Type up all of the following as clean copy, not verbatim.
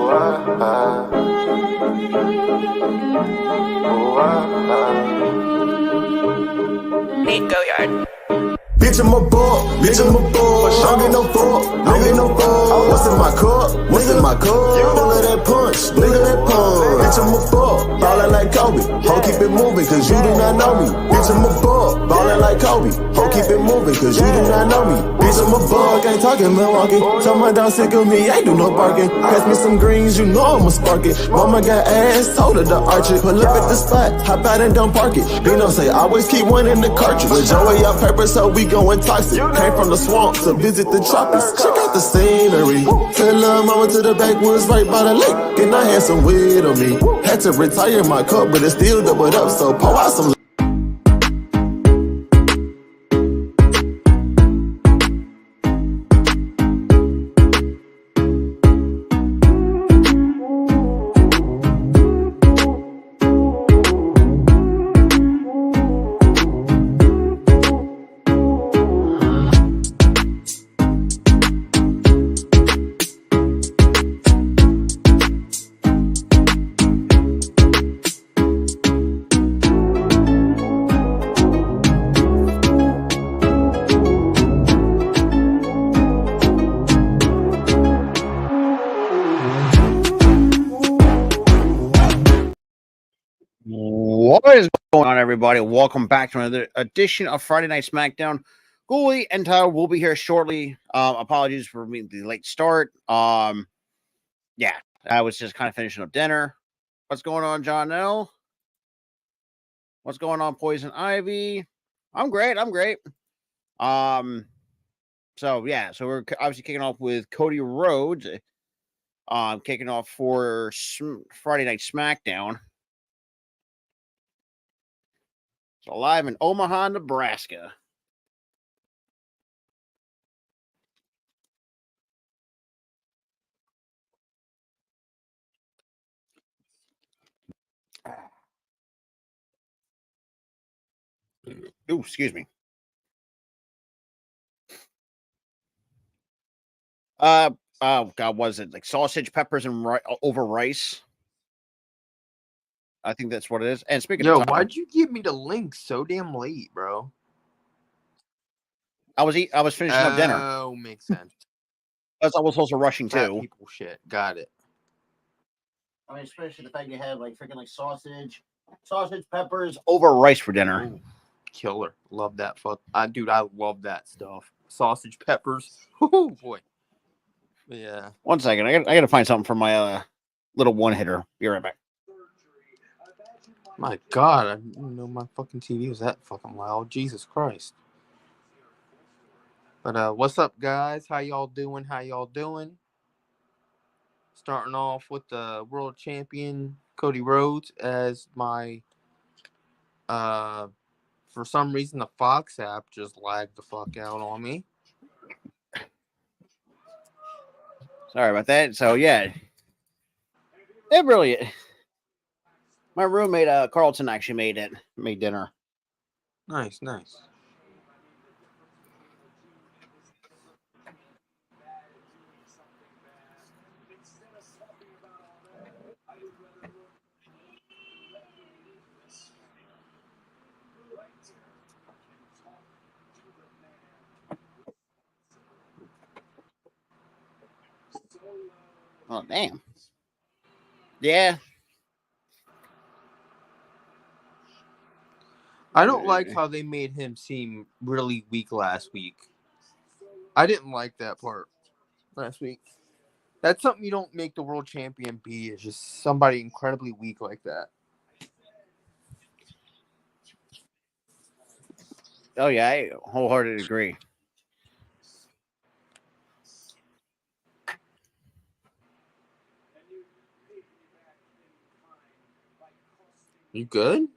Nate Goyard. Bitch, I'm a ball, bitch, I'm a ball. Don't get no fuck, don't get no fuck. What's in my cup? What's in my cup? Full of that punch, nigga, that punch. Bitch, I'm a ball, ballin' like Kobe. Ho, keep it moving, cause you do not know me. Bitch, I'm a ball, ballin' like Kobe. Ho, keep it moving, cause you do not know me. Bitch, I'm a ball, ain't talking Milwaukee. Tell my dog sick of me, ain't do no barking. Pass me some greens, you know I'ma spark it. Mama got ass, told her to arch it. Pull up at the spot, hop out and don't park it. Dino say, always keep one in the cartridge. With Joey up pepper, so we going toxic. Came from the swamp to visit the tropics. Check out the scenery. Tell lil' mama to the backwoods right by the lake. And I had some weed on me. Had to retire my cup, but it still doubled up. So pour out some. What is going on, everybody? Welcome back to another edition of Friday Night Smackdown. Ghoulie and Tyler will be here shortly. Apologies for the late start. Yeah, I was just kind of finishing up dinner. What's going on, John L? What's going on, Poison Ivy? I'm great. So we're obviously kicking off with Cody Rhodes. Kicking off for Friday Night Smackdown. Live in Omaha, Nebraska. Ooh, excuse me. Oh God, was it like sausage, peppers, and over rice? I think that's what it is. And speaking of time, why'd you give me the link so damn late, bro? I was finishing up dinner. Oh, makes sense. Because I was also rushing Fat too. People shit. Got it. I mean, especially the fact you have like freaking like sausage, peppers over rice for dinner. Ooh, killer. Love that dude, I love that stuff. Sausage, peppers. Oh boy. Yeah. 1 second. I gotta find something for my little one hitter. Be right back. My God, I didn't know my fucking TV was that fucking loud. Jesus Christ. But what's up, guys? How y'all doing? Starting off with the world champion Cody Rhodes as my for some reason the Fox app just lagged the fuck out on me. Sorry about that. So yeah. It really. My roommate Carlton actually made dinner. Nice. Oh damn. Yeah. I don't like how they made him seem really weak last week. I didn't like that part last week. That's something you don't make the world champion be, is just somebody incredibly weak like that. Oh yeah, I wholeheartedly agree. You good?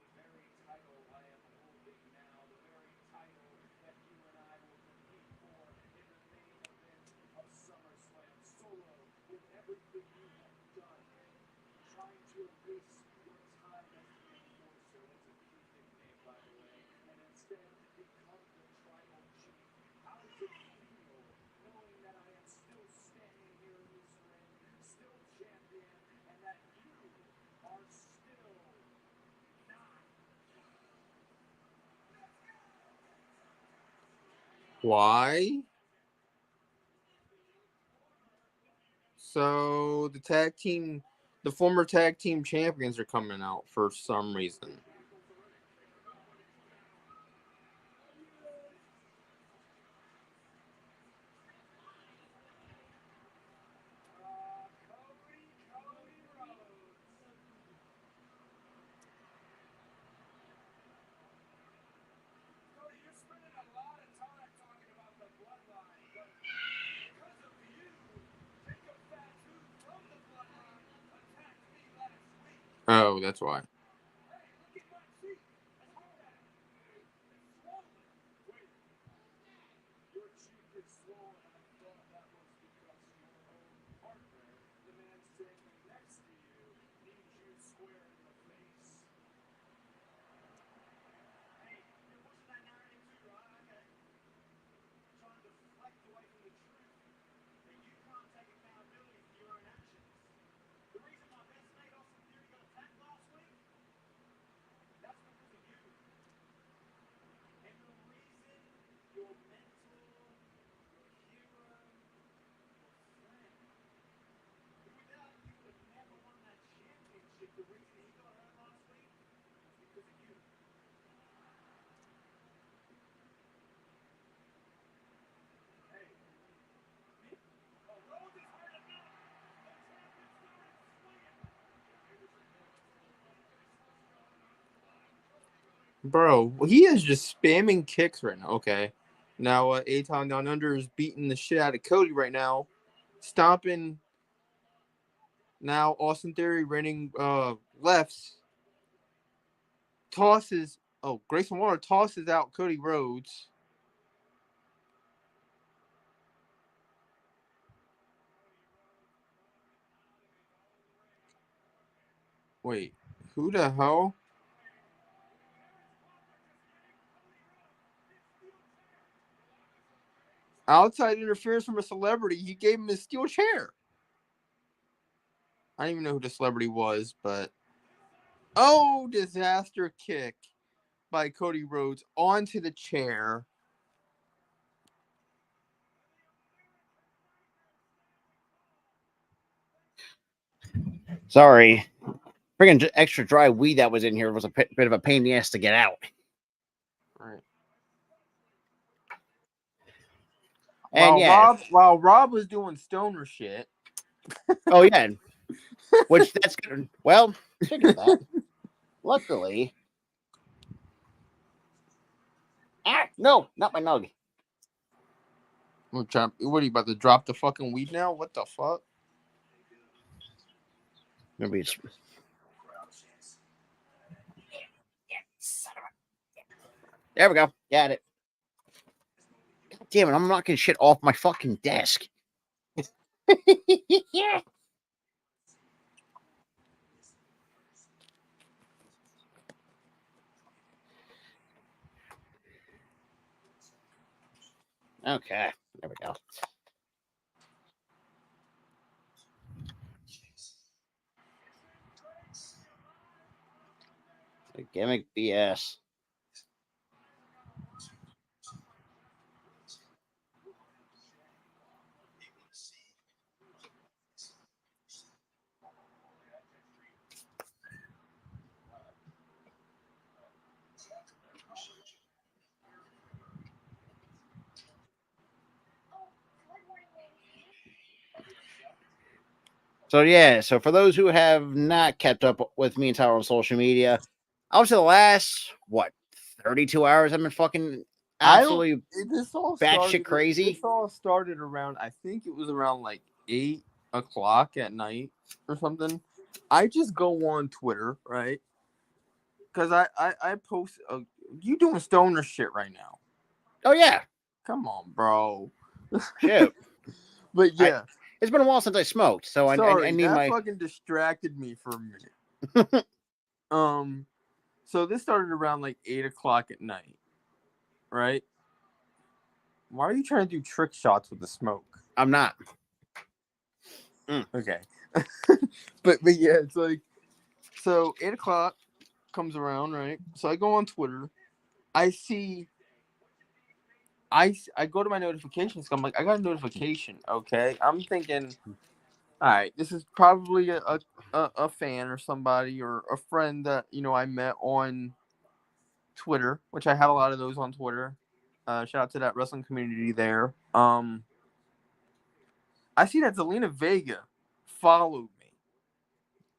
Why? So the former tag team champions are coming out for some reason. Oh, that's why. Bro, he is just spamming kicks right now. Okay. Now, Aton Down Under is beating the shit out of Cody right now. Stomping. Now, Austin Theory running lefts. Tosses. Oh, Grayson Waller tosses out Cody Rhodes. Wait, who the hell? Outside interference from a celebrity. He gave him a steel chair. I don't even know who the celebrity was, but oh, disaster kick by Cody Rhodes onto the chair. Sorry. Freaking extra dry weed that was in here was a bit of a pain in the ass to get out. Right. And While Rob was doing stoner shit. Oh yeah. Which that's good. Well, speaking of that, luckily. No, not my nug. What are you about to drop the fucking weed now? What the fuck? Maybe it's... There we go. Got it. God damn it! I'm knocking shit off my fucking desk. Yeah. Okay, there we go. The gimmick BS. So for those who have not kept up with me and Tyler on social media, I would say the last 32 hours I've been fucking absolutely batshit crazy. This all started around, I think it was around like 8:00 at night or something. I just go on Twitter, right? Because I post. You doing stoner shit right now? Oh yeah. Come on, bro. Shit. But yeah. It's been a while since I smoked, so I need that my... fucking distracted me for a minute. So this started around like 8:00 at night, right? Why are you trying to do trick shots with the smoke? I'm not. Okay. but yeah, it's like, so 8:00 comes around, right? So I go on Twitter. I see I go to my notifications. I'm like, I got a notification. Okay, I'm thinking, all right, this is probably a fan or somebody or a friend that I met on Twitter, which I have a lot of those on Twitter. Shout out to that wrestling community there. I see that Zelina Vega followed me.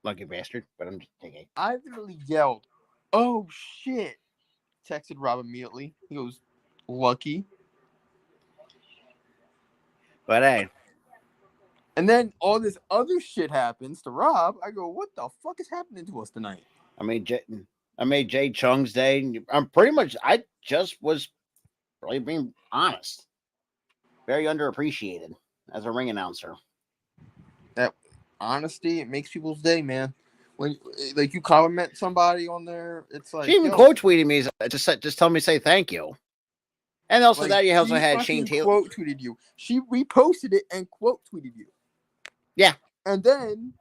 Lucky bastard, but I'm just thinking. I literally yelled, "Oh shit!" Texted Rob immediately. He goes, "Lucky." But hey. And then all this other shit happens to Rob. I go, "What the fuck is happening to us tonight?" I made Jay Chung's day. I just was really being honest. Very underappreciated as a ring announcer. That honesty, it makes people's day, man. When you compliment somebody on there, it's like She even quote tweeted me just tell me say thank you. And also that you also had Shane Taylor quote tweeted you. She reposted it and quote tweeted you. Yeah. And then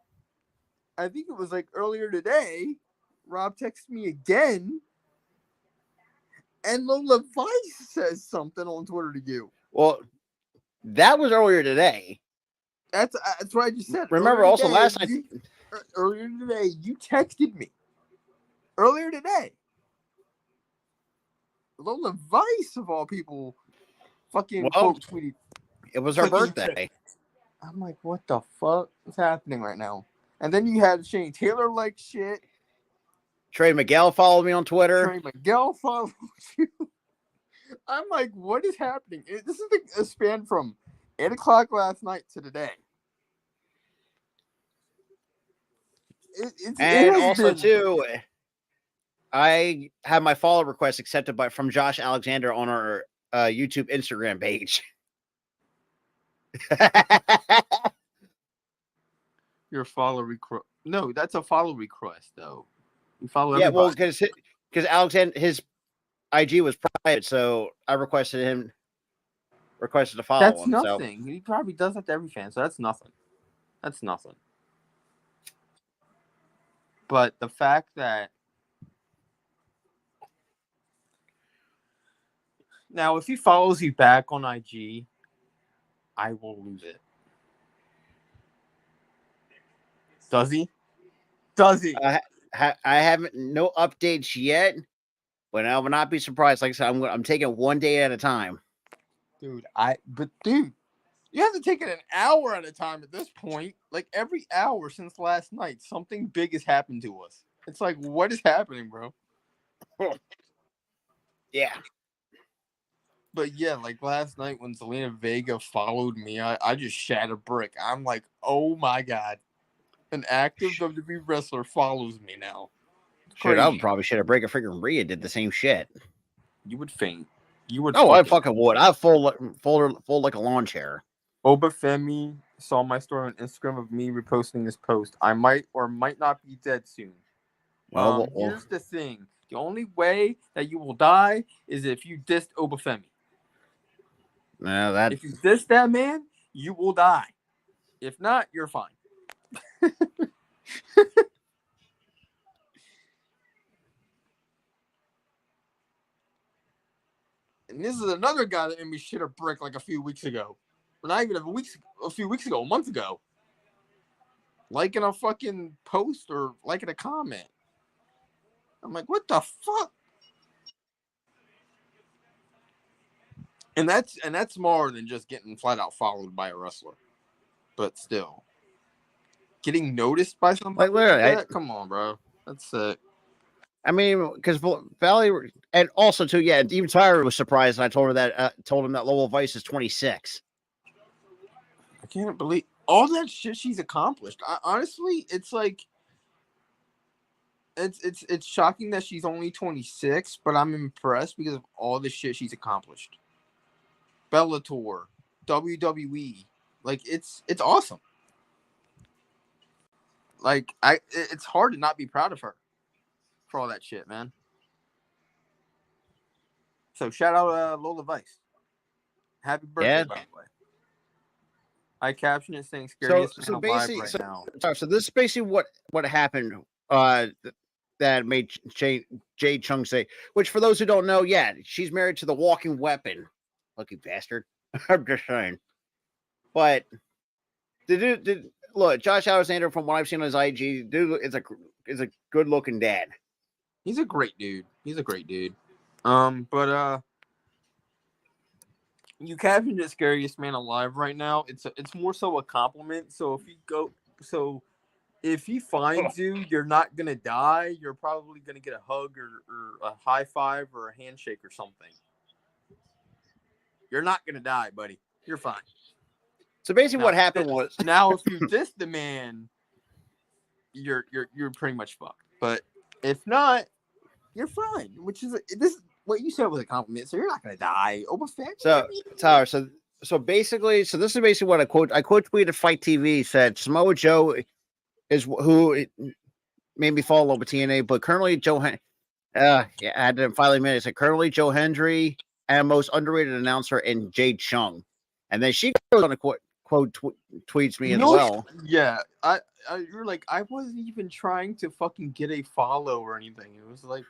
I think it was like earlier today, Rob texted me again, and Lola Vice says something on Twitter to you. Well, that was earlier today. That's what I just said. Remember, also last night. Earlier today, you texted me. Earlier today, Lola Vice of all people, fucking quote tweeted. It was her birthday. I'm like, what the fuck is happening right now? And then you had Shane Taylor like shit. Trey Miguel followed me on Twitter. Trey Miguel followed you. I'm like, what is happening? This is a span from 8 o'clock last night to today. Too, I had my follow request accepted from Josh Alexander on our YouTube Instagram page. Your follow request? No, that's a follow request though. You follow everybody. Yeah, well, because Alexander, his IG was private, so I requested to follow him. That's nothing. So. He probably does that to every fan, so that's nothing. That's nothing. But the fact that now, if he follows you back on IG, I will lose it. Does he? I haven't, no updates yet, but I will not be surprised. Like I said, I'm taking one day at a time. Dude, you have to take it an hour at a time at this point. Like every hour since last night, something big has happened to us. It's like, what is happening, bro? Yeah. But yeah, like last night when Zelina Vega followed me, I just shat a brick. I'm like, oh my God. An active WWE wrestler follows me now. Shit, I would probably shit a brick if freaking Rhea did the same shit. You would faint. You would. Oh, I fucking would. I'd fold like a lawn chair. Obafemi saw my story on Instagram of me reposting this post. I might or might not be dead soon. Well, here's the thing. The only way that you will die is if you dissed Obafemi. If you diss that man, you will die. If not, you're fine. And this is another guy that made me shit a brick like a few weeks ago. But not even a few weeks ago, a month ago. Liking a fucking post or liking a comment. I'm like, what the fuck? And that's more than just getting flat out followed by a wrestler. But still. Getting noticed by somebody like that? Come on, bro. That's sick. I mean, because Valley, and also too, yeah, even Tyra was surprised. And I told him that Lola Vice is 26. I can't believe all that shit she's accomplished. Honestly, it's like it's shocking that she's only 26, but I'm impressed because of all the shit she's accomplished. Bellator, WWE, like it's awesome. Like it's hard to not be proud of her for all that shit, man. So shout out Lola Vice. Happy birthday, by the way. I captioned it saying scariest man alive right now. So this is basically what happened that made Jade Chung say, which for those who don't know, yeah, she's married to the Walking Weapon. Lucky bastard. I'm just saying. But look, Josh Alexander, from what I've seen on his IG, dude is a good looking dad. He's a great dude. You captioned it scariest man alive right now. It's more so a compliment. So if he finds you, you're not gonna die. You're probably gonna get a hug or a high five or a handshake or something. You're not gonna die, buddy. You're fine. So basically, what happened was now if you diss the man, you're pretty much fucked. But if not, you're fine. Which is this what you said was a compliment. So you're not gonna die. So Tyler, so basically, this is basically what I quote tweeted Fight TV said Samoa Joe is who made me fall in love with TNA, but currently I had to finally admit it. So currently Joe Hendry and most underrated announcer in Jade Chung, and then she goes on a quote tweets me as well. Yeah, you're like I wasn't even trying to fucking get a follow or anything. It was like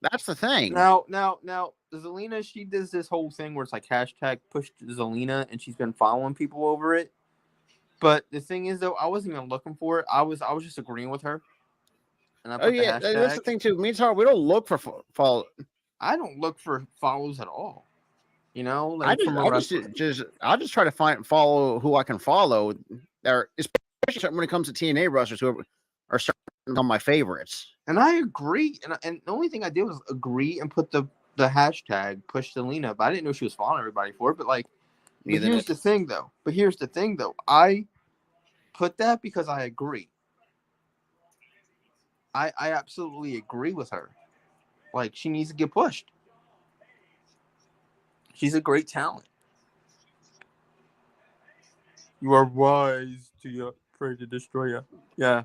that's the thing. Now, Zelina, she does this whole thing where it's like hashtag push Zelina, and she's been following people over it. But the thing is, though, I wasn't even looking for it. I was just agreeing with her. And I put the hashtag. That's the thing too. Me and Tara, we don't look for follow. I don't look for follows at all. You know, like I'll just try to follow who I can follow. There, especially when it comes to TNA wrestlers who are starting to become my favorites. And I agree. And the only thing I did was agree and put the hashtag push Zelina. But I didn't know she was following everybody for it. But like, here's the thing though. I put that because I agree. I absolutely agree with her. Like, she needs to get pushed. She's a great talent. You are wise to your afraid to destroy you. Yeah.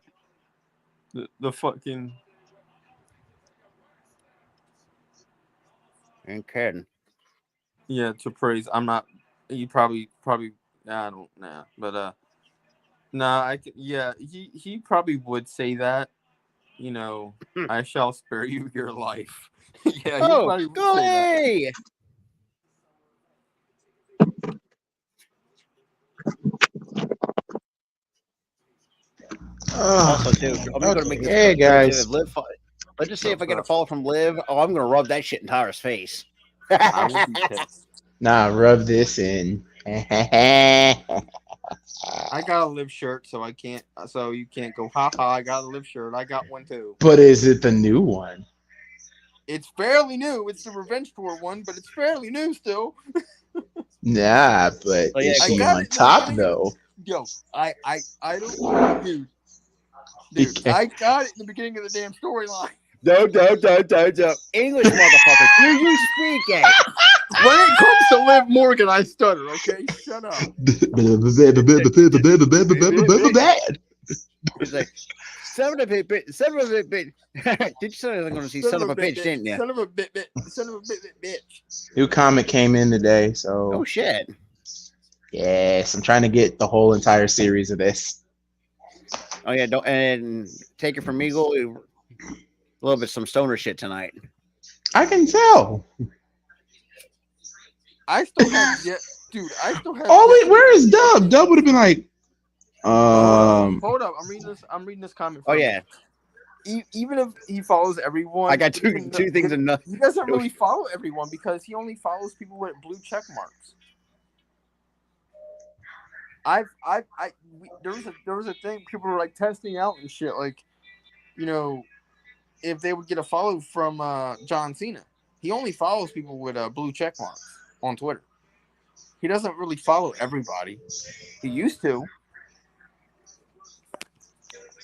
The fucking. Ain't kidding. Yeah, to praise. I'm not. You probably. I don't know, but he probably would say that. You know, I shall spare you your life. Yeah. Oh, golly! Also, dude, I'm going to make this. Hey, guys. Let's just see if I get a follow from Liv. Oh, I'm going to rub that shit in Tyra's face. Nah, rub this in. I got a Liv shirt, so I can't. So you can't go, haha, I got a Liv shirt. I got one too. But is it the new one? It's fairly new. It's the Revenge Tour one, but it's fairly new still. Nah, but is she on top though? Yo, I don't, dude. I got it in the beginning of the damn storyline. No. English motherfucker. Do you speak it? When it comes to Liv Morgan, I stutter, okay? Shut up. He's like, son of a bitch. Did you say I was going to see son of a bitch, didn't you? Son of a bitch. New comic came in today, so. Oh, shit. Yes, I'm trying to get the whole entire series of this. Oh, yeah, and take it from Eagle. A little bit some stoner shit tonight. I can tell. I still have dude. Oh wait, where is Dub? Dub would have been like, Hold up, I'm reading this comment. Oh yeah. Even if he follows everyone, I got two things enough. He doesn't really follow everyone because he only follows people with blue check marks. There was a thing people were like testing out and shit, like, you know, if they would get a follow from John Cena. He only follows people with blue check marks on Twitter. He doesn't really follow everybody. He used to.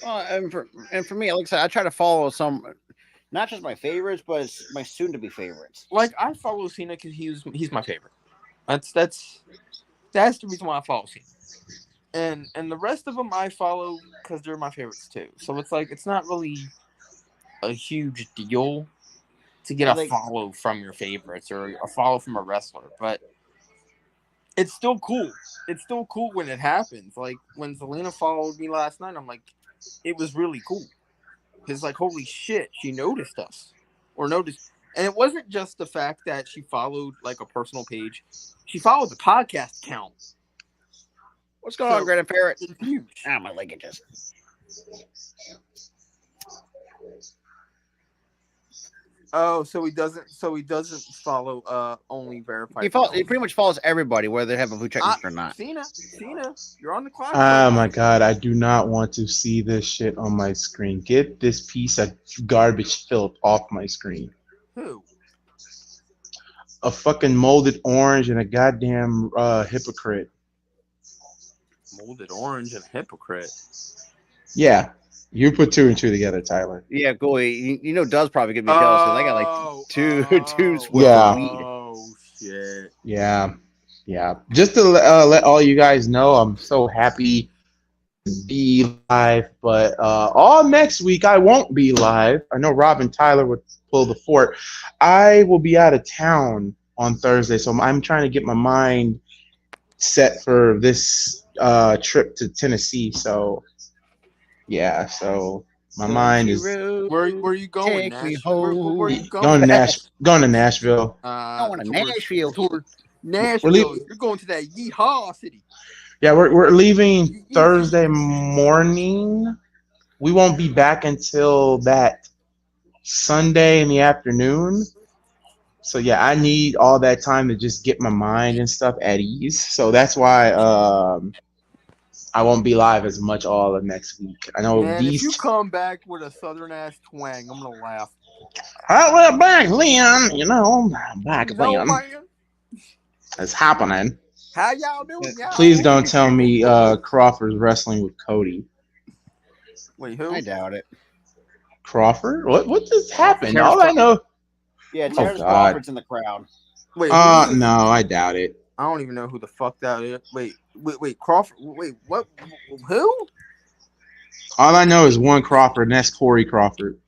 And for me, like I said, I try to follow some, not just my favorites, but my soon-to-be favorites. Like, I follow Cena because he's my favorite. That's the reason why I follow Cena. And the rest of them I follow because they're my favorites too. So it's like, it's not really a huge deal to get a follow from your favorites or a follow from a wrestler, but it's still cool. It's still cool when it happens. Like when Zelina followed me last night, I'm like, it was really cool. It's like, holy shit, she noticed us. And it wasn't just the fact that she followed like a personal page; she followed the podcast account. What's going on, Greta Parrot? It's huge. Ah, my leg just. Oh, so he doesn't follow only verified. He pretty much follows everybody, whether they have a blue check mark or not. Cena, you're on the clock. Oh my god, I do not want to see this shit on my screen. Get this piece of garbage filth off my screen. Who? A fucking molded orange and a goddamn hypocrite. Molded orange and hypocrite. Yeah. You put 2 and 2 together, Tyler. Yeah, Goy. You know, Does probably get me jealous because I got like two swift Yeah. weed. Oh shit. Yeah. Just to let all you guys know, I'm so happy to be live, but all next week I won't be live. I know Rob and Tyler would pull the fort. I will be out of town on Thursday, so I'm trying to get my mind set for this trip to Tennessee. So yeah, so my mind is Where are you going? Take me Nashville? Where are you going to Nashville. Going to Nashville. Nashville. You're going to that yeehaw city. Yeah, we're leaving Thursday morning. We won't be back until that Sunday in the afternoon. So yeah, I need all that time to just get my mind and stuff at ease. So that's why I won't be live as much all of next week. I know Man, these. if you come back with a southern ass twang, I'm gonna laugh. Well, back then, back then. Man, It's happening. how y'all doing? Y'all Please don't tell me Crawford's wrestling with Cody. Wait, who? I doubt it. Crawford? What just happened? Terrence All I know. Yeah, Terrence God. Crawford's in the crowd. Wait, No, I doubt it. I don't even know who the fuck that is. Wait, Crawford. Wait, what? Who? All I know is one Crawford, and that's Corey Crawford.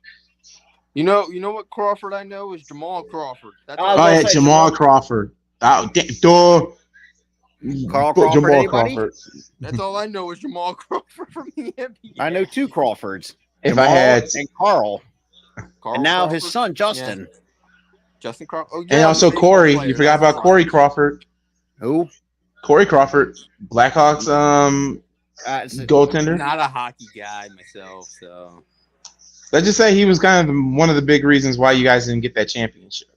You know what Crawford I know is Jamal Crawford. That's Oh, Oh, I'll yeah, say Jamal Crawford. Oh, duh. Carl Put Crawford, anybody? That's all I know is Jamal Crawford from the NBA. I know 2 Crawfords. If Jamal I had, and Carl. Carl And now Crawford? his son, Justin. Yeah. Justin Crawford. Oh, and also baseball Corey. player. You forgot That's about Corey right. Crawford. Who? Corey Crawford, Blackhawks goaltender. Not a hockey guy myself, so. Let's just say he was kind of one of the big reasons why you guys didn't get that championship.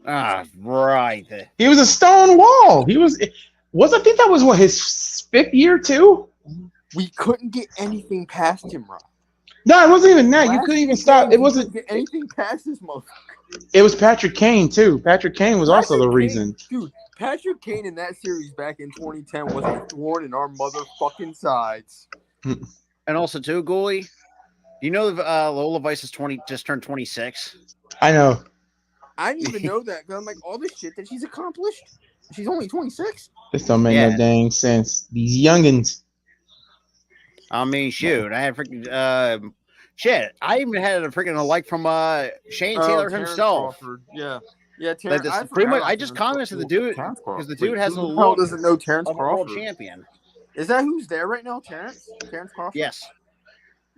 Ah, right. He was a stone wall. I think that was his 5th year too. We couldn't get anything past him, Rob. No, it wasn't even that. You Last couldn't even season, stop. we It wasn't. couldn't get anything past this motherfucker. It was Patrick Kane too. Patrick Kane was also the Patrick reason. Kane, dude, Patrick Kane in that series back in 2010 was a thorn in our motherfucking sides. And also, too, Goalie, you know Lola Vice is just turned 26? I know. I didn't even know that because I'm like, all this shit that she's accomplished. She's only 26. This don't make Yeah. no dang sense. These youngins. I mean, shoot. I had freaking... shit, I even had a freaking like from Shane Taylor Terrence himself. Crawford. Yeah. Yeah, Like Terrence. this, pretty much, I just commented to the dude because the dude has a Who the hell look doesn't know Terrence of a world Crawford? champion. Is that who's there right now, Terrence? Terrence Crawford? Yes.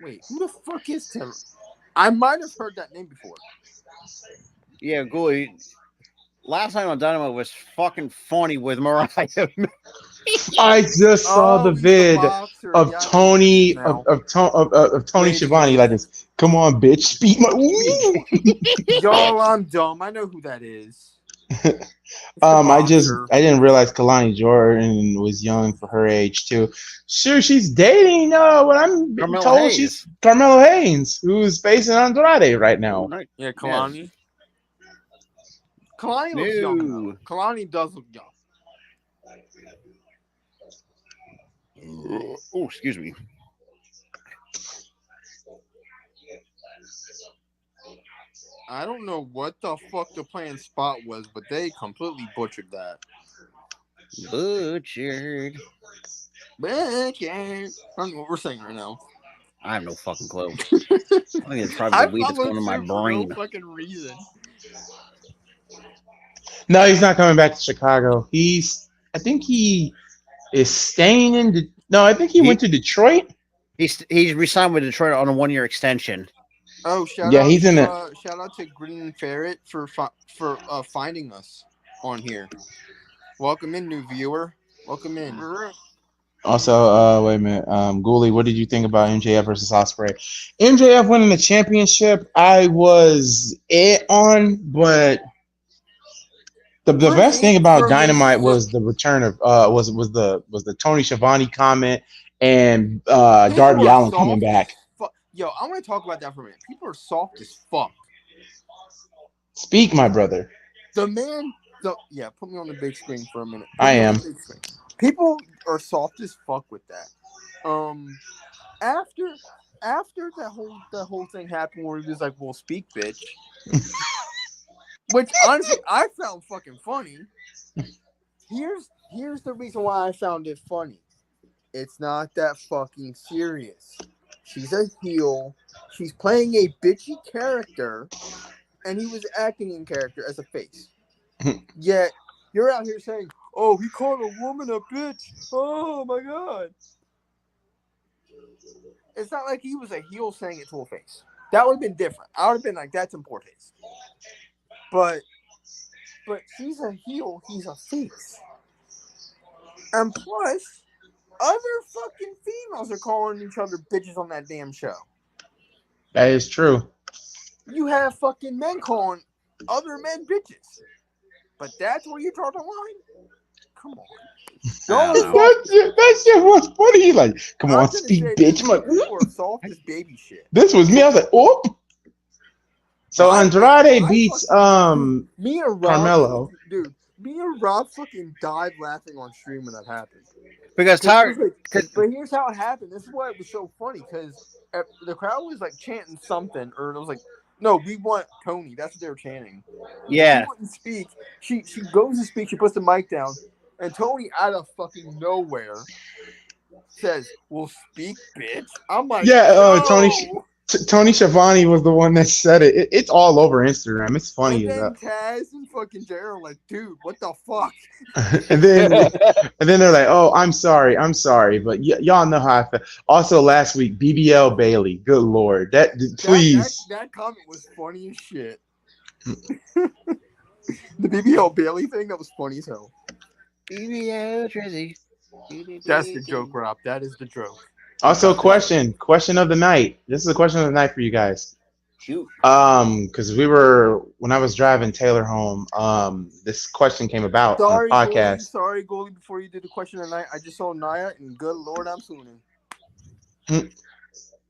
Wait, who the fuck is Terrence? I might have heard that name before. Yeah, Goalie. Last time on Dynamite was fucking funny with Mariah. I just saw the he's vid boxer. of Yeah, Tony now. of Tony Wait a Schiavone like this. Come on, bitch, beat my. Ooh. Y'all, I'm dumb. I know who that is. It's the I boxer. didn't realize Kalani Jordan was young for her age too. Sure, she's dating. What I'm Carmelo told Hayes. she's Carmelo Hayes, who's facing Andrade right now. Yeah, Kalani. Kalani looks young. Though. Kalani does look young. Oh, excuse me. I don't know what the fuck the playing spot was, but they completely butchered that. Butchered. Butchered. I don't know what we're saying right now. I have no fucking clue. I think it's probably the weed that's going to my brain. No fucking reason. No, he's not coming back to Chicago. I think he is staying in. I think he went to Detroit. He's resigned with Detroit on a 1-year extension. Oh, shout Yeah, out he's in it. shout out to Green Ferret for finding us on here. Welcome in, new viewer. Welcome in. Also, wait a minute. Ghoulie, what did you think about MJF versus Ospreay? MJF winning the championship, I was on, but the best thing about Dynamite was the return of was the Tony Schiavone comment and Darby Allin coming back. Yo, I want to talk about that for a minute. People are soft as fuck. Speak, my brother. The man, yeah, put me on the big screen for a minute. I am. People are soft as fuck with that. After that whole thing happened where he was like, "Well, speak, bitch," which honestly I found fucking funny. Here's the reason why I found it funny. It's not that fucking serious. She's a heel. She's playing a bitchy character, and he was acting in character as a face. Yet you're out here saying, "Oh, he called a woman a bitch." Oh my god! It's not like he was a heel saying it to a face. That would have been different. I would have been like, "That's in poor taste." But she's a heel. He's a face. And plus, other fucking females are calling each other bitches on that damn show. That is true. You have fucking men calling other men bitches. But that's where you draw the line? Come on. That shit was funny. He like, come on, speak, bitch. I'm like, soft as baby shit. This was me. I was like, oh. So Andrade beats me and Rob, Carmelo. Dude, me and Rob fucking died laughing on stream when that happened. Because but here's how it happened. This is why it was so funny, because the crowd was like chanting something, or it was like, "No, we want Tony." That's what they were chanting. Yeah. She wouldn't speak. She goes to speak. She puts the mic down, and Tony, out of fucking nowhere, says, "Well, speak, bitch." I'm like, yeah, no! Tony Schiavone was the one that said it. It's all over Instagram. It's funny and as then that. Taz and fucking Jared are like, "Dude, what the fuck?" and then they're like, "Oh, I'm sorry, but y'all know how I feel." Also, last week, BBL Bailey. Good lord, please. That comment was funny as shit. The BBL Bailey thing, that was funny as hell. BBL Drizzy. That's the joke, Rob. That is the joke. Also, question of the night. This is a question of the night for you guys. Shoot. Because when I was driving Taylor home, this question came about on the podcast. Sorry, Goldie, before you did the question of the night, I just saw Naya, and good lord, I'm swooning.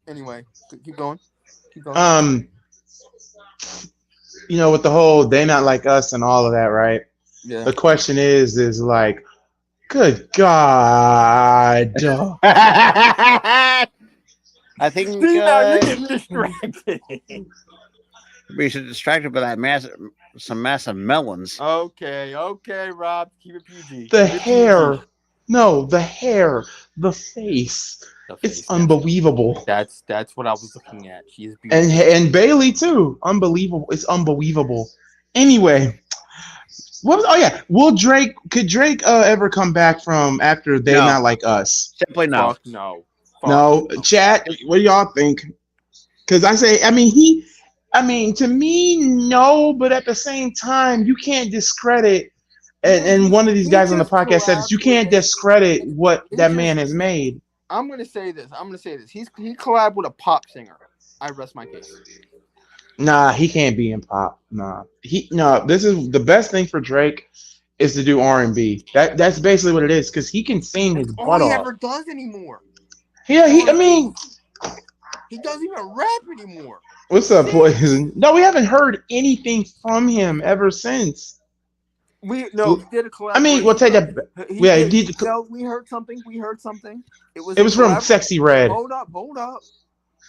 Anyway, keep going. With the whole "they not like us" and all of that, right? Yeah. The question is like, good God. I think you're getting distracted. We should distracted by that some massive melons. Okay, Rob, keep it PG. The hair, the face. It's unbelievable. That's what I was looking at. She is beautiful. And Bailey too. Unbelievable. It's unbelievable. Anyway, could Drake ever come back from after They Not Like Us? Simply no. Fuck no. No. Chat, what do y'all think? Because to me, no, but at the same time, you can't discredit, and one of these guys on the podcast said this, you can't discredit what that man has made. I'm gonna say this. He collabed with a pop singer. I rest my case. Nah, he can't be in pop. This is the best thing for Drake is to do R&B. That's basically what it is, because he can sing his butt off. All he ever does anymore. Yeah, he doesn't even rap anymore. What's up, Poison? No, we haven't heard anything from him ever since. He did a collab. We'll take that. We heard something. It was from Sexy Red. Hold up.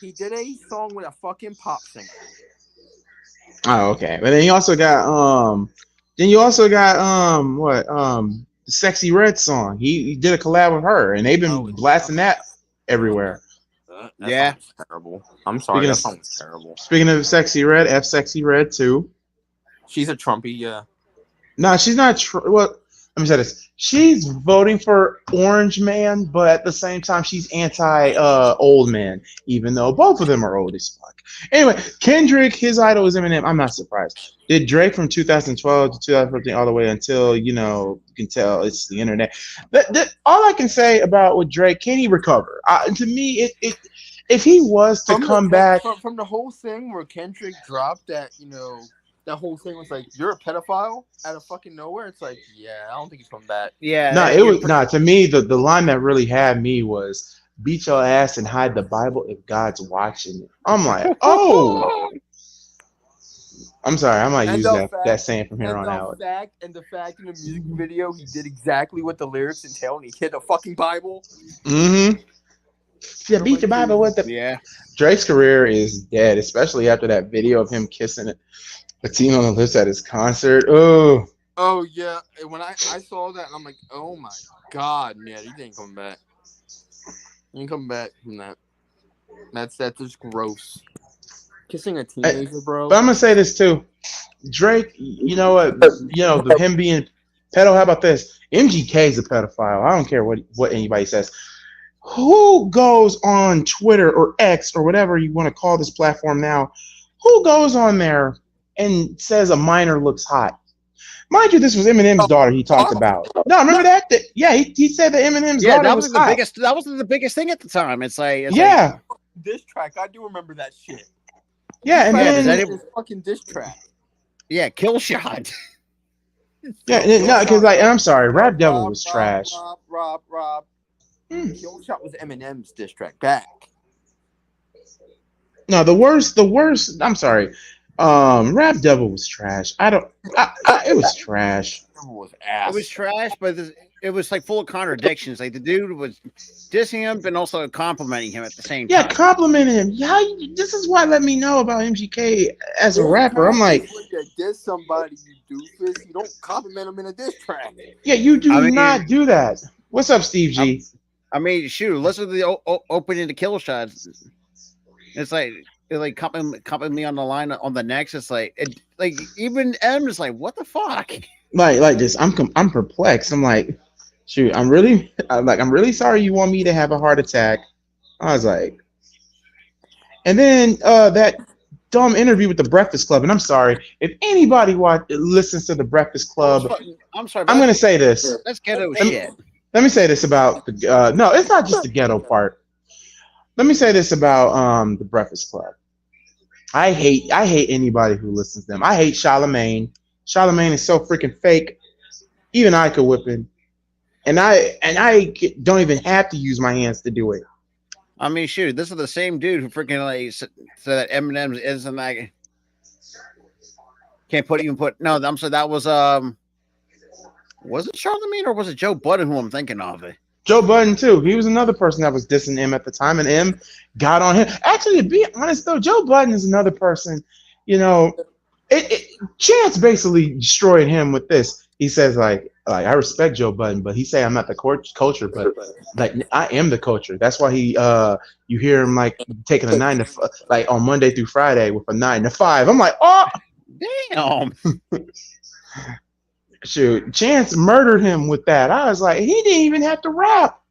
He did a song with a fucking pop singer. Oh, okay. But then you also got the Sexy Red song. He did a collab with her, and they've been blasting that everywhere. That sounds terrible. I'm sorry, that sounds terrible. Speaking of Sexy Red, F Sexy Red too. She's a Trumpy, yeah. No, she's not. let me say this. She's voting for Orange Man, but at the same time, she's anti old man, even though both of them are old as fuck. Anyway, Kendrick, his idol is Eminem. I'm not surprised. Did Drake from 2012 to 2014 all the way until, you can tell it's the internet. All I can say about with Drake, can he recover? To me, if he was to come back from the whole thing where Kendrick dropped that, that whole thing was like, you're a pedophile out of fucking nowhere. It's like, yeah, I don't think he's coming back. Yeah, no, it was not. To me, the line that really had me was beat your ass and hide the Bible if God's watching it. I'm like, oh, I'm sorry, I might use that saying from here on out. And the fact in the music video, he did exactly what the lyrics entail, and he hit a fucking Bible. Mm-hmm. Yeah, beat the Bible with the. Yeah. Drake's career is dead, especially after that video of him kissing a teen on the lips at his concert. Oh. Oh yeah, when I saw that, I'm like, oh my god, man, he ain't coming back. He ain't coming back from that. That's just gross. Kissing a teenager, bro. But I'm gonna say this too, Drake. You know what? Him being pedo. How about this? MGK is a pedophile. I don't care what anybody says. Who goes on Twitter or X or whatever you want to call this platform now? Who goes on there and says a minor looks hot? Mind you, this was Eminem's daughter he talked about. No, remember that? Yeah, he said that Eminem's daughter was hot. That wasn't the biggest thing at the time. It's like diss track. I do remember that shit. Yeah, and then his fucking diss track. Yeah, kill shot. Yeah, no, because I'm sorry, Rap Devil was trash. Rob. Kill shot was Eminem's diss track back. No, the worst. I'm sorry. Rap Devil was trash. It was trash. It was ass. It was trash, but it was like full of contradictions. Like the dude was dissing him, but also complimenting him at the same time. Yeah, complimenting him. Yeah, this is what let me know about MGK as a rapper. I'm like, when you diss somebody, you doofus. You don't compliment him in a diss track. Yeah, you do not do that. What's up, Steve G? Shoot, listen to the opening to Kill Shots. It's like compliment me on the line on the next. It's like even M is like, what the fuck? Like this, I'm perplexed. I'm like, shoot, I'm really sorry you want me to have a heart attack. I was like, and then that dumb interview with the Breakfast Club. And I'm sorry if anybody listens to the Breakfast Club. I'm sorry. I'm gonna say this. That's ghetto shit. Let me say this about the no, it's not just the ghetto part. Let me say this about the Breakfast Club. I hate anybody who listens to them. I hate Charlemagne. Charlemagne is so freaking fake. Even I could whip him. And I don't even have to use my hands to do it. I mean, shoot, this is the same dude who freaking said that Eminem isn't like can't put. No, I'm sorry, that was it Charlemagne or was it Joe Budden who I'm thinking of? Joe Budden too. He was another person that was dissing him at the time, and M got on him. Actually, to be honest though, Joe Budden is another person. Chance basically destroyed him with this. He says like I respect Joe Budden, but he say I'm not the culture, but like I am the culture. That's why he you hear him like taking a 9 to like on Monday through Friday with a 9 to 5. I'm like, oh damn. Shoot, Chance murdered him with that. I was like, he didn't even have to rap.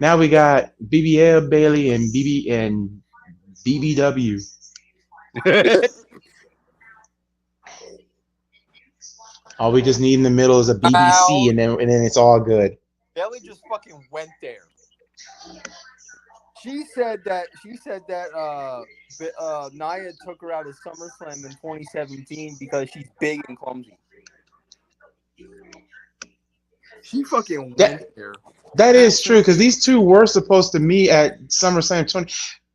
Now we got BBL Bailey and BBW. All we just need in the middle is a BBC, and then it's all good. Bailey just fucking went there. She said that Nia took her out of SummerSlam in 2017 because she's big and clumsy. She fucking went there. That is true, because these two were supposed to meet at SummerSlam 20.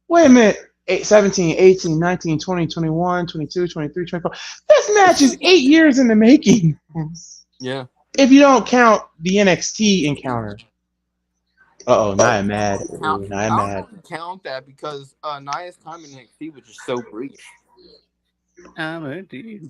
Wait a minute. 17, 18, 19, 20, 21, 22, 23, 24. This match is 8 years in the making. Yeah. If you don't count the NXT encounter. Uh-oh, Nia mad. Nia mad. Count that because Nia's time in NXT was just so brief. I'm a dude.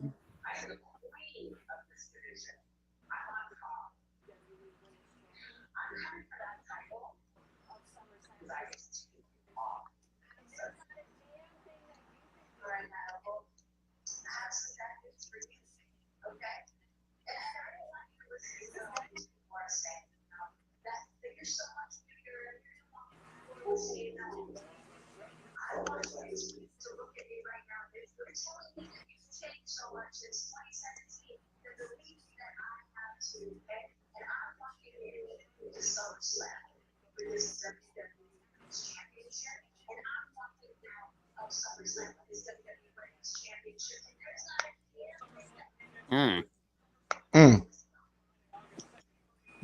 Mm. Mm.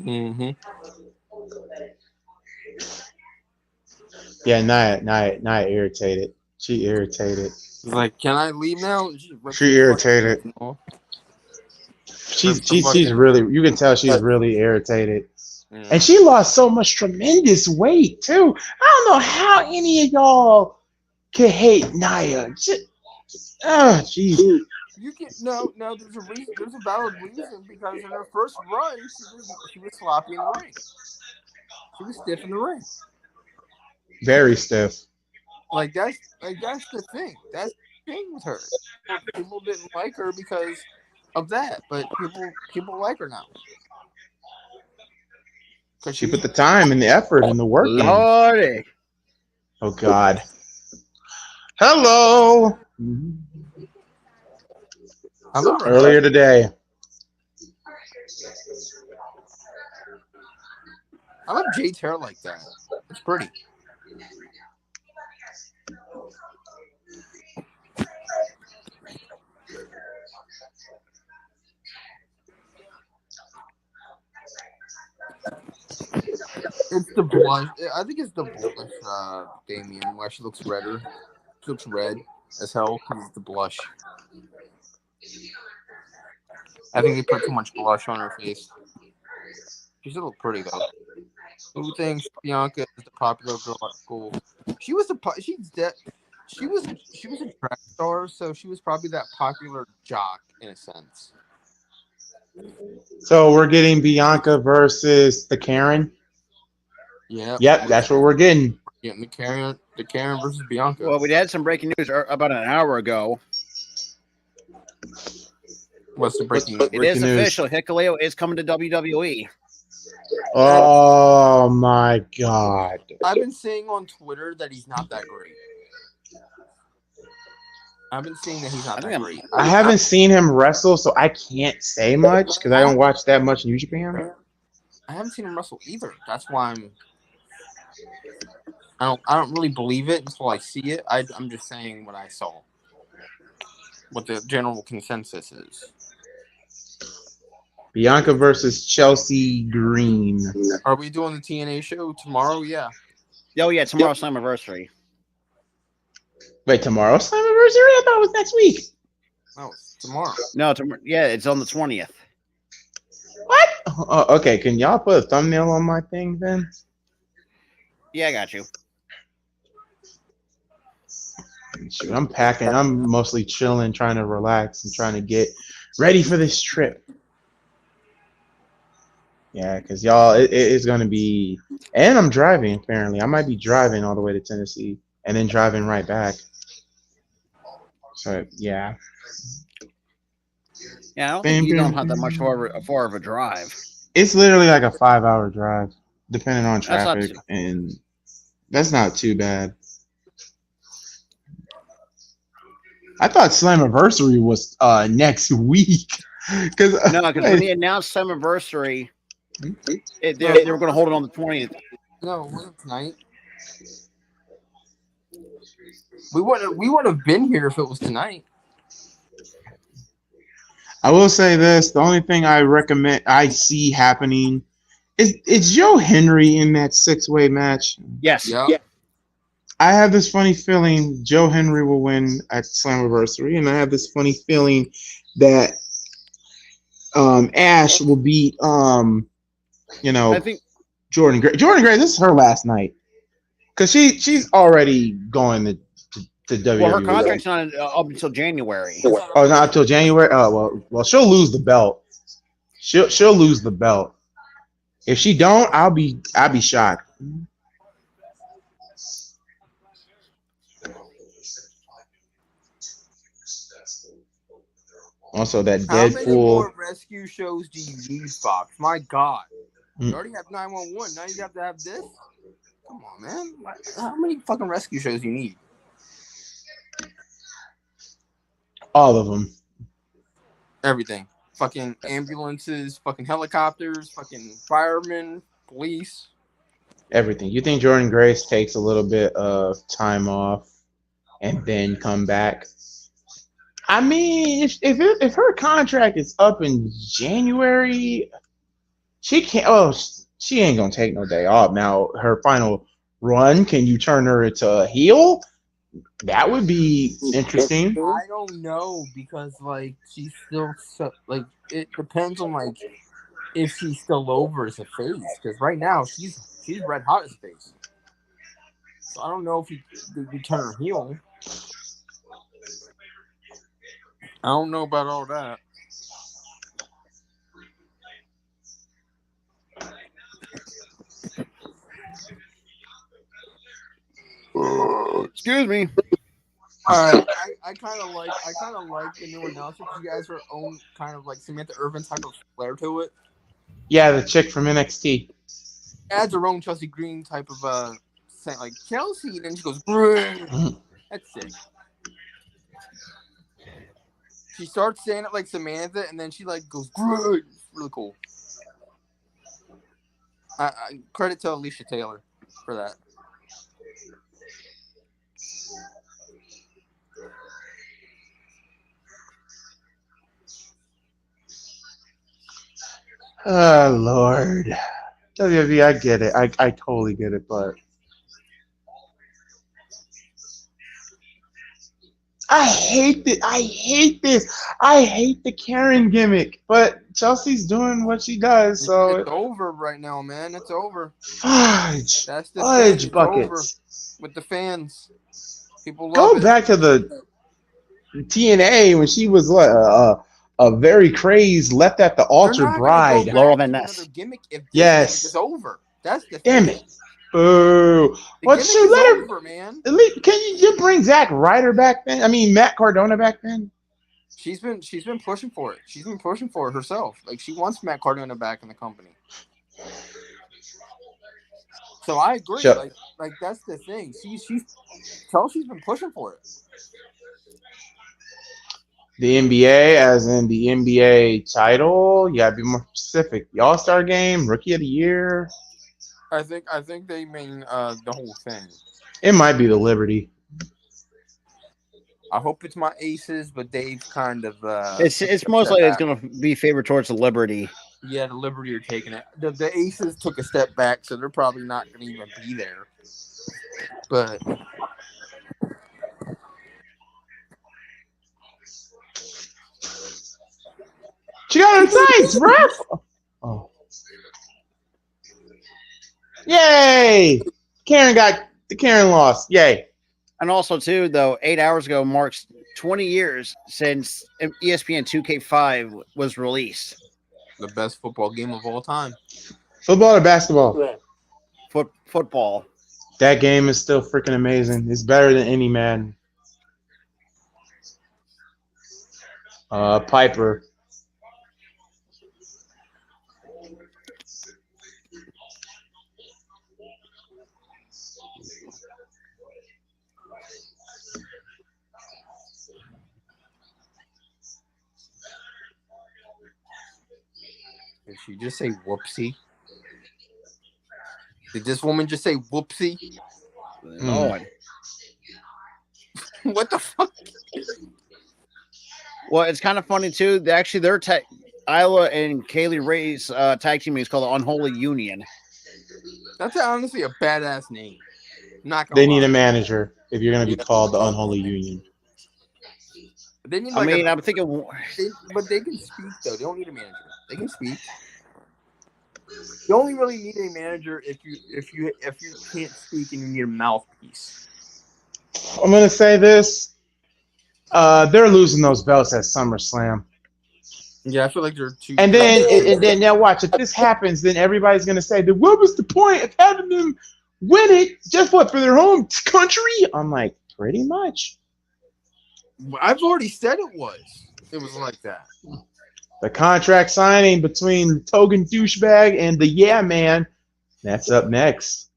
Mm-hmm. Yeah, Nia irritated. She irritated. Like, can I leave now? She irritated. She's really. You can tell she's really irritated. And she lost so much tremendous weight too. I don't know how any of y'all can hate Nia. Jeez. You can no. There's a reason. There's a valid reason because in her first run, she was sloppy in the ring. She was stiff in the ring. Very stiff. Like that's the thing. That's the thing with her. People didn't like her because of that, but people like her now. She put the time and the effort and the work in. Lordy. Oh God. Hello. Earlier today. I love Jade's hair like that. It's pretty. It's the blush. I think it's the blush, Damien, why she looks redder. She looks red as hell because it's the blush. I think they put too much blush on her face. She's still pretty though. Who thinks Bianca is the popular girl at school? She was a track star, so she was probably that popular jock in a sense. So we're getting Bianca versus the Karen. Yeah. Yep, that's what we're getting. Getting the Karen versus Bianca. Well, we had some breaking news about an hour ago. What's the breaking news? It is official. Hikuleo is coming to WWE. Oh my God! I've been seeing on Twitter that he's not that great. I've been seeing that he's not that great. I haven't seen him wrestle, so I can't say much because I don't watch that much New Japan. I haven't seen him wrestle either. That's why I don't really believe it until I see it. I'm just saying what I saw. What the general consensus is. Bianca versus Chelsea Green. Are we doing the TNA show tomorrow? Yeah. Oh yeah, tomorrow's Slammiversary. Wait, tomorrow's Slammiversary? I thought it was next week. Oh, tomorrow. No, yeah, it's on the 20th. What? Oh, okay, can y'all put a thumbnail on my thing then? Yeah, I got you. Shoot, I'm packing. I'm mostly chilling, trying to relax and trying to get ready for this trip. Yeah, because y'all, it's going to be... And I'm driving, apparently. I might be driving all the way to Tennessee and then driving right back. So, yeah. Yeah, I don't think you don't have that much far of a drive. It's literally like a 5-hour drive, depending on traffic. And that's not too bad. I thought Slammiversary was next week. Because when they announced Slammiversary, they were going to hold it on the 20th. No, it wasn't tonight. We would have been here if it was tonight. I will say this: the only thing I see happening is Joe Henry in that 6-way match. Yes. Yeah. I have this funny feeling Joe Henry will win at Slammiversary, and I have this funny feeling that Ash will beat I think Jordan Gray. Jordan Gray, this is her last night because she's already going to WWE. Well, her contract's not up until January. Oh, not until January. Oh well, she'll lose the belt. She'll lose the belt. If she don't, I'll be shocked. Also, that How many Deadpool. more rescue shows do you need, Fox? My God. You already have 911. Now you have to have this? Come on, man. How many fucking rescue shows do you need? All of them. Everything. Fucking ambulances, fucking helicopters, fucking firemen, police. Everything. You think Jordan Grace takes a little bit of time off and then come back? I mean, if her contract is up in January, she can't. Oh, she ain't gonna take no day off. Now her final run, can you turn her into a heel? That would be interesting. I don't know because like she's still so, like it depends on like if she's still over as a face because right now she's red hot as a face. So I don't know if we turn her heel. I don't know about all that. Excuse me. All right, I kind of like the new announcer because you guys are own kind of like Samantha Irvin type of flair to it. Yeah, the chick from NXT. Adds her own Chelsea Green type of saying like Chelsea, and then she goes, "Grrr." That's sick. She starts saying it like Samantha, and then she like goes, "Grrr." It's really cool. I credit to Alicia Taylor for that. Oh Lord, WWE, I get it. I totally get it, but I hate it. I hate this. I hate the Karen gimmick. But Chelsea's doing what she does, so It's over right now, man. It's over. fudge. That's the Fudge thing. It's buckets. over with the fans. People love Go it. back to the TNA when she was what, a very crazy left at the altar They're not bride. gonna go Laurel back Van to Ness. another gimmick if this Yes. gimmick is over. That's the Damn thing. it. Boo. The What gimmick should is let her? over, man. At least, can you bring Zack Ryder back then? I mean, Matt Cardona back then? She's been pushing for it. She's been pushing for it herself. Like she wants Matt Cardona back in the company. So I agree. Sure. Like that's the thing. Chelsea's been pushing for it. The NBA, as in the NBA title, you gotta be more specific. The All-Star game, Rookie of the Year. I think they mean the whole thing. It might be the Liberty. I hope it's my Aces, but they've kind of It's most likely it's going to be favored towards the Liberty. Yeah, the Liberty are taking it. The Aces took a step back, so they're probably not going to even be there. But She got her tights, ref. Oh. Yay! Karen lost. Yay. And also, too, though, 8 hours ago marks 20 years since ESPN 2K5 was released. the best football game of all time. Football or basketball? Football. That game is still freaking amazing. It's better than any Madden. Piper. Did she just say whoopsie? Did this woman just say whoopsie? Lord. What the fuck? Well, it's kind of funny, too. Their Isla and Kaylee Ray's tag team is called the Unholy Union. That's honestly a badass name. Not gonna They need lie. a manager if you're going to be called the Unholy Union. They need I mean, I'm thinking... but they can speak though. They don't need a manager. They can speak. You only really need a manager if you can't speak and you need a mouthpiece. I'm going to say this. They're losing those belts at SummerSlam. Yeah, I feel like they're too. And then now watch, if this happens, then everybody's going to say, what was the point of having them win it just for their home country? I'm like, pretty much. I've already said it was. It was like that. The contract signing between Togan Douchebag and the Yeah Man, that's up next.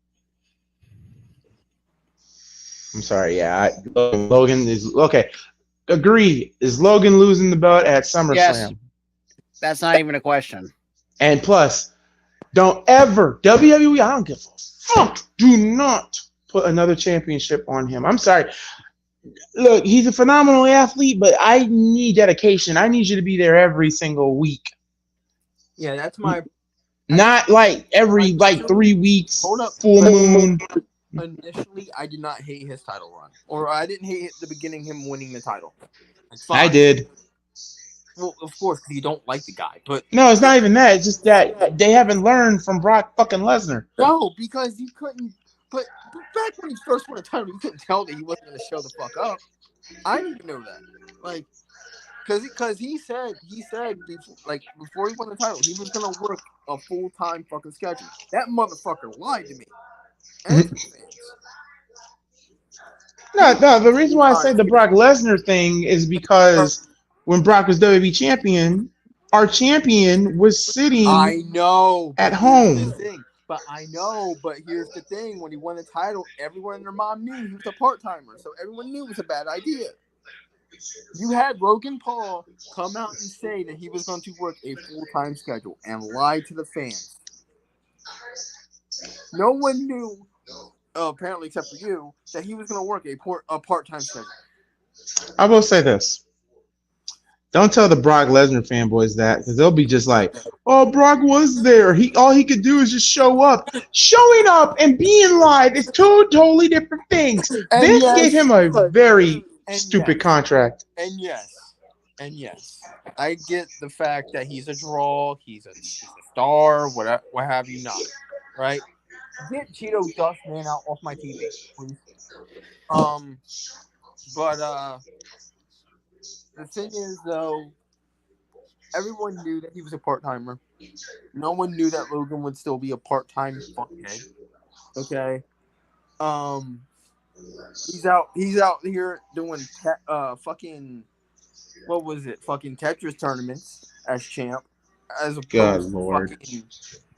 I'm sorry, yeah. Logan is okay. agree. Is Logan losing the belt at SummerSlam? Yes. That's not even a question. And plus, don't ever WWE. I don't give a fuck. Do not put another championship on him. I'm sorry. Look, he's a phenomenal athlete, but I need dedication. I need you to be there every single week. Yeah, that's my. Not like every 3 weeks. Hold up. Full moon. Initially, I did not hate his title run, or I didn't hate the beginning him winning the title. It's fine. I did. Well, of course, because you don't like the guy, but No, it's not even that. It's just that they haven't learned from Brock fucking Lesnar. no, because you couldn't. But back when he first won the title, you couldn't tell that he wasn't going to show the fuck up. I didn't even know that, like, because he said before he won the title, he was going to work a full-time fucking schedule. That motherfucker lied to me. And to the fans. No. The reason why I say the Brock Lesnar thing is because when Brock was WWE champion, our champion was sitting I know at home. But here's the thing: when he won the title, everyone and their mom knew he was a part-timer, so everyone knew it was a bad idea. You had Logan Paul come out and say that he was going to work a full-time schedule and lie to the fans. No one knew, apparently except for you, that he was going to work a part-time schedule. I will say this. Don't tell the Brock Lesnar fanboys that, because they'll be just like, oh, Brock was there. All he could do is just show up. Showing up and being live is two totally different things. Vince gave him a very stupid contract. And yes, I get the fact that he's a draw, he's a star, what have you not, right? Get Cheeto Dust Man out off my TV, please. But the thing is, though, everyone knew that he was a part-timer. No one knew that Logan would still be a part-time fuckhead. Okay? He's out here doing fucking Tetris tournaments as champ. As God Lord.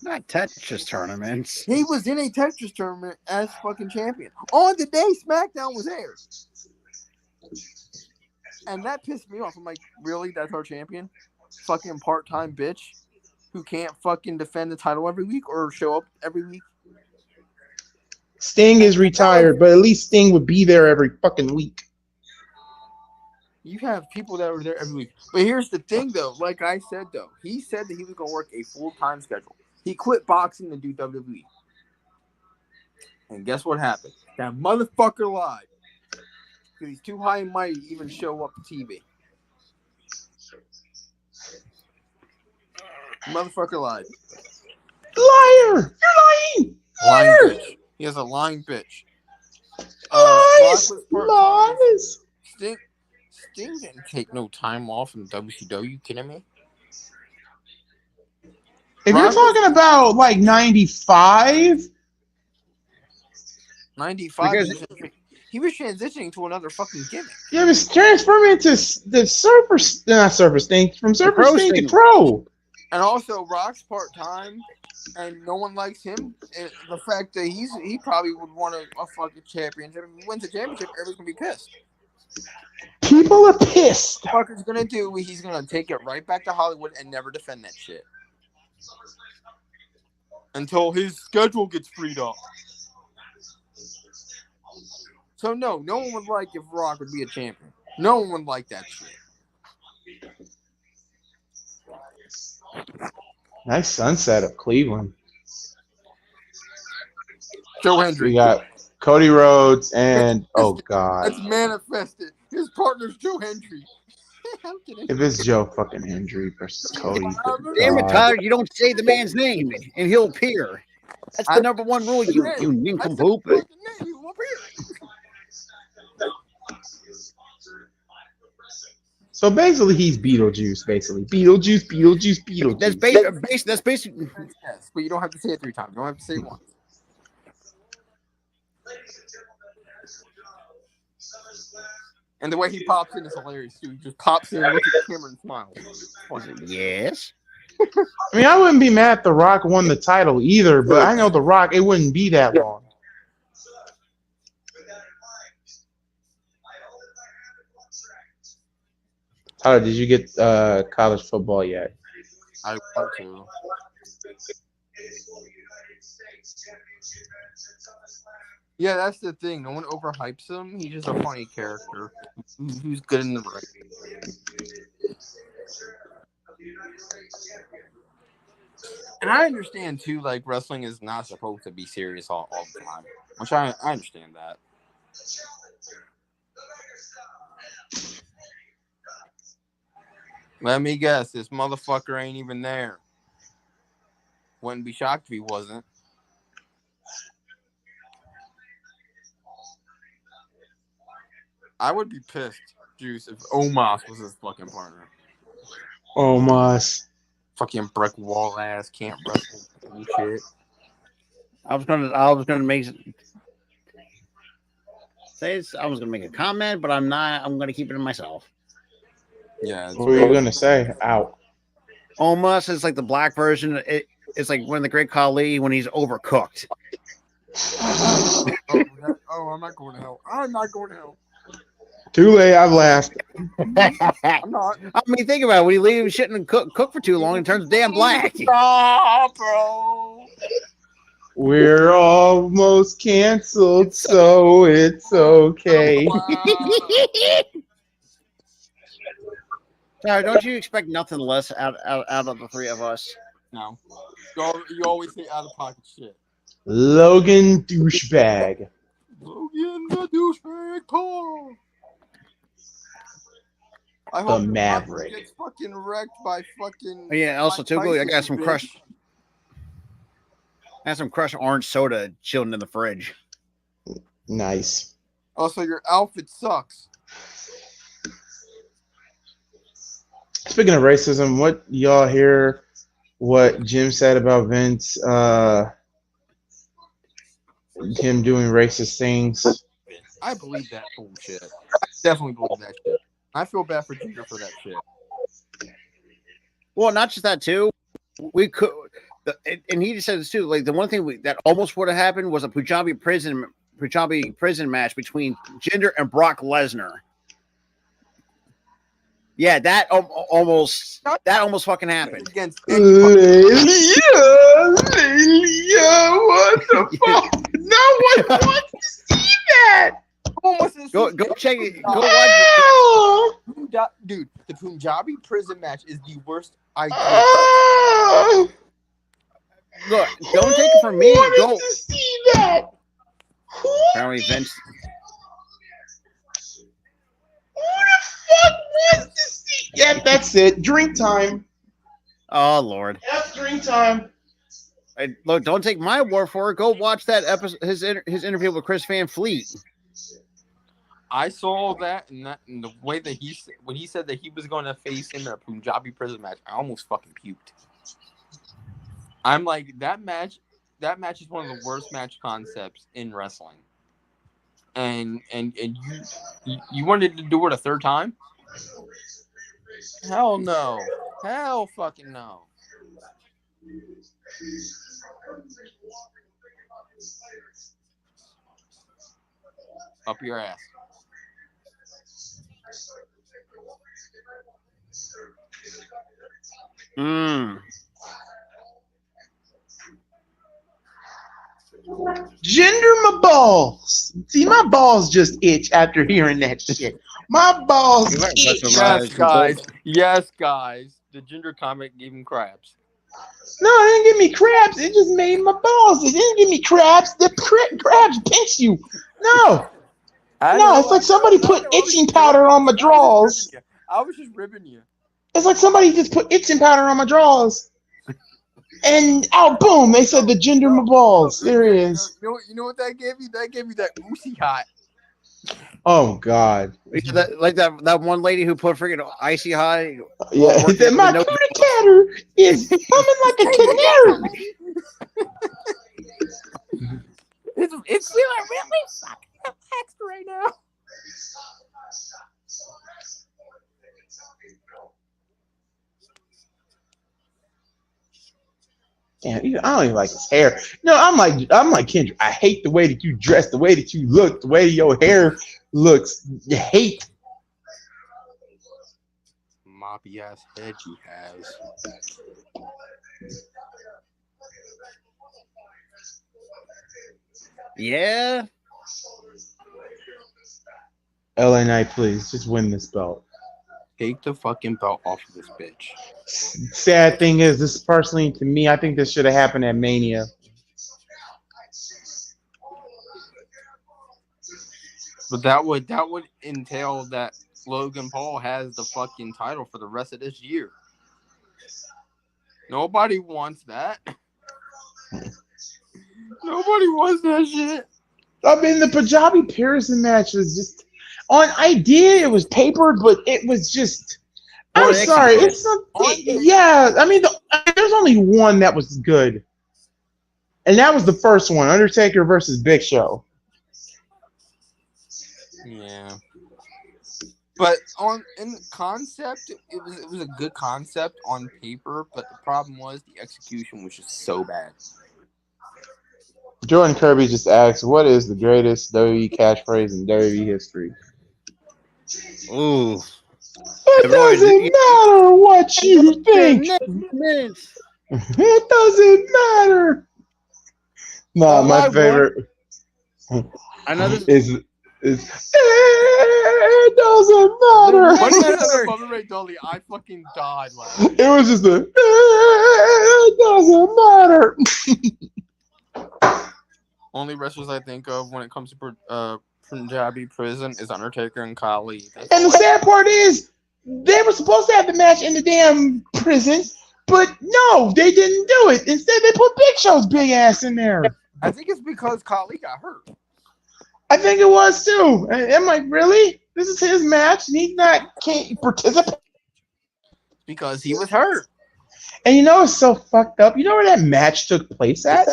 Not Tetris tournaments. He was in a Tetris tournament as fucking champion on the day SmackDown was aired. And that pissed me off. I'm like, really? That's our champion? Fucking part-time bitch who can't fucking defend the title every week or show up every week? Sting is retired, but at least Sting would be there every fucking week. You have people that are there every week. But here's the thing, though. Like I said, though. He said that he was going to work a full-time schedule. He quit boxing to do WWE. And guess what happened? That motherfucker lied. Because he's too high and mighty to even show up to TV. Motherfucker lied. Liar! You're lying! Lying Liar! bitch. He has a lying bitch. Lies! Sting didn't take no time off in WCW. You kidding me? If you're talking about like 95, 95, he was transitioning to another fucking gimmick. yeah, it was transforming into the Surfer Sting, from Surfer Sting to Crow. And also, Rock's part-time, and no one likes him. And the fact that he probably would want a fucking championship. If he wins a championship, everyone's going to be pissed. People are pissed. What the fuck is going to do? He's going to take it right back to Hollywood and never defend that shit. Until his schedule gets freed up. So, no one would like if Rock would be a champion. No one would like that shit. Nice sunset of Cleveland. Joe Hendry. We got Cody Rhodes and, oh, God. That's manifested. His partner's Joe Hendry. If it's Joe fucking Hendry versus Cody. Damn it, Tyler, you don't say the man's name and he'll appear. That's the number one rule, you nincompoop. So basically, he's Beetlejuice. Beetlejuice. That's basically. Yes, but you don't have to say it 3 times. You don't have to say it once. And the way he pops in is hilarious too. He just pops in, looks at the camera, and smiles. Yes. I mean, I wouldn't be mad if The Rock won the title either, but I know The Rock, it wouldn't be that long. Tyler, did you get college football yet? I want to. Yeah, that's the thing. No one overhypes him. He's just a funny character who's good in the ring. And I understand too, like wrestling is not supposed to be serious all the time, which I understand that. Let me guess, this motherfucker ain't even there. Wouldn't be shocked if he wasn't. I would be pissed, Juice, if Omos was his fucking partner. Omos. Fucking brick wall ass, can't wrestle shit. I was gonna make a comment, but I'm not. I'm gonna keep it to myself. Yeah. What were you gonna say? Out. Omos is like the black version. It's like when the Great Khali when he's overcooked. I'm not going to hell. I'm not going to hell. Too late. I've laughed. I'm not. I mean, think about it. When you leave shit and cook for too long, it turns damn black. Stop, bro. We're almost canceled, so it's okay. Sorry, don't you expect nothing less out of the three of us? No. You always say out of pocket shit. Logan douchebag. Logan the douchebag Paul. I The hope your Maverick. gets fucking wrecked by fucking. Oh, yeah. Also, too, I got some crushed. I have some crushed orange soda chilling in the fridge. Nice. Also, your outfit sucks. Speaking of racism, what y'all hear what Jim said about Vince, him doing racist things? I believe that bullshit. I definitely believe that shit. I feel bad for Ginger for that shit. Well, not just that too. We could, and he just said this too. Like the one thing that almost would have happened was a Punjabi prison match between Jinder and Brock Lesnar. Yeah, that almost fucking happened. Against Lelia, what the fuck? No one wants to see that. Go check it. Go watch it. Dude, the Punjabi prison match is the worst idea. Look, don't take it from me. Go. To see that? Apparently, Vince. Who the fuck wants to see? Yeah, that's it. Drink time. Oh Lord. That's drink time. Look, don't take my word for it. Go watch that episode. His interview with Chris Van Fleet. I saw that, and the way that when he said that he was going to face him in a Punjabi prison match, I almost fucking puked. I'm like, that match is one of the worst match concepts in wrestling. And you wanted to do it a third time? Hell no. Hell fucking no. Up your ass. Gender my balls. See, my balls just itch after hearing that shit. My balls itch. Yes, guys. The Ginger comic gave him crabs. No, it didn't give me crabs. It just made my balls. It didn't give me crabs. The crabs pinch you. No. It's like somebody put itching powder on my drawers. I was just ribbing you. It's like somebody just put itching powder on my drawers. And boom, they said the gender my balls. There it is. You know what that gave you? That gave you that oozy hot. Oh God! That one lady who put freaking icy hot. Yeah, my cootie catter is humming like a canary. It's feeling really fucking extra right now. Damn, I don't even like his hair. No, I'm like Kendrick. I hate the way that you dress, the way that you look, the way your hair looks. You hate. floppy ass head he has. Yeah. LA Knight, please just win this belt. Take the fucking belt off of this bitch. Sad thing is, this personally to me, I think this should have happened at Mania. But that would entail that Logan Paul has the fucking title for the rest of this year. Nobody wants that. Nobody wants that shit. I mean, the Punjabi Pearson match was just on idea. It was papered, but it was just. I'm sorry. It's not. Yeah, I mean, there's only one that was good, and that was the first one: Undertaker versus Big Show. Yeah. But in concept, it was a good concept on paper, but the problem was the execution was just so bad. Jordan Kirby just asked, "What is the greatest WWE catchphrase in WWE history?" Ooh. It doesn't matter what you think. It doesn't matter. No, my favorite is it doesn't matter. When he said Bubba Ray Dudley, I fucking died laughing. It was just it doesn't matter. Only wrestlers I think of when it comes to Punjabi prison is Undertaker and Khali. And the sad part is, they were supposed to have the match in the damn prison, but no, they didn't do it. Instead, they put Big Show's big ass in there. I think it's because Khali got hurt. I think it was too. And I'm like, really? This is his match, and can't participate Because he was hurt. And you know it's so fucked up. You know where that match took place at?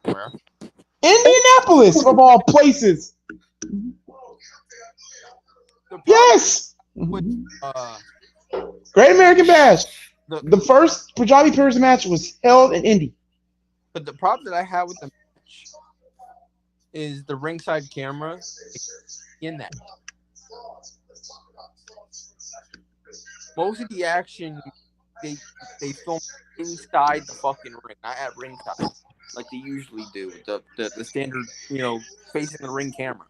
Where? Indianapolis, of all places. Yes. Great American Bash. The first Punjabi Pearson match was held in Indy. But the problem that I have with the match is the ringside camera in that. Most of the action they film inside the fucking ring, not at ringside, like they usually do. The standard, facing the ring camera.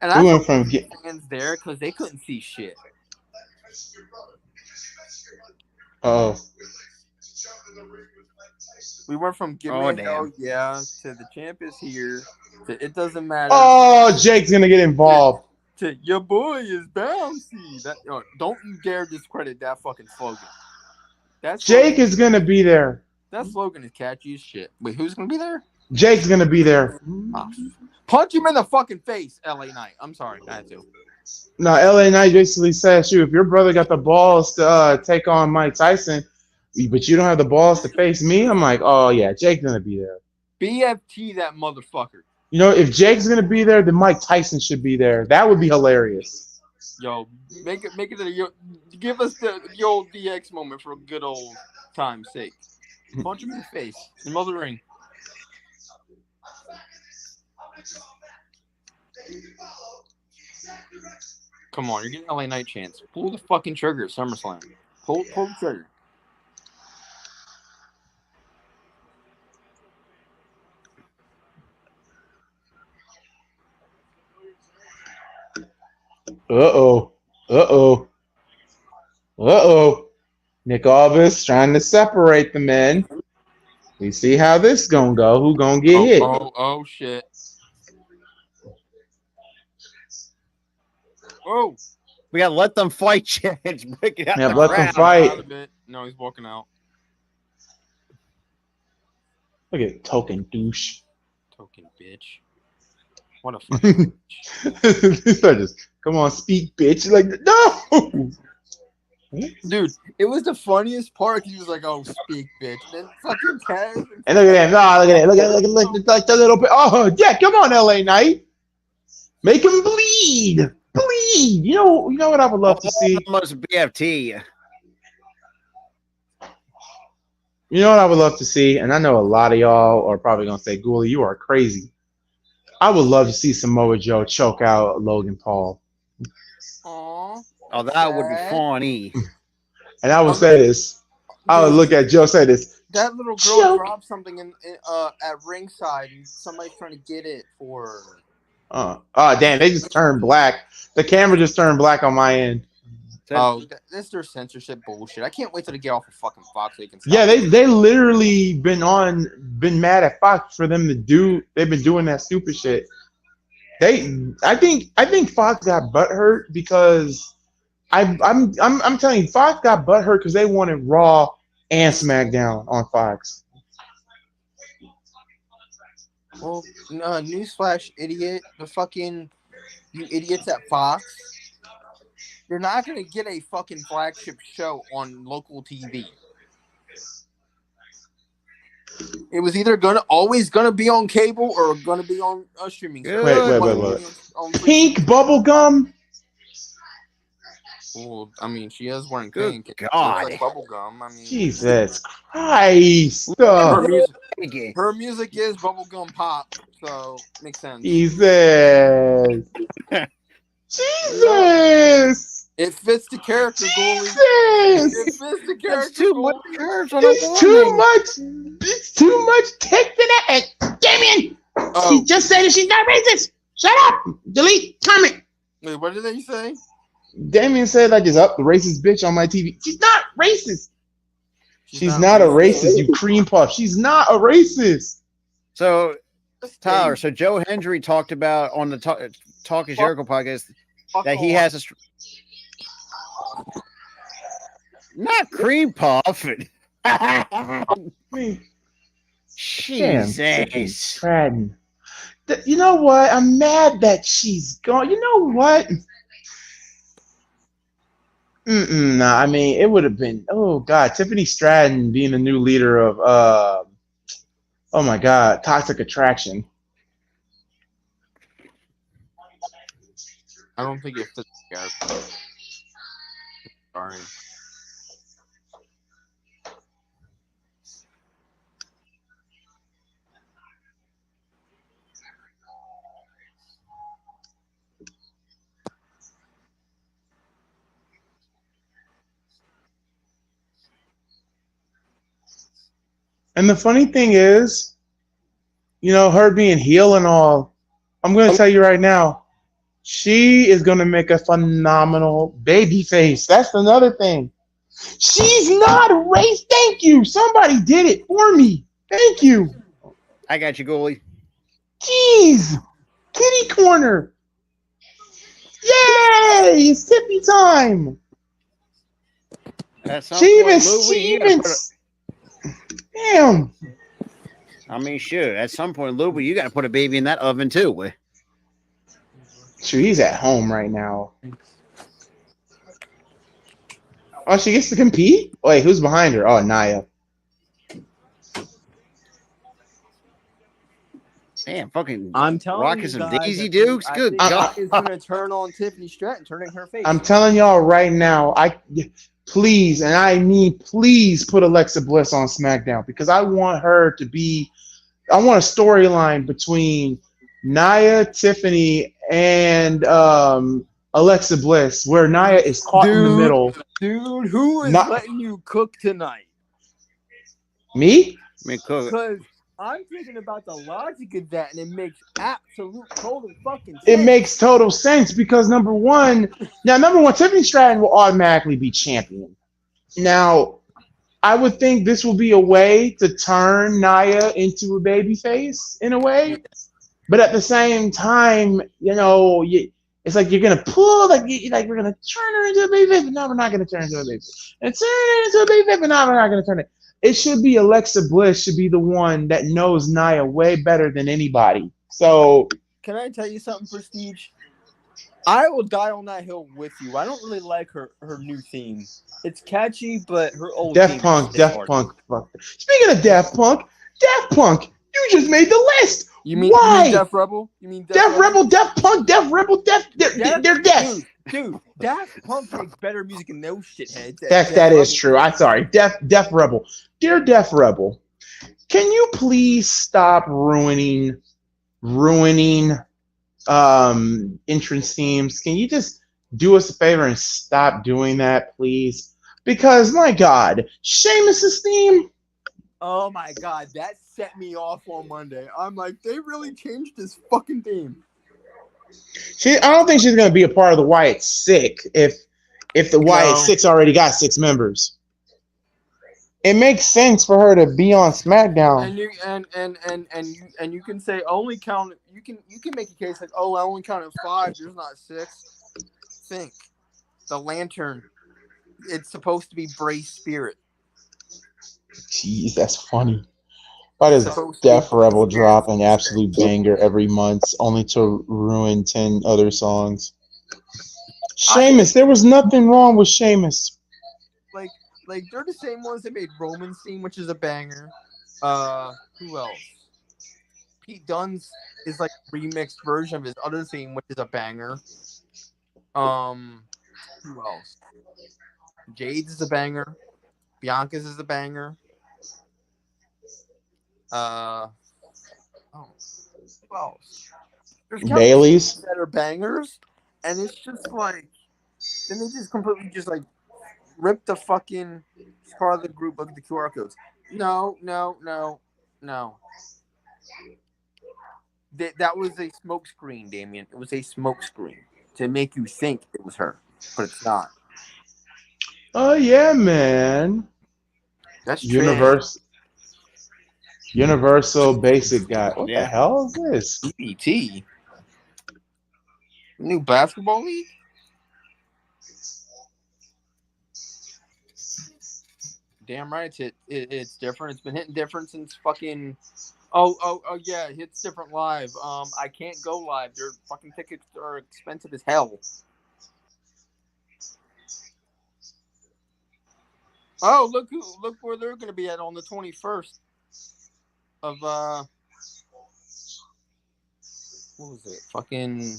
And I went from fans there because they couldn't see shit. Oh. We went from give me a hell yeah to the champ is here to it doesn't matter. Oh, Jake's gonna get involved. To your boy is bouncy. Don't you dare discredit that fucking slogan. Jake is gonna be there. That slogan is catchy as shit. Wait, who's gonna be there? Jake's gonna be there. Oh, punch him in the fucking face, LA Knight. I'm sorry, I had to. No, LA Knight basically says, shoot, if your brother got the balls to take on Mike Tyson, but you don't have the balls to face me, I'm like, oh yeah, Jake's gonna be there. BFT that motherfucker. You know, if Jake's gonna be there, then Mike Tyson should be there. That would be hilarious. Yo, make it give us the old DX moment for a good old time's sake. Punch him in the face in the ring. Come on, you're getting LA Knight chance. Pull the fucking trigger at SummerSlam. Pull the trigger. Uh-oh. Nick Aldis trying to separate the men. We see how this gonna go. Who gonna get hit? Oh, shit. Oh. We gotta let them fight, Chad. Yeah, let them fight. No, he's walking out. Look at token douche. Token bitch. What a fucking bitch. Just, come on, speak, bitch. Like, no! Dude, it was the funniest part. He was like, oh, speak, bitch. And then fucking Taz. And look at him. Oh, look at it. Look at it. Like the little bit. Oh, yeah, come on, LA Knight. Make him bleed. Bleed. You know what I would love to see? Almost BFT. You know what I would love to see? And I know a lot of y'all are probably going to say, Ghoulie, you are crazy. I would love to see Samoa Joe choke out Logan Paul. Aw. Oh, that would be funny. And I would say this. I would look at Joe say this. That little girl Joke. dropped something in at ringside, and somebody's trying to get it for her. Oh, damn, they just turned black. The camera just turned black on my end. Oh, that's their censorship bullshit. I can't wait till they get off of fucking Fox so they can stop. Yeah, they literally been mad at Fox for them to do. They've been doing that stupid shit. I think Fox got butthurt because I'm telling you, Fox got butthurt because they wanted Raw and SmackDown on Fox. Well, newsflash, idiot. You idiots at Fox. You're not going to get a fucking flagship show on local TV. It was either always gonna be on cable or gonna be on a streaming service. Wait. Pink bubblegum? Well, I mean, she is wearing pink. God. Like bubblegum. I mean, Jesus Christ. Her music is bubblegum pop, so makes sense. Jesus. Jesus. It fits the character, goalie. Jesus. It fits the character. That's too much curves on It's too much. It's too much text in that. Damien. She just said that she's not racist. Shut up. Delete comment. Wait, what did they say? Damien said like, "Is up the racist bitch on my TV." She's not racist. She's not a racist. You cream puff. She's not a racist. So, Tyler. So Joe Hendry talked about on the Talk is Jericho podcast that he has a. Not cream puff. Jesus. Damn, you know what? I'm mad that she's gone. You know what? Nah, I mean, it would have been. Oh God, Tiffany Stratton being the new leader of. Oh my God, Toxic Attraction. I don't think it fits the character. Sorry. And the funny thing is, you know, her being heel and all, I'm going to tell you right now, she is going to make a phenomenal baby face. That's another thing. She's not a race. Thank you. Somebody did it for me. Thank you. I got you, goalie. Jeez. Kitty corner. Yay. It's tippy time. Damn. I mean, shoot. At some point, Luba, you got to put a baby in that oven too. Shoot, he's at home right now. Oh, she gets to compete? Wait, who's behind her? Oh, Nia. Damn, fucking I'm telling rocking you some guys, Daisy Dukes. Good God. Is gonna turn on Tiffany Stratton, turning her face. I'm telling y'all right now, please, and I mean please put Alexa Bliss on SmackDown because I want her to be. I want a storyline between Nia, Tiffany, and Alexa Bliss where Nia is caught in the middle. Dude, who is letting you cook tonight? Me? Because I'm thinking about the logic of that, and it makes absolute total fucking sense. It makes total sense because number one, Tiffany Stratton will automatically be champion. Now, I would think this will be a way to turn Nia into a babyface in a way, but at the same time, you know, it's like you're gonna pull, like we're gonna turn her into a babyface, but no, we're not gonna turn her into a babyface, and turn her into a babyface, but no, we're not gonna turn it. It should be Alexa Bliss should be the one that knows Nia way better than anybody. So, can I tell you something, Prestige? I will die on that hill with you. I don't really like her new theme. It's catchy, but her old Daft Punk. Speaking of Daft Punk, you just made the list. You mean Def Rebel? You mean Def Rebel, Daft Punk, Def Rebel, they're deaf. Dude, Daft Punk makes better music than those shitheads. That is true. I'm sorry. Def Rebel. Dear Def Rebel, can you please stop ruining entrance themes? Can you just do us a favor and stop doing that, please. Because my God, Sheamus's theme. Oh my god, that set me off on Monday. I'm like, they really changed this fucking theme. I don't think she's gonna be a part of the Wyatt Six if the Wyatt Six already got 6 members. It makes sense for her to be on SmackDown. And you can say only count. You can make a case like, oh, I only counted 5. There's not 6. Think the lantern. It's supposed to be Bray Spirit. Jeez, that's funny. Why does Death Rebel drop an absolute banger every month only to ruin 10 other songs? Sheamus, there was nothing wrong with Sheamus. Like they're the same ones that made Roman's theme, which is a banger. Who else? Pete Dunne's is like a remixed version of his other theme, which is a banger. Who else? Jade's is a banger. Bianca's is a banger. Who else? There's Bailey's that are bangers, and it's just like then they just completely just like rip the fucking part of the group. Look at the QR codes. No. That was a smoke screen, Damien. It was a smoke screen to make you think it was her, but it's not. Oh yeah, man. That's Universal Basic guy. What the hell is this? ET. New basketball league? Damn right, it's different. It's been hitting different since fucking. Oh yeah, it hits different live. I can't go live. Their fucking tickets are expensive as hell. Oh, look where they're gonna be at on the 21st of what was it? Fucking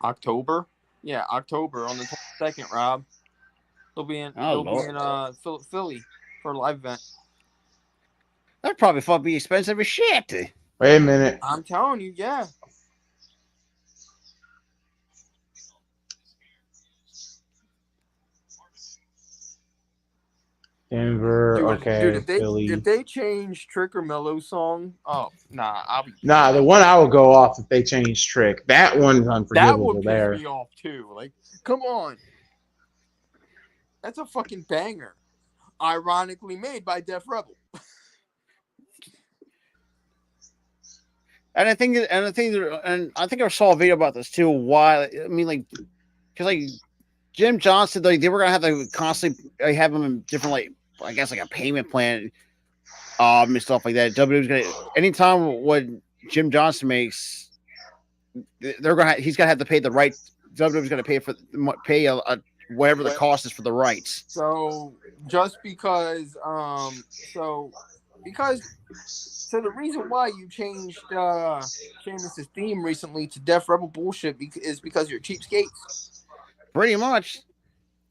October? Yeah, October on the 22nd, Rob. They'll be in Philly for a live event. That'd probably be expensive as shit. Wait a minute. I'm telling you, yeah. Denver, Dude, okay, dude, if they change Trick or Mellow song, the one I would go off if they change Trick. That one's unforgivable. That would piss me off too. Like, come on. That's a fucking banger. Ironically made by Def Rebel. And I think I saw a video about this too. Why? I mean, like, because like Jim Johnson, like they were gonna have to constantly have them in different, like, I guess, like a payment plan, and stuff like that. WWE's gonna, anytime when Jim Johnson makes, he's gonna have to pay the right. WWE's gonna pay whatever the cost is for the rights. So just because, so the reason why you changed Sheamus' theme recently to Def Rebel bullshit is because you're cheapskates. Pretty much.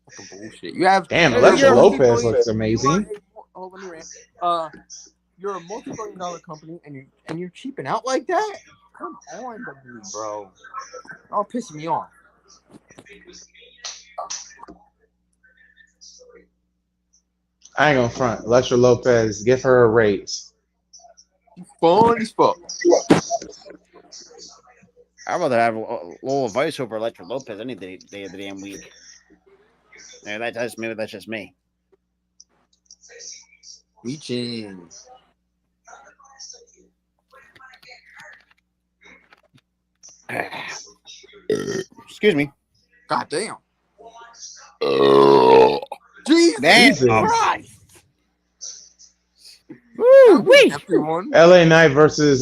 Fucking bullshit. You have Alexa Lopez looks amazing. You're a multi-billion-dollar company and you're cheaping out like that? Come on, bro. All pissing me off. I ain't gonna front. Alexa Lopez, give her a raise. Fun as fuck. I'd rather have a little advice over Electra Lopez any day of the damn week. Yeah, maybe that's just me. Reaching. Excuse me. God damn. Jesus Christ. Woo, wee. LA Knight versus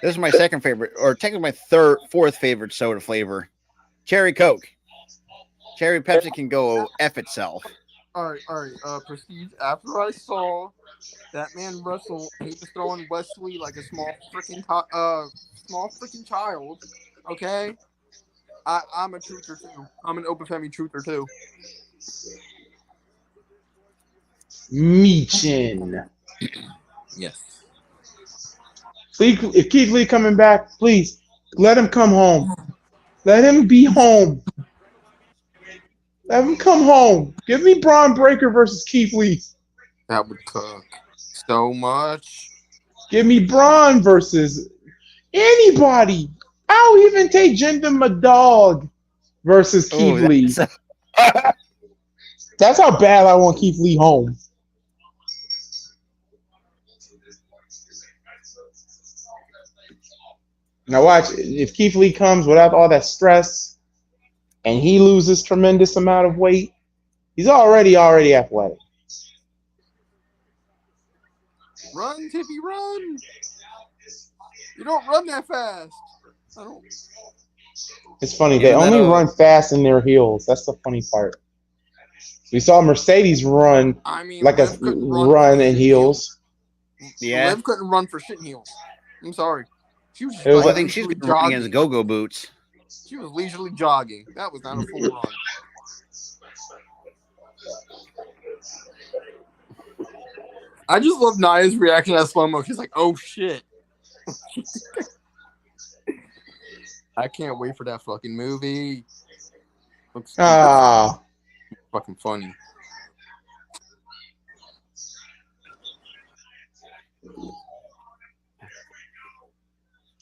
This is my second favorite, or technically my fourth favorite soda flavor. Cherry Coke. Cherry Pepsi can go F itself. All right. Prestige. After I saw that man wrestle, he was throwing Wesley like a small freaking child. Okay, I'm a truther too. I'm an open family truther too. Meechin. Yes. If Keith Lee coming back, please let him come home. Let him be home. Let him come home. Give me Braun Breaker versus Keith Lee. That would cook so much. Give me Braun versus anybody. I'll even take Jinder Mahal versus Keith Lee. That's how bad I want Keith Lee home. Now watch, if Keith Lee comes without all that stress and he loses tremendous amount of weight, he's already athletic. Run, Tippy, run! You don't run that fast. I don't. It's funny, they only run fast in their heels. That's the funny part. We saw Mercedes run like a run in heels. Yeah. Liv couldn't run for shit in heels. I'm sorry. She was just I think she's running against go-go boots. She was leisurely jogging. That was not a full run. I just love Nia's reaction to that slow-mo. She's like, oh shit. I can't wait for that fucking movie. Looks fucking funny.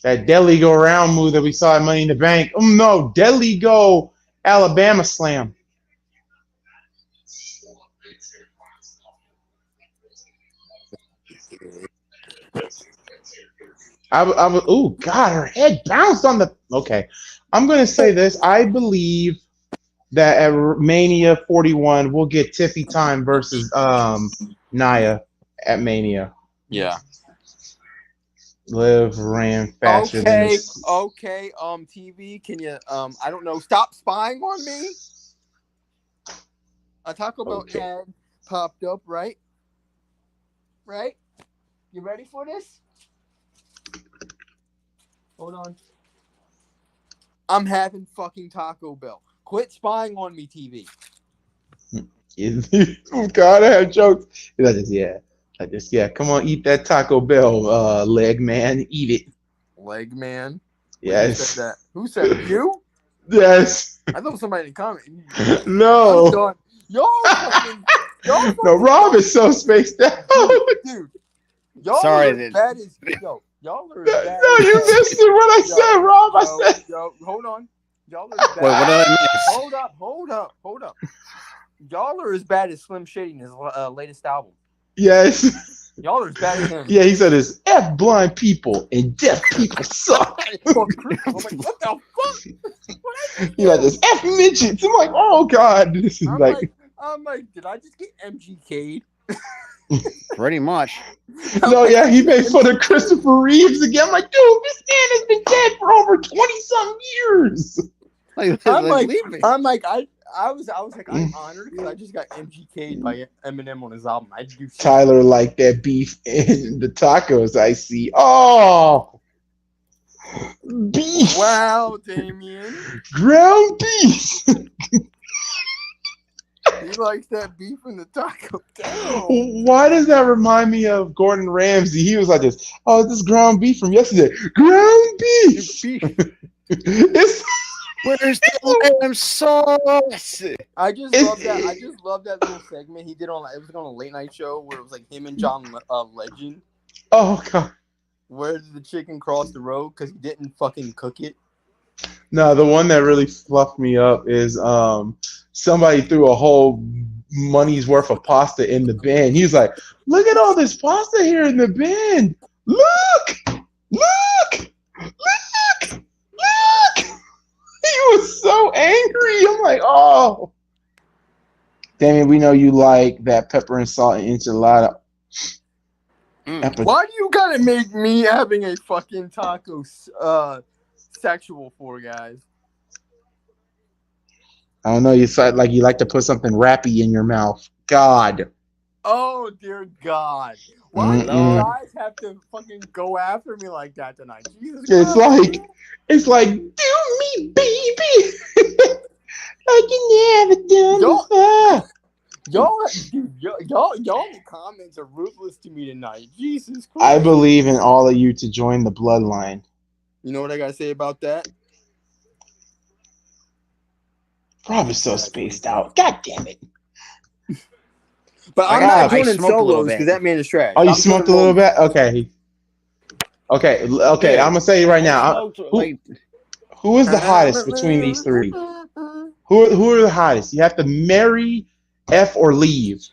That Deli go around move that we saw at Money in the Bank. Oh no, Deli go Alabama slam. Oh God, her head bounced on the. Okay, I'm gonna say this. I believe that at Mania 41 we'll get Tiffy Time versus Nia at Mania. Yeah. Liv ran faster than this. Okay, TV, can you I don't know, stop spying on me? A Taco Bell ad popped up, right? Right? You ready for this? Hold on. I'm having fucking Taco Bell. Quit spying on me, TV. Oh God, I have jokes. Yeah. Come on, eat that Taco Bell, leg man. Eat it. Leg man? Yes. Who said that? Who said it? You? Yes. I thought somebody in the comment. No. Y'all No, Rob is so spaced out. Dude. Y'all Sorry, are as bad as y'all are as bad. No, you missed it. What I said, Rob. I said. Hold on. Y'all are as bad. Wait, what did I miss? Hold up. Y'all are as bad as Slim Shady in his latest album. Yes. Y'all are as bad as him. Yeah, he said it's F blind people and deaf people suck. I'm like, what the fuck? You like this F midgets. I'm like, oh God, this is I'm like, did I just get MGK'd? Pretty much. No, yeah, he made fun of Christopher Reeves again. I'm like, dude, this man has been dead for over 20-some years. I was like, I'm honored because I just got MGK'd by Eminem on his album. I do shit. Tyler liked that beef and the tacos I see. Oh, beef. Wow, Damien. Ground beef. He likes that beef in the taco. Damn. Why does that remind me of Gordon Ramsay? He was like this. Oh, this ground beef from yesterday. Ground beef. It's Where's the lamb sauce? I just love that little segment he did on. It was on a late night show where it was like him and John Legend. Oh God. Where did the chicken cross the road because he didn't fucking cook it? No, the one that really fluffed me up is somebody threw a whole money's worth of pasta in the bin. He was like, "Look at all this pasta here in the bin. Look! He was so angry. I'm like, oh. Damien, we know you like that pepper and salt and enchilada. Why do you gotta make me having a fucking taco sexual for, guys? I don't know. You like to put something rappy in your mouth. God. Oh dear God! Why do you guys have to fucking go after me like that tonight? Jesus Christ. It's like, do me, baby. I can never do before. Y'all in the comments are ruthless to me tonight. Jesus Christ. I believe in all of you to join the bloodline. You know what I gotta say about that? Rob is so spaced out. God damn it. But I'm I not joining smoked a little solos bit. because that man is trash. Oh, you I'm smoked a joining little Roman. bit? Okay. Okay. Dude, I'm gonna say right now. Smoked, like, Who is the hottest between these three? Who are the hottest? You have to marry, F, or leave.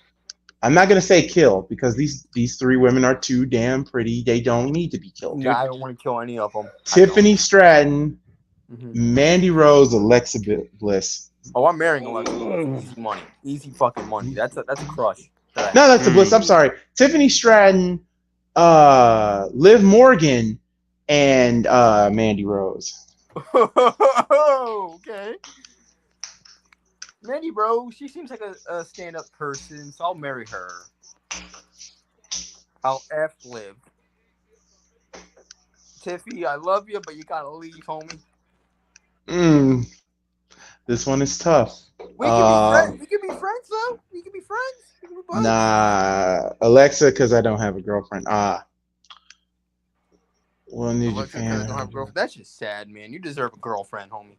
I'm not gonna say kill because these three women are too damn pretty. They don't need to be killed. Nah, I don't want to kill any of them. Tiffany Stratton, Mm-hmm. Mandy Rose, Alexa Bliss. Oh, I'm marrying Alexa. Easy money. Easy fucking money. That's a crush. No, that's a Bliss. I'm sorry. Tiffany Stratton, Liv Morgan, and Mandy Rose. Okay. Mandy Rose, she seems like a stand-up person, so I'll marry her. I'll F Liv. Tiffy, I love you, but you gotta leave, homie. This one is tough. We can be friends. We can be friends, though. We can be friends. We can be buds. Nah, Alexa, because I don't have a girlfriend. Well, New Alexa, 'cause I don't have a Japan. girlfriend. That's just sad, man. You deserve a girlfriend, homie.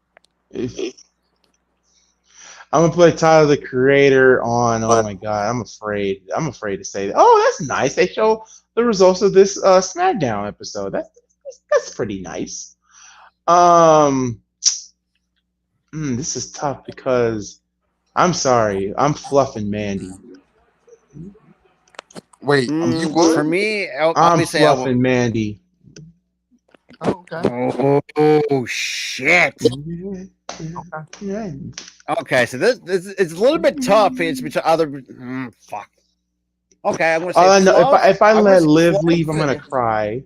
I'm gonna play Tyler the Creator on. Oh my god, I'm afraid. I'm afraid to say that. Oh, that's nice. They show the results of this SmackDown episode. That's pretty nice. This is tough because I'm sorry. I'm fluffing Mandy. Wait, for me, I'm obviously, fluffing Mandy. Oh, okay. Oh shit. Yeah. Okay, so this it's a little bit tough. It's between other. Fuck. Okay, I'm gonna say. Oh, I know. Fluff. If I I'm let gonna say Liv Fluff. leave, I'm gonna cry.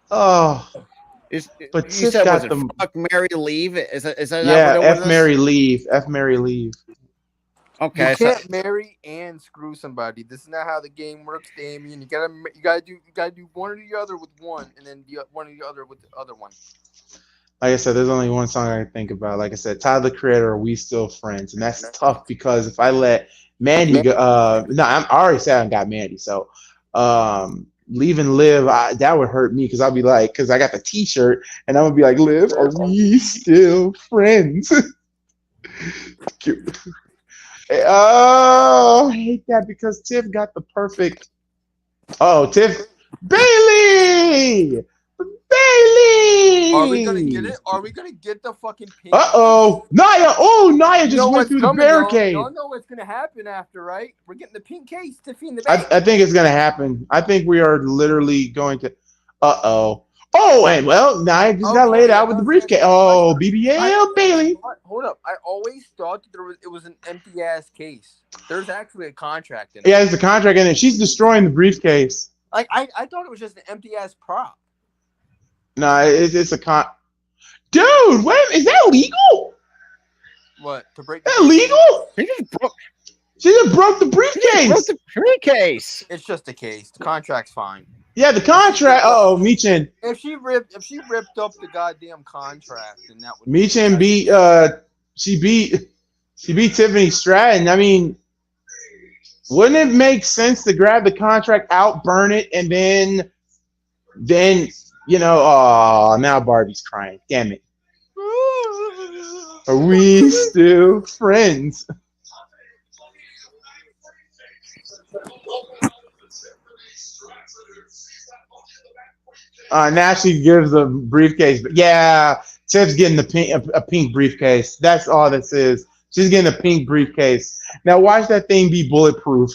Oh, but You Tiff said was got it the fuck, Mary, leave? Is that yeah. what it F was? Mary leave. F Mary leave. Okay, You so can't marry and screw somebody. This is not how the game works, Damien. You gotta do one or the other with one, and then one or the other with the other one. Like I said, there's only one song I can think about. Like I said, Tyler the Creator, Are We Still Friends? And that's tough because if I let Mandy go, I already said I got Mandy. So leaving Liv, that would hurt me because I'll be like, because I got the T-shirt, and I'm gonna be like, Liv, are we still friends? Oh, I hate that because Tiff got the perfect. Oh, Tiff, Bailey. Are we gonna get it? Are we gonna get the fucking pink? Uh-oh. Nia. Oh, Nia just went through the barricade. Y'all know what's gonna happen after, right? We're getting the pink case. Tiffy in the back. I think it's going to happen. I think we are literally going to. Uh-oh. Oh, and well, Nia just got laid out with the briefcase. Oh, BBL, Bailey. Hold up. I always thought that it was an empty-ass case. There's actually a contract in it. Yeah, there's a contract in it. She's destroying the briefcase. Like, I thought it was just an empty-ass prop. Nah, it's a Dude, wait, is that legal? What, to break Is that legal? She just broke the briefcase. broke the briefcase. It's just a case. The contract's fine. Yeah, the contract. Oh, Michin. If she ripped up the goddamn contract, then that would. Michin beat. She beat Tiffany Stratton. I mean, wouldn't it make sense to grab the contract out, burn it, and then oh, now Barbie's crying. Damn it. Are we still friends? Now she gives a briefcase. But yeah, Tiff's getting a pink briefcase. That's all this is. She's getting a pink briefcase. Now watch that thing be bulletproof.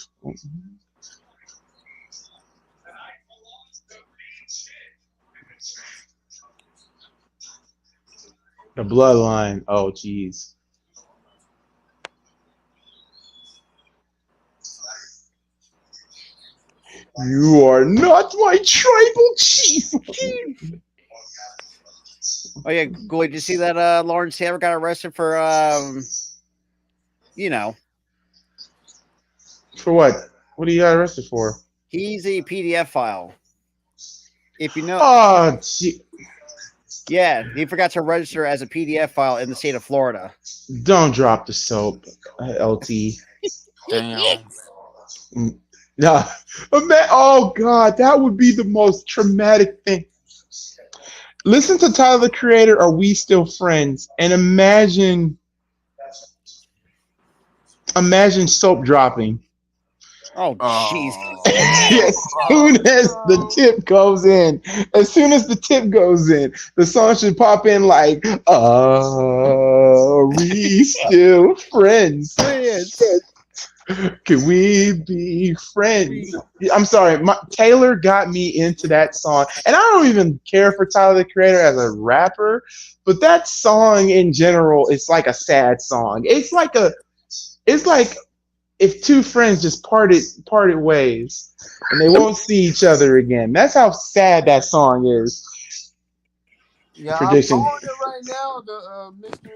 The bloodline. Oh, jeez. You are not my tribal chief. Oh yeah, Goy, did you see that Lawrence Taylor got arrested for For what? What do you got arrested for? He's a PDF file. If you know. Oh, gee. Yeah, he forgot to register as a PDF file in the state of Florida. Don't drop the soap, LT. Damn. No, oh God, that would be the most traumatic thing. Listen to Tyler the Creator, Are We Still Friends? And imagine soap dropping. Oh, jeez. As soon as the tip goes in, the song should pop in like, Are we still friends? Can we be friends? I'm sorry, Taylor got me into that song, and I don't even care for Tyler the Creator as a rapper, but that song in general is like a sad song. It's like if two friends just parted ways and they won't see each other again. That's how sad that song is. Yeah, Prediction. I'm calling it right now. The mystery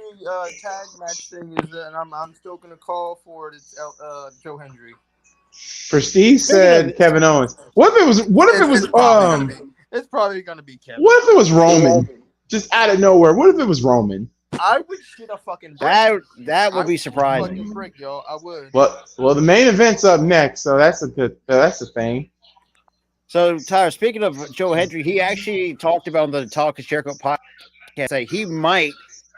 tag match thing is, and I'm still gonna call for it. It's Joe Hendry. Prestige said Kevin Owens. What if it was? It's probably gonna be Kevin. What if it was Roman? Just out of nowhere. What if it was Roman? I would shit a fucking brick. That would be surprising. Fucking brick, yo. I would. Well, the main event's up next, so that's a thing. So, Tyler, speaking of Joe Hendry, he actually talked about on the Talk of Jericho podcast that he might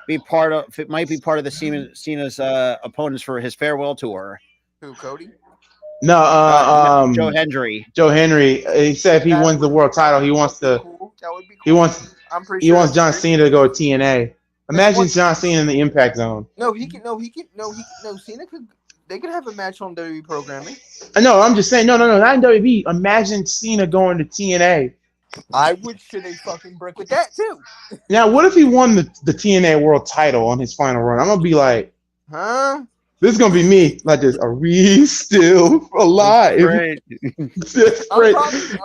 be part of the Cena's opponents for his farewell tour. Who, Cody? No, Joe Hendry. Joe Henry. He said if he wins the world title, he wants to. Cool. That would be cool. He wants. I'm pretty He sure wants John Cena to go to TNA. Imagine John Cena in the Impact Zone. No, Cena could. They could have a match on WWE programming. No, I'm just saying. No, not in WWE. Imagine Cena going to TNA. I would shit a fucking brick with that too. Now, what if he won the TNA World Title on his final run? I'm gonna be like, huh? This is gonna be me like this. Are we still alive? Right. I'm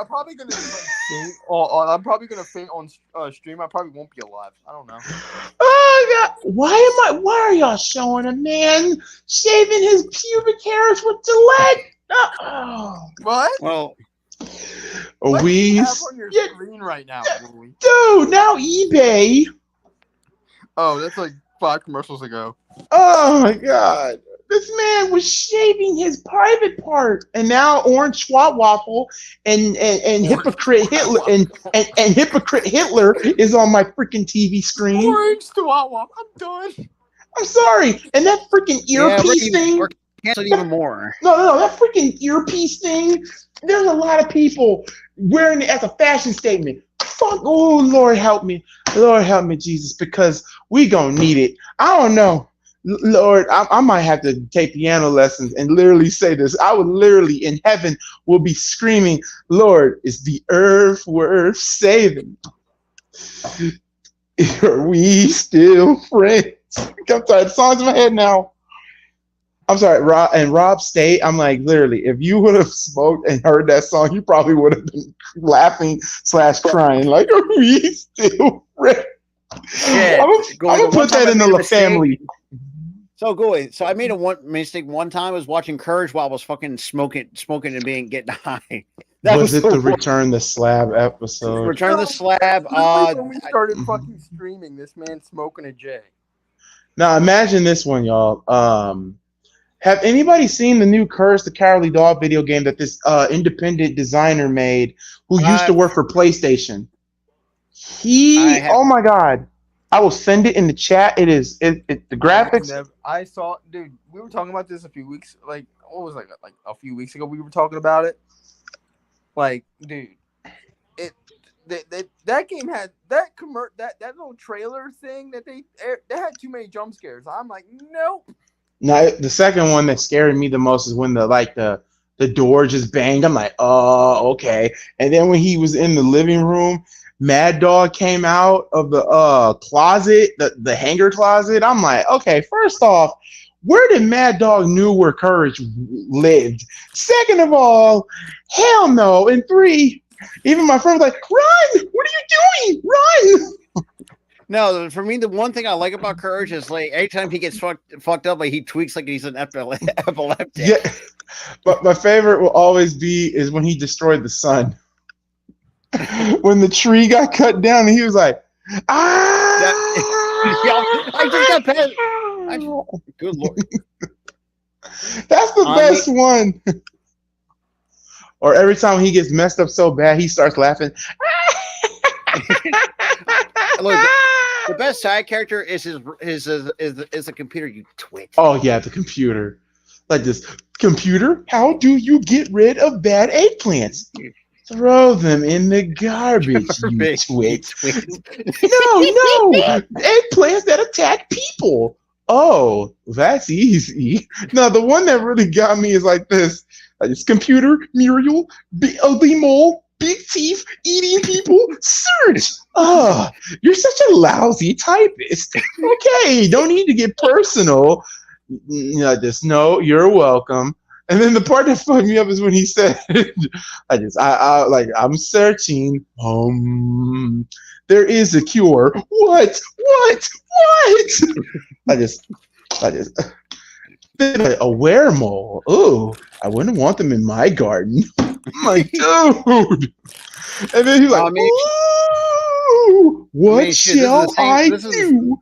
probably gonna faint. I'm probably gonna faint on stream. I probably won't be alive. I don't know. Oh God! Why are y'all showing a man shaving his pubic hairs with Gillette? What? Well, What do you have on your screen right now, dude? Now eBay. Oh, that's like 5 commercials ago. Oh my God! This man was shaving his private part, and now Orange Swat Waffle and Hypocrite Hitler and Hypocrite Hitler is on my freaking TV screen. Orange Swat Waffle. I'm done. I'm sorry, and that freaking earpiece thing. We're canceled even more. No, that freaking earpiece thing. There's a lot of people wearing it as a fashion statement. Fuck! Oh Lord, help me, Jesus, because we gonna need it. I don't know. Lord, I might have to take piano lessons and literally say this. I would literally, in heaven, will be screaming, Lord, is the earth worth saving? Are we still friends? I'm sorry, the song's in my head now. I'm sorry, Rob State, I'm like, literally, if you would have smoked and heard that song, you probably would have been laughing / crying. Like, are we still friends? Yeah, I'm gonna put that in the family. So I made a mistake one time. I was watching Courage while I was fucking smoking and getting high. Was it the Return the Slab episode? Return the Slab. When we started fucking streaming, this man smoking a J. Now imagine this one, y'all. Have anybody seen the new Curse the Cowardly Dog video game that this independent designer made who used to work for PlayStation? Oh my God. I will send it in the chat. It is the graphics. I saw, dude. We were talking about this a few weeks, like a few weeks ago. We were talking about it. Like, dude, that game had that little trailer thing that they had too many jump scares. I'm like, nope. No, the second one that scared me the most is when the door just banged. I'm like, oh, okay. And then when he was in the living room, Mad Dog came out of the closet, the hanger closet. I'm like, okay, first off, where did Mad Dog knew where Courage lived? Second of all, hell no. And 3, even my friend was like, run! What are you doing? Run! No, for me, the one thing I like about Courage is like anytime he gets fucked up, like he tweaks like he's an epileptic. Yeah, but my favorite will always be is when he destroyed the sun. When the tree got cut down, and he was like, "Ah!" I just got pissed. Good Lord. That's the best one. Or every time he gets messed up so bad, he starts laughing. Look, the best side character is the computer, you twit. Oh yeah, the computer. Like this. Computer, how do you get rid of bad eggplants? Throw them in the garbage, you twit. No. Eggplants that attack people. Oh, that's easy. No, the one that really got me is like this. It's computer, Muriel, ugly mole, big teeth, eating people, search. Oh, you're such a lousy typist. Okay, don't need to get personal. Just no, you're welcome. And then the part that fucked me up is when he said, I'm searching. There is a cure. What? I just a weremole. Oh, I wouldn't want them in my garden. I'm like, dude. And then he's like, what shall I do?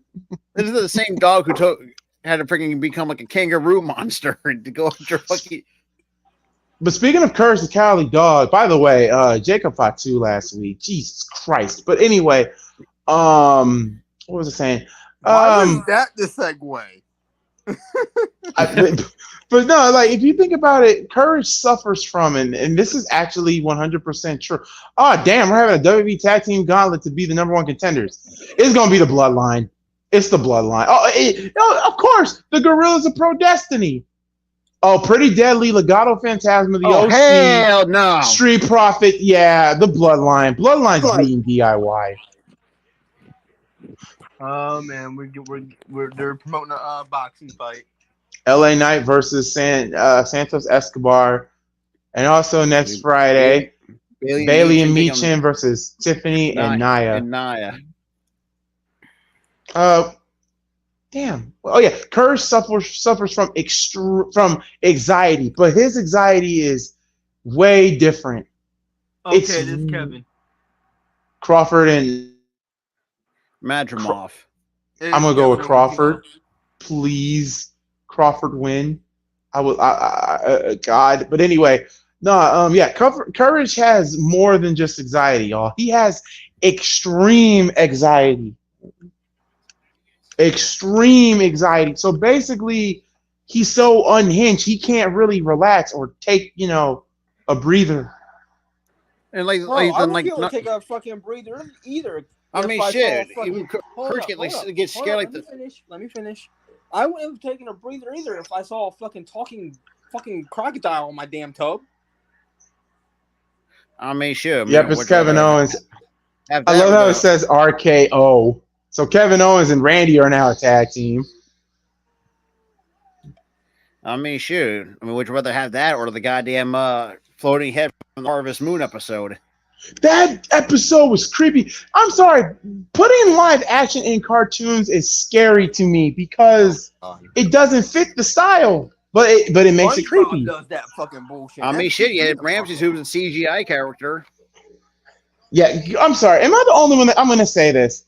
This is the same dog who had to freaking become like a kangaroo monster to go after fucking. But speaking of Courage the Cowardly Dog, by the way, Jacob fought 2 last week. Jesus Christ. But anyway, what was I saying? Why was that the segue? But no, like if you think about it, Courage suffers from it, and this is actually 100% true. Oh damn, we're having a WWE Tag Team Gauntlet to be the #1 contenders. It's gonna be the Bloodline. It's the Bloodline. Of course, the Gorillas of Pro Destiny. Oh, Pretty Deadly, Legado Fantasma, the OC, hell no, Street Profit. Yeah, the Bloodline. Bloodline's being DIY. Oh man, they're promoting a boxing fight. LA Knight versus Santos Escobar, and also next Friday, Bailey and Meechin versus Tiffany and Nia. Damn. Oh yeah, Courage suffers from anxiety, but his anxiety is way different. Okay, this is Kevin Crawford and Madrimov. I'm gonna go with Crawford. Please, Crawford win. God. But anyway, no. Yeah, Courage has more than just anxiety, y'all. He has extreme anxiety. Extreme anxiety. So basically, he's so unhinged he can't really relax or take, a breather. And I wouldn't be able to take a fucking breather either. I mean, shit. Even Courage gets scared Let me finish. I wouldn't have taken a breather either if I saw a fucking talking fucking crocodile in my damn tub. I mean, sure. Yep, it's Kevin Owens. I love how it says RKO. So Kevin Owens and Randy are now a tag team. I mean, shoot. I mean, would you rather have that or the goddamn floating head from the Harvest Moon episode? That episode was creepy. I'm sorry. Putting live action in cartoons is scary to me because it doesn't fit the style. But it makes it creepy. Does that fucking bullshit. I mean, shit. You had Ramses, who was a CGI character. Yeah, I'm sorry. Am I the only one I'm going to say this?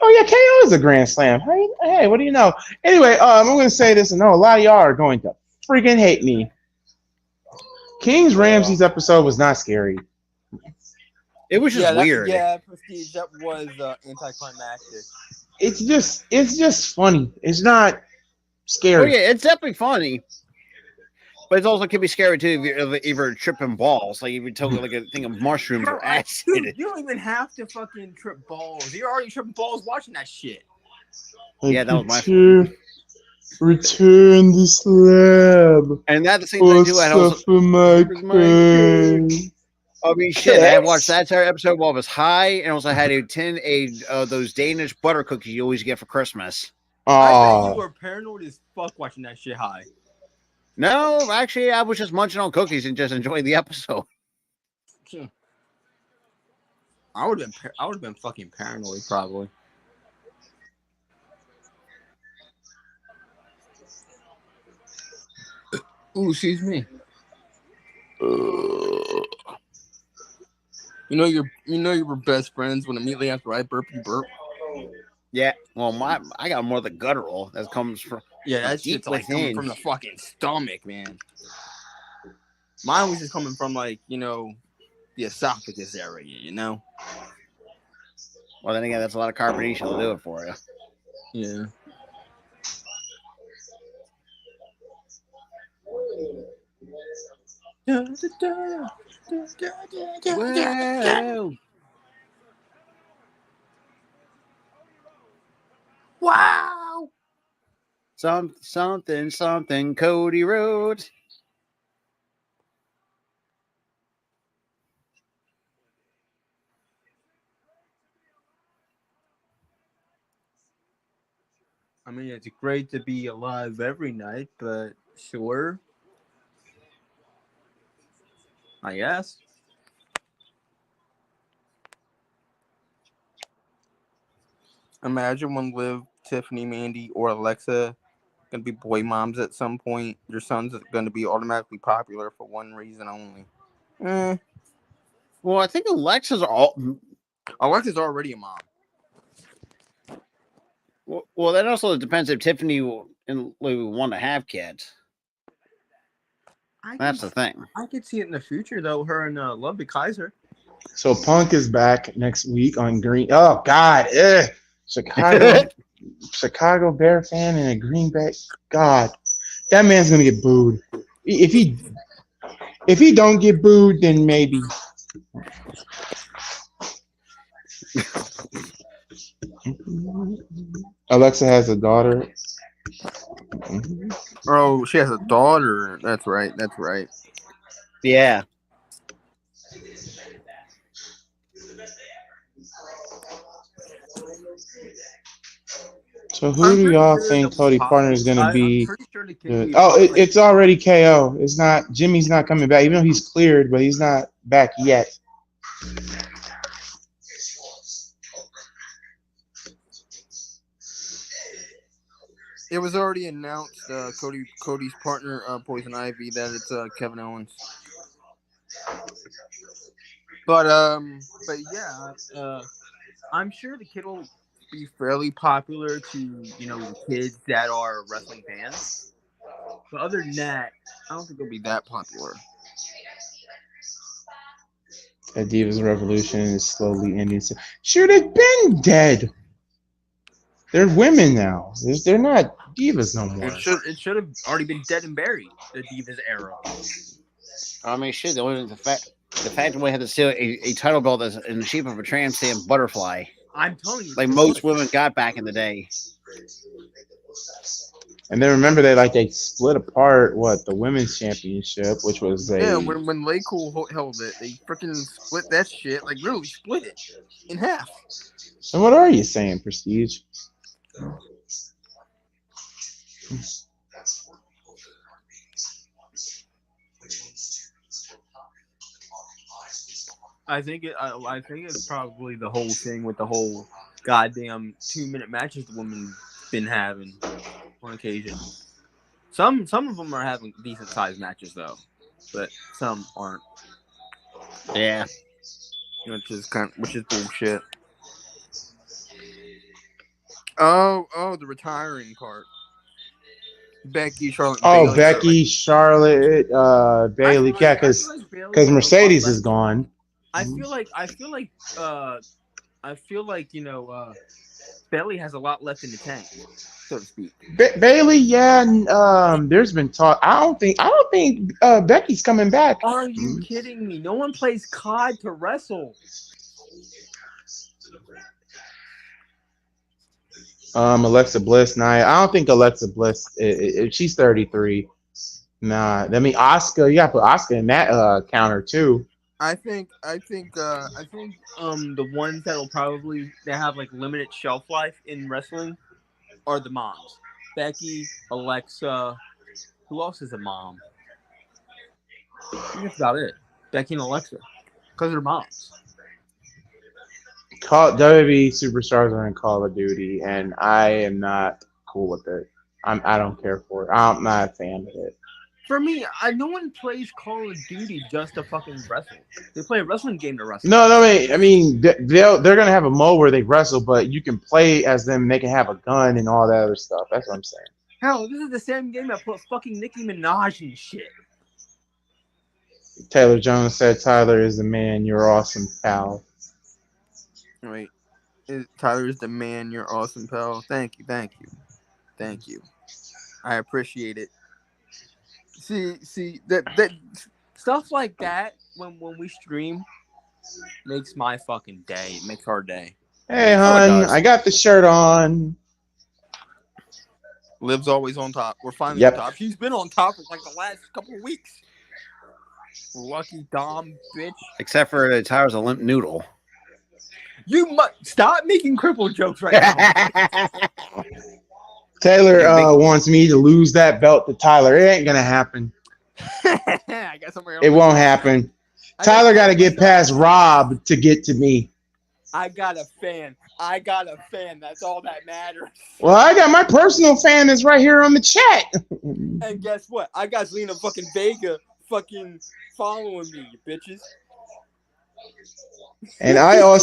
Oh yeah, KO is a Grand Slam. Hey, what do you know? Anyway, I'm going to say this, and no, a lot of y'all are going to freaking hate me. King's Ramses episode was not scary. It was just weird. Prestige, that was anticlimactic. It's just funny. It's not scary. Oh yeah, it's definitely funny. But it also can be scary too if you're tripping balls. Like if you took like a thing of mushrooms or acid. Dude, you don't even have to fucking trip balls. You're already tripping balls watching that shit. Yeah, that was my fault. Return the slab. And that's the same thing too. I mean, shit. I watched that entire episode while I was high, and also had a tin those Danish butter cookies you always get for Christmas. I bet you were paranoid as fuck watching that shit high. No, actually, I was just munching on cookies and just enjoying the episode. I would have been fucking paranoid probably. Ooh, excuse me. You know you were best friends when immediately after I burp you burp. Yeah, well, I got more of the guttural that comes Yeah, that Deep shit's like coming within. from the fucking stomach, man. Mine was just coming from like, you know, the esophagus area, you know? Well, then again, that's a lot of carbonation to do it for you. Yeah. Whoa. Wow. Something Cody Rhodes. I mean, it's great to be alive every night, but sure. I guess. Imagine when Liv, Tiffany, Mandy, or Alexa gonna be boy moms at some point. Your son's gonna be automatically popular for one reason only. Well, I think Alexa's all. Alexa's already a mom. Well, that also depends if Tiffany and Lou want to have kids. That's the thing. I could see it in the future though. Her and Ludwig Kaiser. So Punk is back next week on Green. Oh God, Chicago Bear fan and a Green Bay. God, that man's gonna get booed. If he don't get booed, then maybe. Alexa has a daughter. Oh, she has a daughter. That's right. That's right. Yeah. So who do y'all think Cody partner is going to be? It's already KO. It's not. Jimmy's not coming back, even though he's cleared, but he's not back yet. It was already announced, Cody's partner, Poison Ivy, that it's Kevin Owens. But yeah, I'm sure the kid will be fairly popular to, you know, the kids that are wrestling fans. But other than that, I don't think it'll be that popular. The Divas Revolution is slowly ending. Should have been dead. They're women now. They're not divas no more. It should have already been dead and buried, the Divas era. I mean, shit. The fact that we had to steal a title belt that's in the shape of a tramp stamp butterfly. I'm telling you, like most women got back in the day. And then remember they split apart the women's championship, which was when Lay Cool held it, they freaking split that shit, like literally split it in half. And what are you saying, Prestige? I think it's probably the whole thing with the whole goddamn 2-minute matches the women been having on occasion. Some of them are having decent sized matches though, but some aren't. Yeah, which is bullshit. Oh, the retiring part. Becky, Charlotte. Bayley. Becky, Charlotte, Bayley. Yeah, because Mercedes is gone. I feel like you know, Bayley has a lot left in the tank, so to speak. Bayley, yeah. And, there's been talk. I don't think Becky's coming back. Are you kidding me? No one plays COD to wrestle. Alexa Bliss, I don't think Alexa Bliss. She's 33. Nah, I mean Asuka. You got to put Asuka in that counter too. I think the ones that'll probably have like limited shelf life in wrestling are the moms. Becky, Alexa. Who else is a mom? That's about it. Becky and Alexa, because they're moms. WWE superstars are in Call of Duty, and I am not cool with it. I don't care for it. I'm not a fan of it. For me, no one plays Call of Duty just to fucking wrestle. They play a wrestling game to wrestle. No, I mean they're gonna have a mode where they wrestle, but you can play as them. And they can have a gun and all that other stuff. That's what I'm saying. Hell, this is the same game that put fucking Nicki Minaj in shit. Taylor Jones said, "Tyler is the man. You're awesome, pal." Wait, Tyler is the man. You're awesome, pal. Thank you. I appreciate it. See that stuff like that when we stream makes my fucking day. It makes our day. Hey, hon, I got the shirt on. Liv's always on top. We're finally Yep. on top. She's been on top for like the last couple of weeks. Lucky Dom, bitch. Except for Tyler's a limp noodle. You must stop making cripple jokes right now. Taylor wants me to lose that belt to Tyler. It ain't gonna happen. I got somebody else. It won't happen. Tyler got to get past Rob to get to me. I got a fan. That's all that matters. Well, I got my personal fan that's right here on the chat. And guess what? I got Zelina fucking Vega fucking following me, you bitches. And I got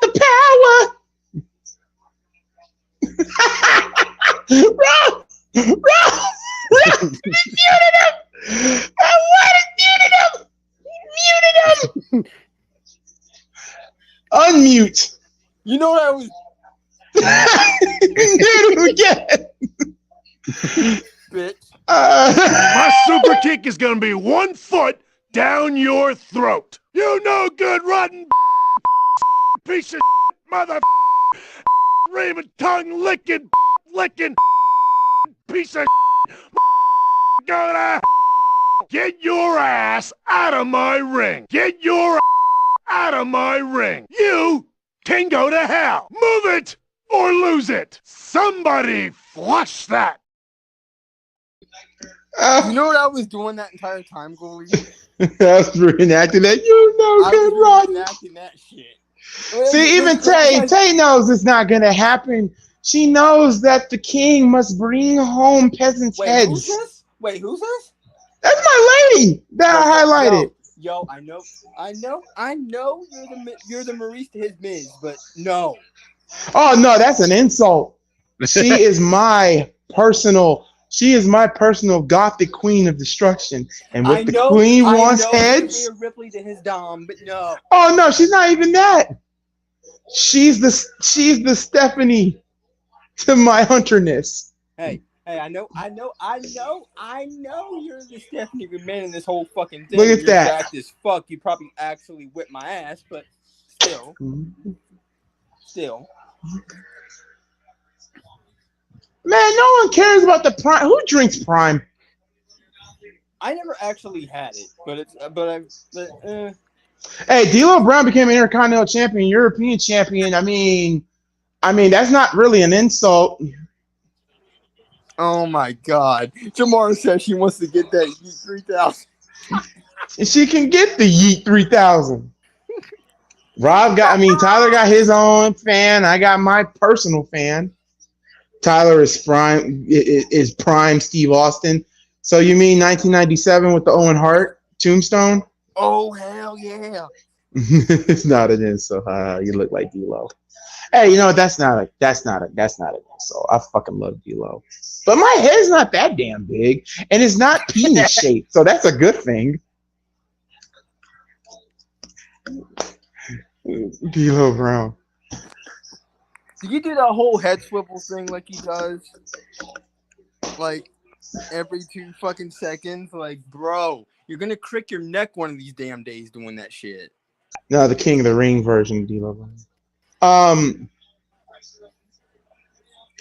the power. Rob, muted him. I wanted muted him. Unmute. You know what I was Mute him again. bitch. My super kick is gonna be 1 foot down your throat. You no good, rotten piece of mother Raymond tongue licking piece of gonna get your ass out of my ring. Get your ass out of my ring. You can go to hell. Move it or lose it. Somebody flush that. You know what I was doing that entire time, goalie? I was reenacting that. You know, I good was run. reenacting that shit. See, even Tay knows it's not gonna happen. She knows that the king must bring home peasants' Wait, heads. who's this? Wait, who's this? That's my lady that I highlighted. Yo, I know you're the Maurice to his Miz, but no. Oh no, that's an insult. She is my personal gothic queen of destruction. And what the queen wants heads. Rhea Ripley to his Dom, but no. Oh no, she's not even that. She's the Stephanie to my Hunterness. Hey, I know you're the Stephanie remaining this whole fucking thing. Look at You're that. jacked as fuck. You probably actually whipped my ass, but still. Man, no one cares about the Prime. Who drinks Prime? I never actually had it, Hey, D'Lo Brown became an Intercontinental Champion, European Champion. I mean, that's not really an insult. oh my God. Jamar says she wants to get that Yeet 3000. She can get the Yeet 3000. Tyler got his own fan. I got my personal fan. Tyler is prime Steve Austin. So you mean 1997 with the Owen Hart tombstone? Oh hell yeah! It's not an insult. You look like D'Lo. Hey, you know what? That's not an insult. I fucking love D'Lo, but my head's not that damn big, and it's not penis shaped, so that's a good thing. D'Lo Brown. Did you do that whole head swivel thing like he does? Like every 2 fucking seconds? Like, bro, you're gonna crick your neck one of these damn days doing that shit. No, the King of the Ring version of D'Lo Brown.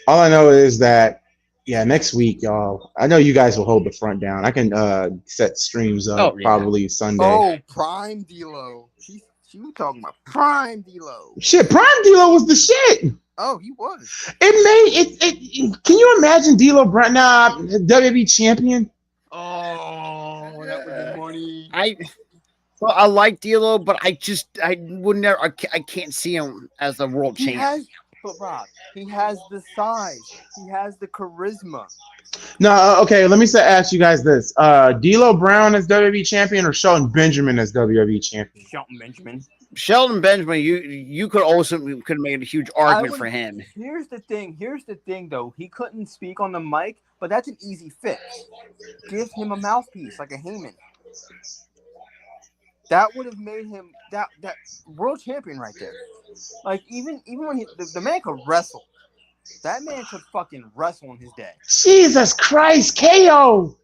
All I know is that, next week, y'all. I know you guys will hold the front down. I can set streams up probably Sunday. Oh, Prime D'Lo. She was talking about Prime D'Lo. Shit, Prime D'Lo was the shit. Oh, he was. It made. Can you imagine D'Lo Brown now, WWE champion? Oh, that was money. I like D'Lo, but I would never. I can't see him as a world champion. But Rob, he has the size. He has the charisma. No, okay. Let me ask you guys this: D'Lo Brown as WWE champion or Shelton Benjamin as WWE champion? Shelton Benjamin. Sheldon Benjamin, you could have made a huge argument for him. Here's the thing, though. He couldn't speak on the mic, but that's an easy fix. Give him a mouthpiece like a Heyman. That would have made him that world champion right there. Like even when the man could wrestle. That man could fucking wrestle in his day. Jesus Christ, KO!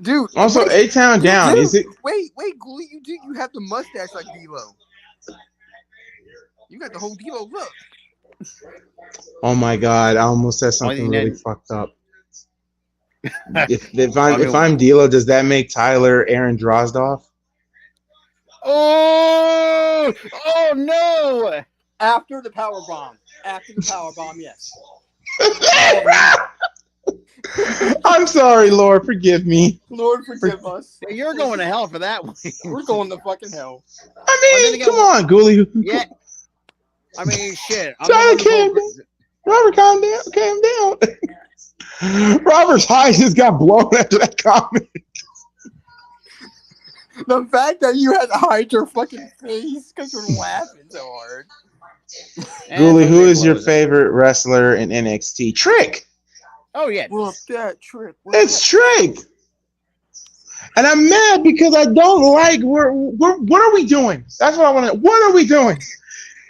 Dude. Also, A-Town down. Is it? Wait, Ghoulie, you have the mustache like D-Lo. You got the whole D-Lo look. Oh my God! I almost said something really fucked up. If I'm D'Lo, does that make Tyler Aaron Drozdoff? Oh no! After the power bomb, yes. I'm sorry, Lord, forgive me. Lord, forgive us. You're going to hell for that one. We're going to fucking hell. I mean, come on, Ghoulie. Yeah. I mean, shit. Robert, calm down. Robert's eyes just got blown after that comment. The fact that you had to hide your fucking face because you're laughing so hard. Ghoulie, who is your favorite wrestler in NXT? Trick. Oh yeah. What's that Trick? It's Trick. And I'm mad because I don't like what are we doing? That's what I want to know. What are we doing?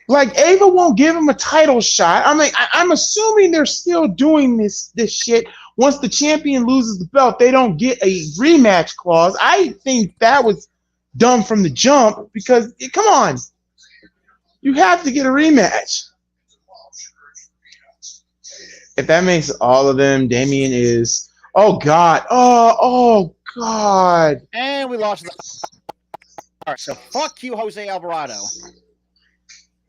Like Ava won't give him a title shot. I'm like, I'm assuming they're still doing this shit. Once the champion loses the belt, they don't get a rematch clause. I think that was dumb from the jump because come on, you have to get a rematch. If that makes all of them, Damien is. Oh God. Oh God. And we lost. All right, so fuck you, Jose Alvarado.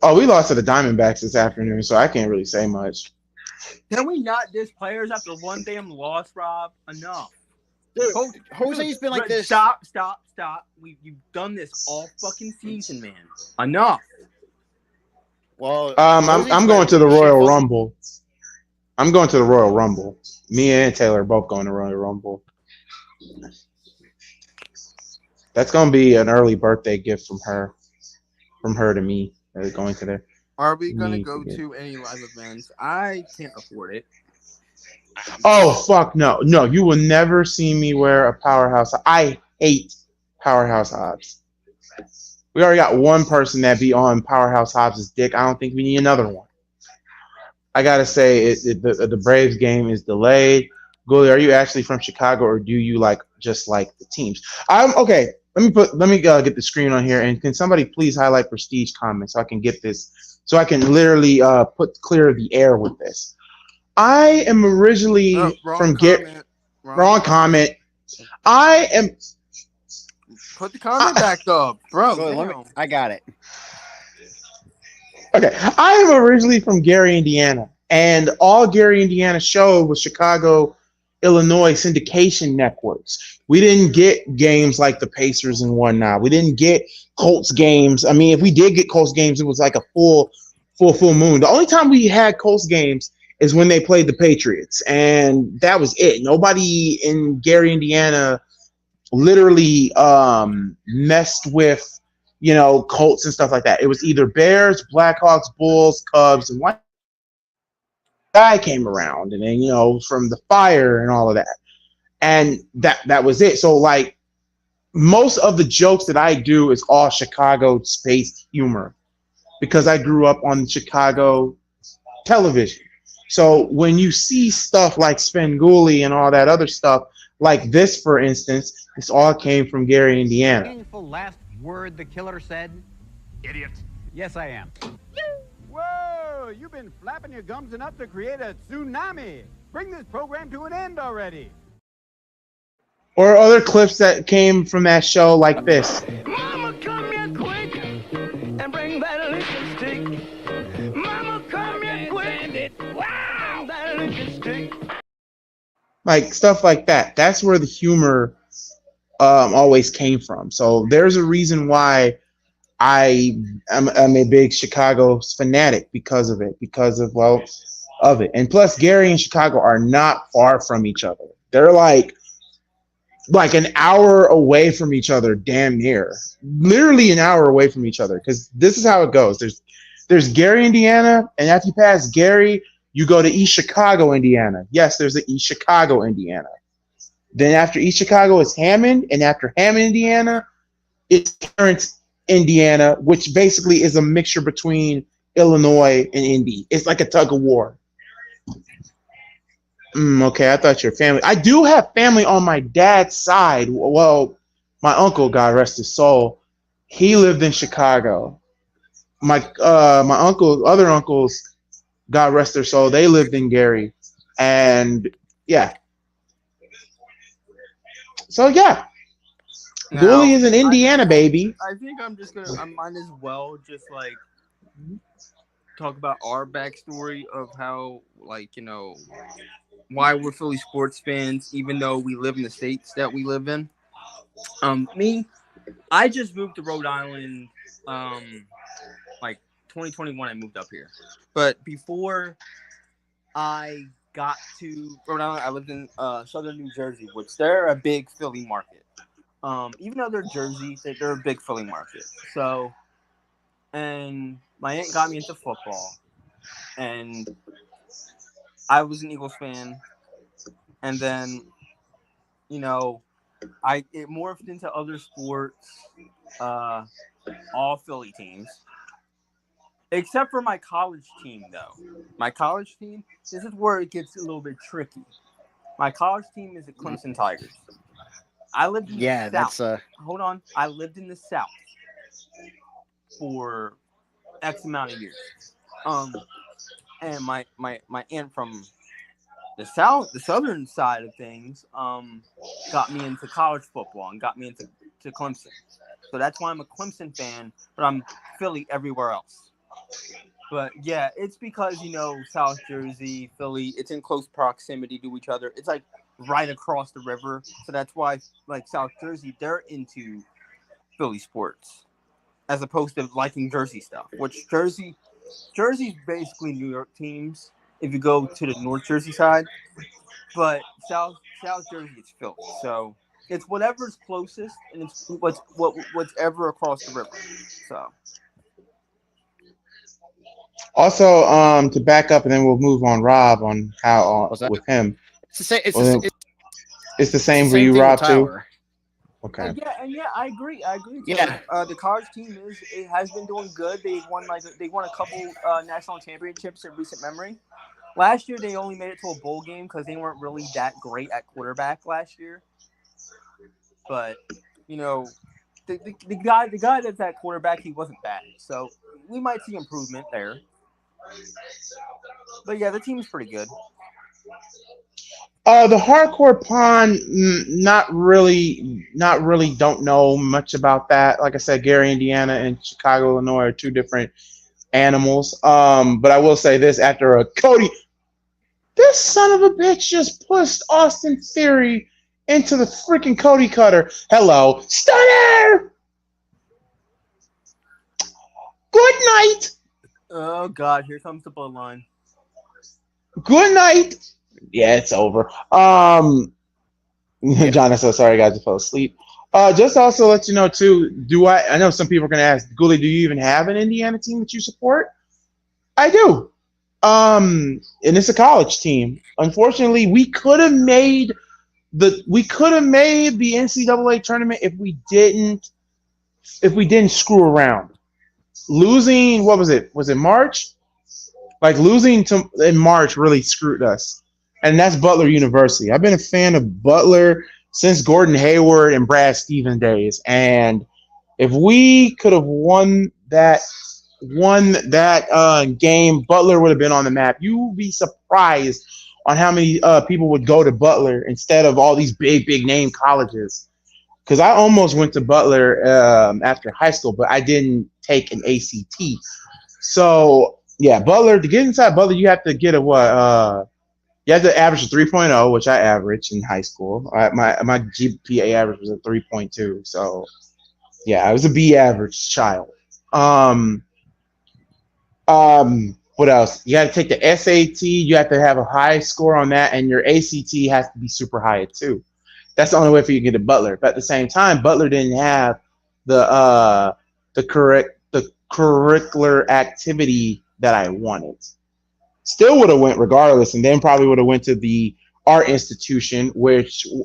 Oh, we lost to the Diamondbacks this afternoon, so I can't really say much. Can we not diss players after one damn loss, Rob? Enough. Dude, Jose's been like this. Stop. You've done this all fucking season, man. Enough. Well, I'm going to the Royal Rumble. I'm going to the Royal Rumble. Me and Taylor are both going to Royal Rumble. That's going to be an early birthday gift from her to me. Going to there. Are we going to go to any live events? I can't afford it. Oh, fuck no. No, you will never see me wear a Powerhouse. I hate Powerhouse Hobbs. We already got one person that be on Powerhouse Hobbs' dick. I don't think we need another one. I got to say, the Braves game is delayed. Ghoulie, are you actually from Chicago or do you just like the teams? Okay. Let me get the screen on here, and can somebody please highlight Prestige comments so I can get this, so I can literally clear the air with this. I am originally from wrong comment. I am. Put the comment back up, bro. I got it. Okay, I am originally from Gary, Indiana, and all Gary, Indiana showed was Chicago, Illinois syndication networks. We didn't get games like the Pacers and whatnot. We didn't get Colts games. I mean, if we did get Colts games, it was like a full moon. The only time we had Colts games is when they played the Patriots, and that was it. Nobody in Gary, Indiana, literally messed with Colts and stuff like that. It was either Bears, Blackhawks, Bulls, Cubs, and one guy came around, and then from the Fire and all of that. And that was it. So most of the jokes that I do is all Chicago space humor because I grew up on Chicago television. So when you see stuff like Spenguli and all that other stuff, like this, for instance, this all came from Gary, Indiana. Meaningful last word the killer said? Idiot. Yes, I am. Whoa! You've been flapping your gums enough to create a tsunami. Bring this program to an end already. Or other clips that came from that show like this. Mama, come here quick and bring that liquor stick. Mama, come here quick. Wow, that liquor stick. Like stuff like that. That's where the humor always came from. So there's a reason why I'm a big Chicago fanatic because of it. Because of it. And plus, Gary and Chicago are not far from each other. They're like like an hour away from each other, damn near. Literally an hour away from each other. Because this is how it goes. There's Gary, Indiana, and after you pass Gary, you go to East Chicago, Indiana. Yes, there's the East Chicago, Indiana. Then after East Chicago is Hammond, and after Hammond, Indiana, it's Terrence, Indiana, which basically is a mixture between Illinois and Indy. It's like a tug of war. Okay, I thought your family. I do have family on my dad's side. Well, my uncle, God rest his soul, he lived in Chicago. My other uncles, God rest their soul, they lived in Gary, and yeah. So yeah, Now, Dooley is in Indiana, baby. I think I might as well just like talk about our backstory of how, like, you know, why we're Philly sports fans, even though we live in the states that we live in. I just moved to Rhode Island, like 2021. I moved up here, but before I got to Rhode Island, I lived in southern New Jersey, which they're a big Philly market. Even though they're Jersey, they're a big Philly market. So, and my aunt got me into football, and I was an Eagles fan, and then, you know, it morphed into other sports, all Philly teams, except for my college team, though. My college team, this is where it gets a little bit tricky. My college team is the Clemson Tigers. I lived in the South. Hold on. I lived in the South for X amount of years. And my aunt from the southern side of things, got me into college football and got me into Clemson. So that's why I'm a Clemson fan, but I'm Philly everywhere else. But yeah, it's because, you know, South Jersey, Philly, it's in close proximity to each other. It's like right across the river. So that's why, like, South Jersey, they're into Philly sports as opposed to liking Jersey stuff, which Jersey's basically New York teams if you go to the North Jersey side, but South Jersey is Philly. So it's whatever's closest, and it's whatever across the river. So also, to back up, and then we'll move on, Rob, on how with him. It's the same. It's the same for you, Rob, too. Okay. Yeah, I agree. Yeah. The college team has been doing good. They won a couple national championships in recent memory. Last year they only made it to a bowl game because they weren't really that great at quarterback last year. But, you know, the guy that's at quarterback, he wasn't bad. So we might see improvement there. But yeah, the team's pretty good. The hardcore pond, not really don't know much about that. Like I said, Gary, Indiana, and Chicago, Illinois are two different animals. But I will say this: after Cody, this son of a bitch just pushed Austin Theory into the freaking Cody Cutter. Hello, Stunner. Good night. Oh God, here comes the bloodline. Good night. Yeah, it's over. John, I'm so sorry, guys, I fell asleep. Just also let you know too. I know some people are gonna ask, Ghoulie, do you even have an Indiana team that you support? I do. And it's a college team. Unfortunately, we could have made the NCAA tournament if we didn't screw around. Losing, what was it? Was it March? Like losing in March really screwed us. And that's Butler University. I've been a fan of Butler since Gordon Hayward and Brad Stevens days. And if we could have won that game, Butler would have been on the map. You would be surprised on how many people would go to Butler instead of all these big name colleges. Because I almost went to Butler after high school, but I didn't take an ACT. So yeah, Butler, to get inside Butler, you have to get a what? You have to average a 3.0, which I averaged in high school. My GPA average was a 3.2. So, yeah, I was a B average child. What else? You got to take the SAT. You have to have a high score on that, and your ACT has to be super high too. That's the only way for you to get a Butler. But at the same time, Butler didn't have the curricular activity that I wanted. Still would have went regardless, and then probably would have went to the art institution,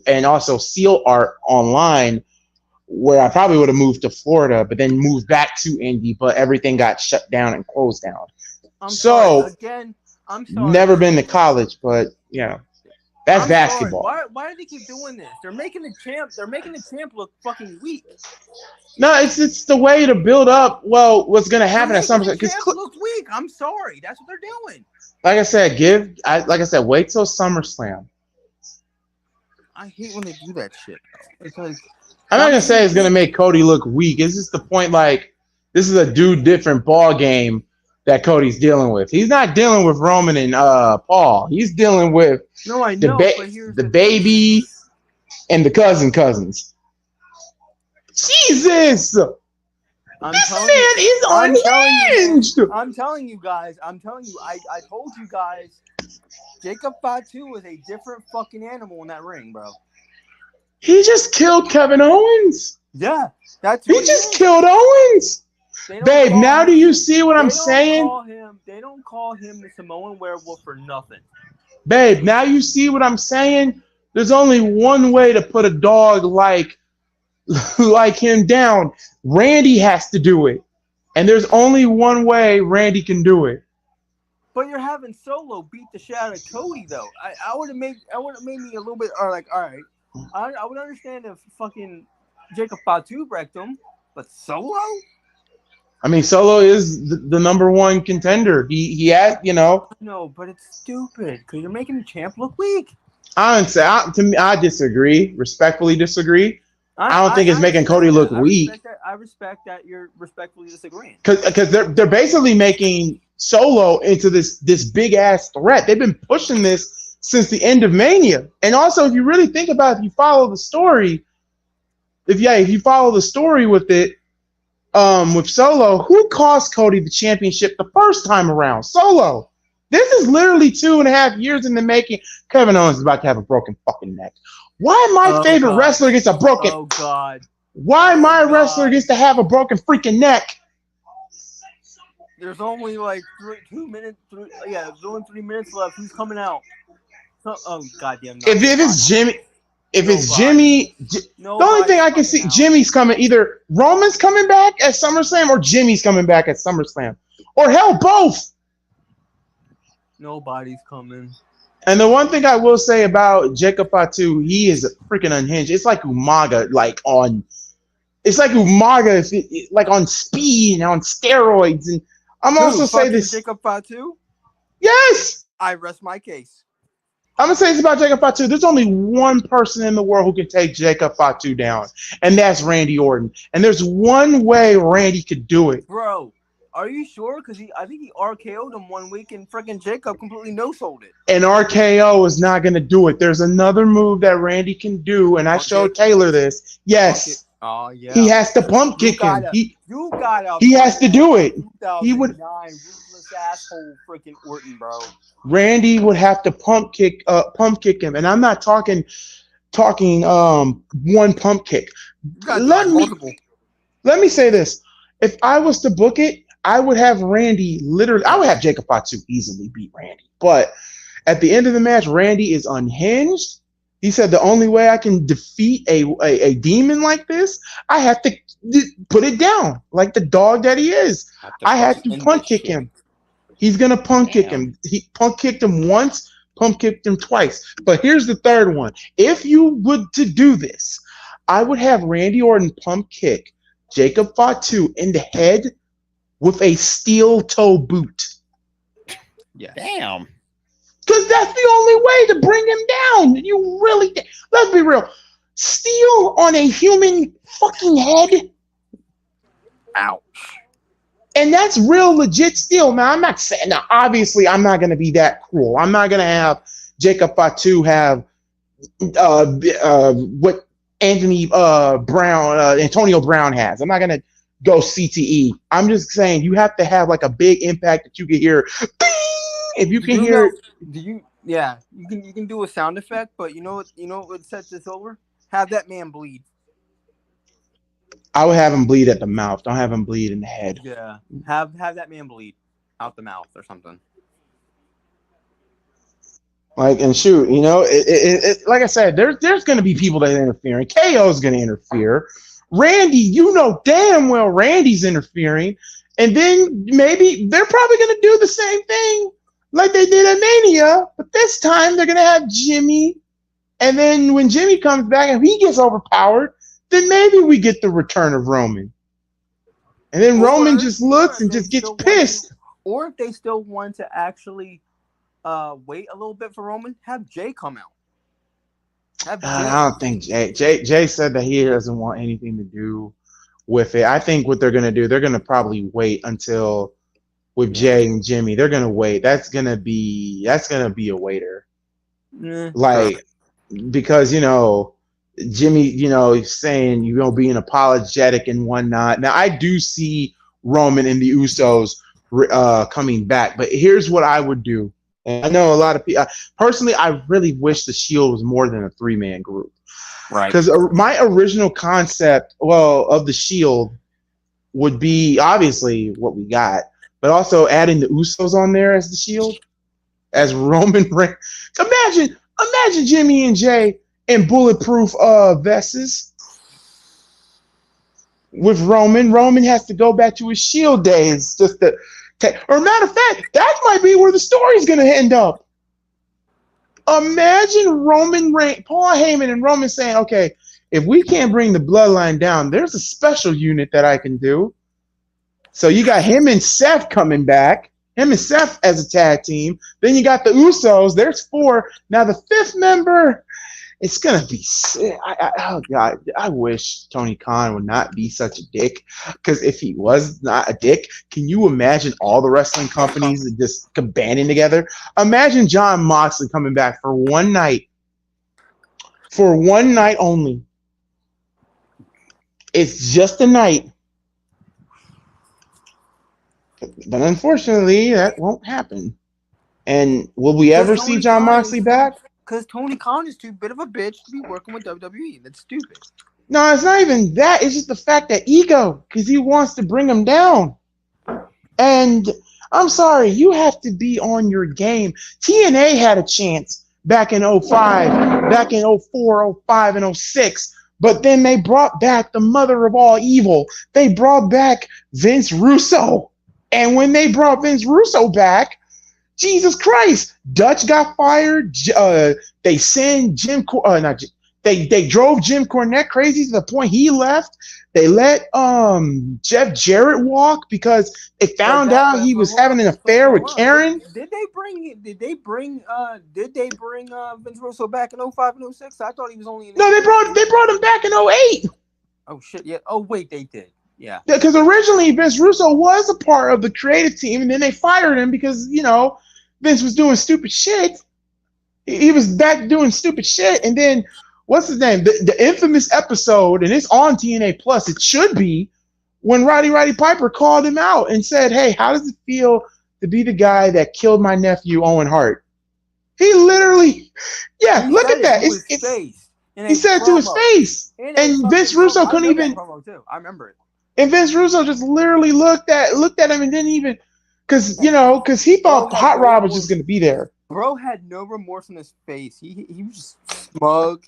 and also Seal Art online, where I probably would have moved to Florida, but then moved back to Indy, but everything got shut down and closed down. I'm sorry. Never been to college, but that's basketball. Why do they keep doing this? They're making the champ look fucking weak. No, it's the way to build up. Well, what's gonna happen at SummerSlam? Because look weak. I'm sorry, that's what they're doing. Like I said, wait till SummerSlam. I hate when they do that shit. It's like, I'm not gonna say it's gonna make Cody look weak. It's just the point. Like, this is a different ball game that Cody's dealing with. He's not dealing with Roman and Paul. He's dealing with the baby and the cousins. Jesus, this man is unhinged. I'm telling you guys. I told you guys. Jacob Fatu is a different fucking animal in that ring, bro. He just killed Kevin Owens. Yeah, he just killed Owens. Babe, now do you see what I'm saying? They don't call him the Samoan werewolf for nothing. Babe, now you see what I'm saying? There's only one way to put a dog like him down. Randy has to do it. And there's only one way Randy can do it. But you're having Solo beat the shit out of Cody, though. I would have made me a little bit all right. I would understand if fucking Jacob Fatu wrecked him, but Solo? I mean, Solo is the number one contender. He had, No, but it's stupid because you're making the champ look weak. I disagree. Respectfully disagree. I don't think it's making Cody look weak. I respect that you're respectfully disagreeing. Because they're basically making Solo into this big ass threat. They've been pushing this since the end of Mania. And also, if you really think about it, if you follow the story, with it, with Solo, who cost Cody the championship the first time around? Solo. This is literally 2.5 years in the making. Kevin Owens is about to have a broken fucking neck. Why my favorite wrestler gets a broken? Oh God! Why my wrestler gets to have a broken freaking neck? There's only like 2 minutes. There's only 3 minutes left. Who's coming out? Oh goddamn! If it's Jimmy. The only thing I can see, Jimmy's coming. Either Roman's coming back at SummerSlam or Jimmy's coming back at SummerSlam. Or hell, both. Nobody's coming. And the one thing I will say about Jacob Fatu, he is freaking unhinged. It's like Umaga, on speed and on steroids. And I'm also saying this. Jacob Fatu? Yes. I rest my case. I'm going to say this about Jacob Fatu. There's only one person in the world who can take Jacob Fatu down, and that's Randy Orton. And there's one way Randy could do it. Bro, are you sure? Because I think he RKO'd him 1 week, and freaking Jacob completely no-sold it. And RKO is not going to do it. There's another move that Randy can do, and I showed Taylor this. Yes. Oh, yeah. He has to pump kick him. He has to do it. He would. Ruthless asshole freaking Orton, bro. Randy would have to pump kick him, and I'm not talking one pump kick. Let me say this: if I was to book it, I would have Randy I would have Jacob Fatu easily beat Randy. But at the end of the match, Randy is unhinged. He said the only way I can defeat a demon like this, I have to put it down like the dog that he is. I have to punt kick him. He's going to punk kick him. He punk kicked him once, punk kicked him twice. But here's the third one. If you would to do this, I would have Randy Orton pump kick Jacob Fatu in the head with a steel toe boot. Yeah. Damn. Because that's the only way to bring him down. Let's be real. Steel on a human fucking head? Ouch. And that's real legit steel. Now, I'm not saying, now, obviously, I'm not going to be that cruel. I'm not going to have Jacob Fatu have what Antonio Brown has. I'm not going to go CTE. I'm just saying you have to have like a big impact that you can hear. Bing! If you can hear it. You can do a sound effect, but you know what sets this over? Have that man bleed. I would have him bleed at the mouth. Don't have him bleed in the head. Yeah. Have that man bleed out the mouth or something. Like, and shoot, you know, like I said, there's going to be people that are interfering. KO's going to interfere. Randy, you know damn well Randy's interfering. And then maybe they're probably going to do the same thing like they did at Mania. But this time they're going to have Jimmy. And then when Jimmy comes back and he gets overpowered, then maybe we get the return of Roman. And then Roman just looks and just gets pissed. Or if they still want to actually wait a little bit for Roman, have Jay come out. I don't think Jay said that he doesn't want anything to do with it. I think what they're gonna do, they're gonna probably wait until with Jay and Jimmy. They're gonna wait. That's gonna be a waiter. Like, because you know Jimmy, you know, saying being apologetic and whatnot. Now I do see Roman and the Usos coming back, but here's what I would do. And I know a lot of people. Personally, I really wish the Shield was more than a 3-man group. Right. Because my original concept, of the Shield would be obviously what we got, but also adding the Usos on there as the Shield, as Roman Reigns. Imagine Jimmy and Jay in bulletproof vests with Roman. Roman has to go back to his Shield days just to. Or matter of fact, that might be where the story's going to end up. Imagine Roman Reigns, Paul Heyman and Roman saying, okay, if we can't bring the bloodline down, there's a special unit that I can do. So you got him and Seth coming back, him and Seth as a tag team. Then you got the Usos. There's 4. Now the 5th member, it's going to be sick. Oh, God. I wish Tony Khan would not be such a dick. Because if he was not a dick, can you imagine all the wrestling companies just banding together? Imagine Jon Moxley coming back for one night. For one night only. It's just a night. But unfortunately, that won't happen. And will we ever see Jon Moxley back? Because Tony Khan is too big of a bitch to be working with WWE. That's stupid. No, it's not even that. It's just the fact that ego, because he wants to bring him down. And I'm sorry, you have to be on your game. TNA had a chance back in 05, back in 04, 05, and 06. But then they brought back the mother of all evil. They brought back Vince Russo. And when they brought Vince Russo back, Jesus Christ, Dutch got fired. They sent they drove Jim Cornette crazy to the point he left. They let Jeff Jarrett walk because they found out he was having an affair with Karen. Did they bring Vince Russo back in 05 and 06? I thought he was only in. No, they brought him back in 08. Oh shit, yeah. Oh wait, they did. Yeah. Because originally Vince Russo was a part of the creative team, and then they fired him because Vince was doing stupid shit. He was back doing stupid shit. And then, what's his name? The infamous episode, and it's on TNA Plus, it should be, when Roddy Piper called him out and said, hey, how does it feel to be the guy that killed my nephew, Owen Hart? He literally, look at that. He said it to his face. And Vince Russo couldn't even. I remember it. And Vince Russo just literally looked at him and didn't even. Because he thought Hot Rod was just going to be there. Bro had no remorse in his face. He was just smug.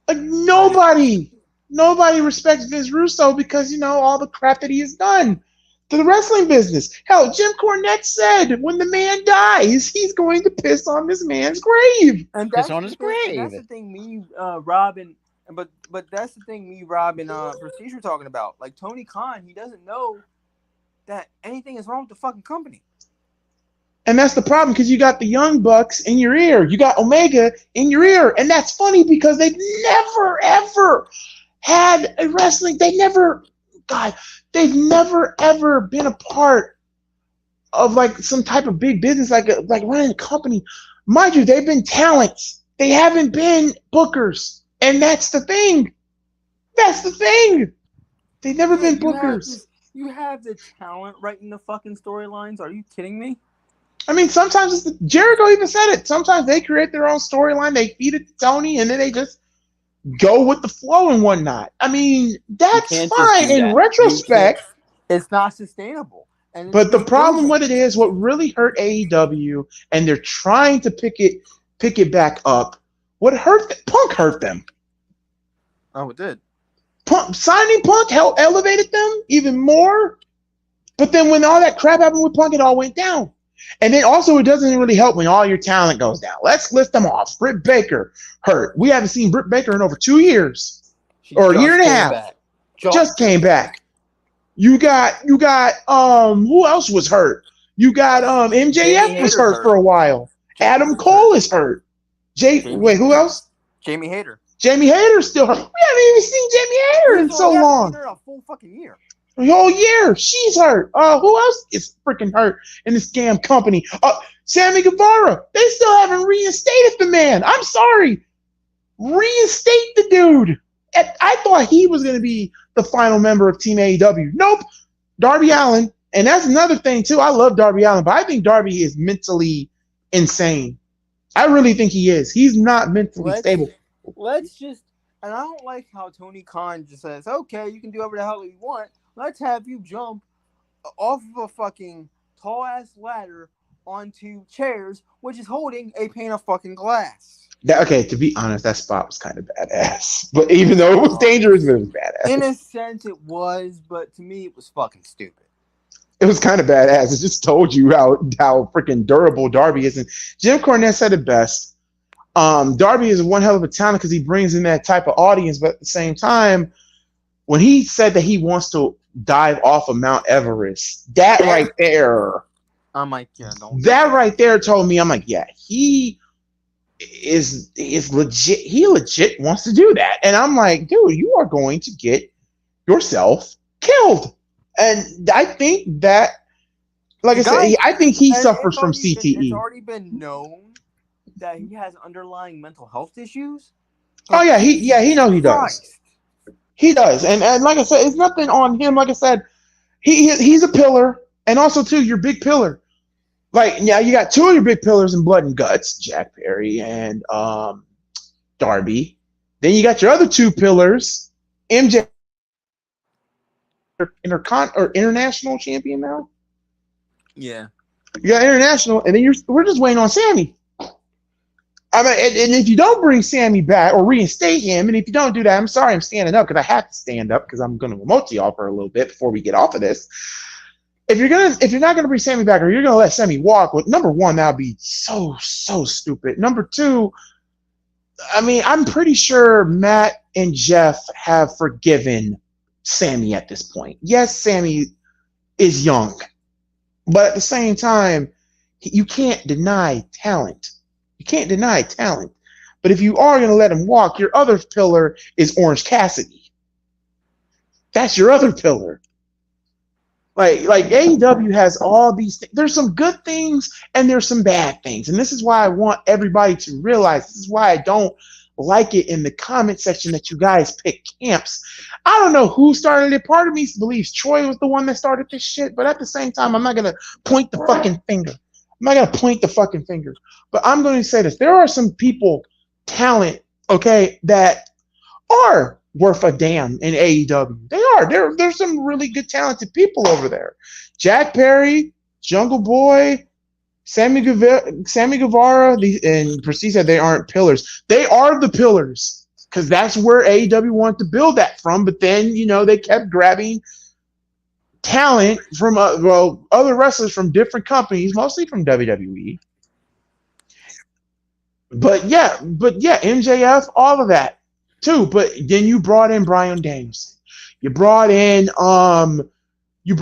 Like nobody respects Vince Russo because, all the crap that he has done to the wrestling business. Hell, Jim Cornette said when the man dies, he's going to piss on this man's grave. And piss on his grave. That's the thing Rob and Prestige were talking about. Like Tony Khan, he doesn't know that anything is wrong with the fucking company. And that's the problem because you got the Young Bucks in your ear. You got Omega in your ear. And that's funny because they've never, ever had a wrestling. They've never, ever been a part of like some type of big business, like running a company. Mind you, they've been talents. They haven't been bookers. And that's the thing. They've never been bookers. You have the talent writing the fucking storylines. Are you kidding me? I mean, sometimes Jericho even said it. Sometimes they create their own storyline. They feed it to Tony, and then they just go with the flow and whatnot. I mean, that's can't just fine do in that. retrospect. It's not sustainable. And But the it's problem proven. with it is what really hurt AEW, and they're trying to pick it back up. What hurt Punk hurt them. Oh, it did. Signing Punk elevated them even more. But then when all that crap happened with Punk, it all went down. And then also it doesn't really help when all your talent goes down. Let's list them off. Britt Baker hurt. We haven't seen Britt Baker in over 2 years. Or a year and a half. Just came back. You got who else was hurt? You got MJF was hurt for a while. Adam Cole is hurt. Who else? Jamie Hayter. Jamie Hayter's still hurt. We haven't even seen Jamie Hayter in so long. A full fucking year. The whole year, she's hurt. Who else is freaking hurt in this damn company? Sammy Guevara. They still haven't reinstated the man. I'm sorry. Reinstate the dude. I thought he was going to be the final member of Team AEW. Nope. Darby Allin. And that's another thing, too. I love Darby Allin, but I think Darby is mentally insane. I really think he is. He's not mentally stable. Let's just, and I don't like how Tony Khan just says, okay, you can do whatever the hell you want. Let's have you jump off of a fucking tall-ass ladder onto chairs, which is holding a pane of fucking glass. Okay, to be honest, that spot was kind of badass. But even though it was dangerous, it was badass. In a sense, it was, but to me, it was fucking stupid. It was kind of badass. It just told you how freaking durable Darby is. And Jim Cornette said it best. Darby is one hell of a talent because he brings in that type of audience. But at the same time, when he said that he wants to dive off of Mount Everest, that right there, I'm like, yeah, don't. That right there told me, I'm like, yeah, he is legit. He legit wants to do that. And I'm like, dude, you are going to get yourself killed. And I think that, like I said, I think he suffers from CTE. It's already been known that he has underlying mental health issues. Oh yeah, he knows he does. He does, and like I said, it's nothing on him. Like I said, he's a pillar, and also too, your big pillar. Like now, you got two of your big pillars in Blood and Guts, Jack Perry and Darby. Then you got your other two pillars, MJ. International champion now. Yeah, you got international, and then we're just waiting on Sammy. I mean, and if you don't bring Sammy back or reinstate him, and if you don't do that, I'm sorry, I'm standing up because I have to stand up because I'm going to emote y'all for a little bit before we get off of this. If you're not gonna bring Sammy back, or you're gonna let Sammy walk, well, number one, that would be so stupid. Number two, I mean, I'm pretty sure Matt and Jeff have forgiven Sammy at this point. Yes, Sammy is young, but at the same time, you can't deny talent. You can't deny talent. But if you are going to let him walk, your other pillar is Orange Cassidy. That's your other pillar. Like AEW has all these things. There's some good things and there's some bad things. And this is why I want everybody to realize, this is why I don't like it in the comment section that you guys pick camps. I don't know who started it. Part of me believes Troy was the one that started this shit, but at the same time, I'm not going to point the fucking finger. But I'm going to say this. There are some people, talent, okay, that are worth a damn in AEW. They are. There's some really good, talented people over there. Jack Perry, Jungle Boy, Sammy Guevara, and Prestige said they aren't pillars. They are the pillars because that's where AEW wanted to build that from. But then, they kept grabbing talent from other wrestlers from different companies, mostly from WWE. But yeah, MJF, all of that too. But then you brought in Bryan Danielson. You brought in what? Who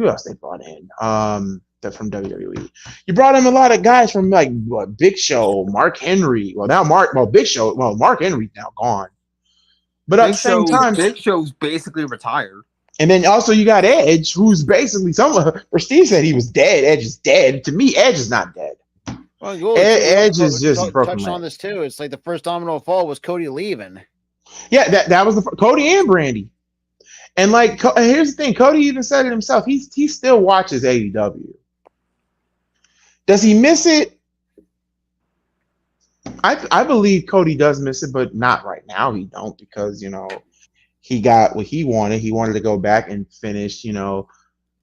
else they brought in? That from WWE. You brought in a lot of guys from like Big Show, Mark Henry. Mark Henry's now gone. But at the same time, Big Show's basically retired. And then also you got Edge, who's basically Steve said he was dead. Edge is dead. To me, Edge is not dead. Well, Edge is just broken. Touched on this too. It's like the first domino to fall was Cody leaving. Yeah, that was Cody and Brandy. And like, here's the thing: Cody even said it himself. He still watches AEW. Does he miss it? I believe Cody does miss it, but not right now. He don't because he got what he wanted. He wanted to go back and finish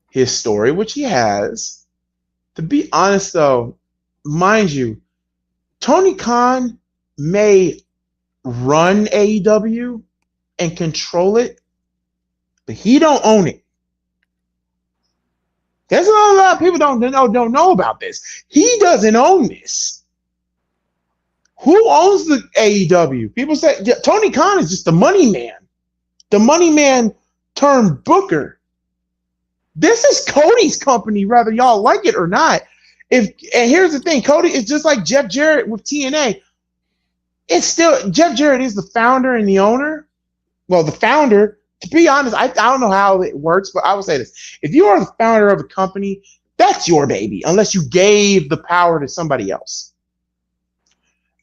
his story, which he has. To be honest, though, mind you, Tony Khan may run AEW and control it, but he don't own it. There's a lot of people don't know about this. He doesn't own this. Who owns the AEW? People say Tony Khan is just the money man. The money man turned booker. This is Cody's company, whether y'all like it or not. And here's the thing, Cody is just like Jeff Jarrett with TNA. It's still Jeff Jarrett is the founder and the owner. Well, the founder. To be honest, I don't know how it works, but I will say this: if you are the founder of a company, that's your baby, unless you gave the power to somebody else.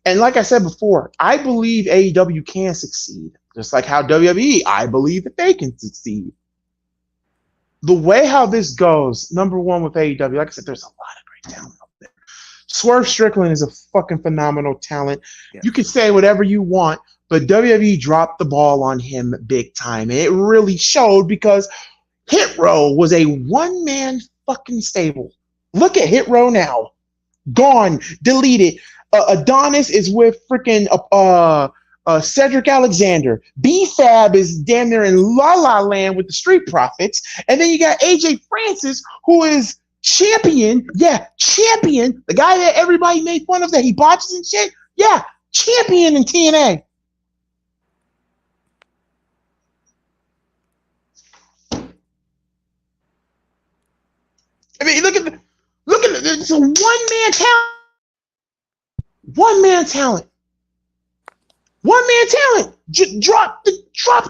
And like I said before, I believe AEW can succeed, just like how WWE. I believe that they can succeed. The way how this goes, number one with AEW, like I said, there's a lot of great talent out there. Swerve Strickland is a fucking phenomenal talent. Yeah. You can say whatever you want, but WWE dropped the ball on him big time. And it really showed because Hit Row was a one-man fucking stable. Look at Hit Row now. Gone. Deleted. Adonis is with freaking Cedric Alexander. B-Fab is damn near in La La Land with the Street Profits. And then you got AJ Francis, who is champion. Yeah, champion. The guy that everybody made fun of that he botches and shit. Yeah, champion in TNA. I mean, look at it's a one-man talent. One-man talent. One-man talent.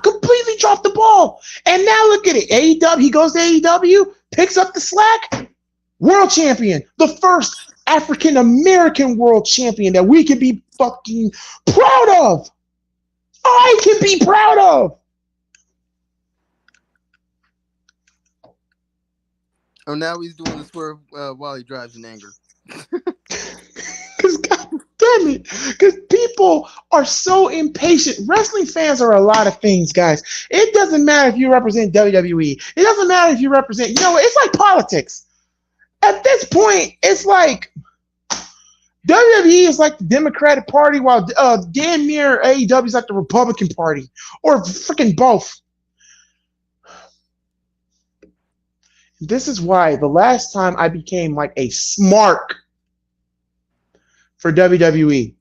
Completely dropped the ball. And now look at it. AEW, he goes to AEW, picks up the slack. World champion. The first African-American world champion that we can be fucking proud of. I can be proud of. Oh, now he's doing the swerve while he drives in anger. Because, God damn it, because people are so impatient. Wrestling fans are a lot of things, guys. It doesn't matter if you represent WWE. It doesn't matter if you represent, it's like politics. At this point, it's like WWE is like the Democratic Party while damn near AEW is like the Republican Party or freaking both. This is why the last time I became like a smart for WWE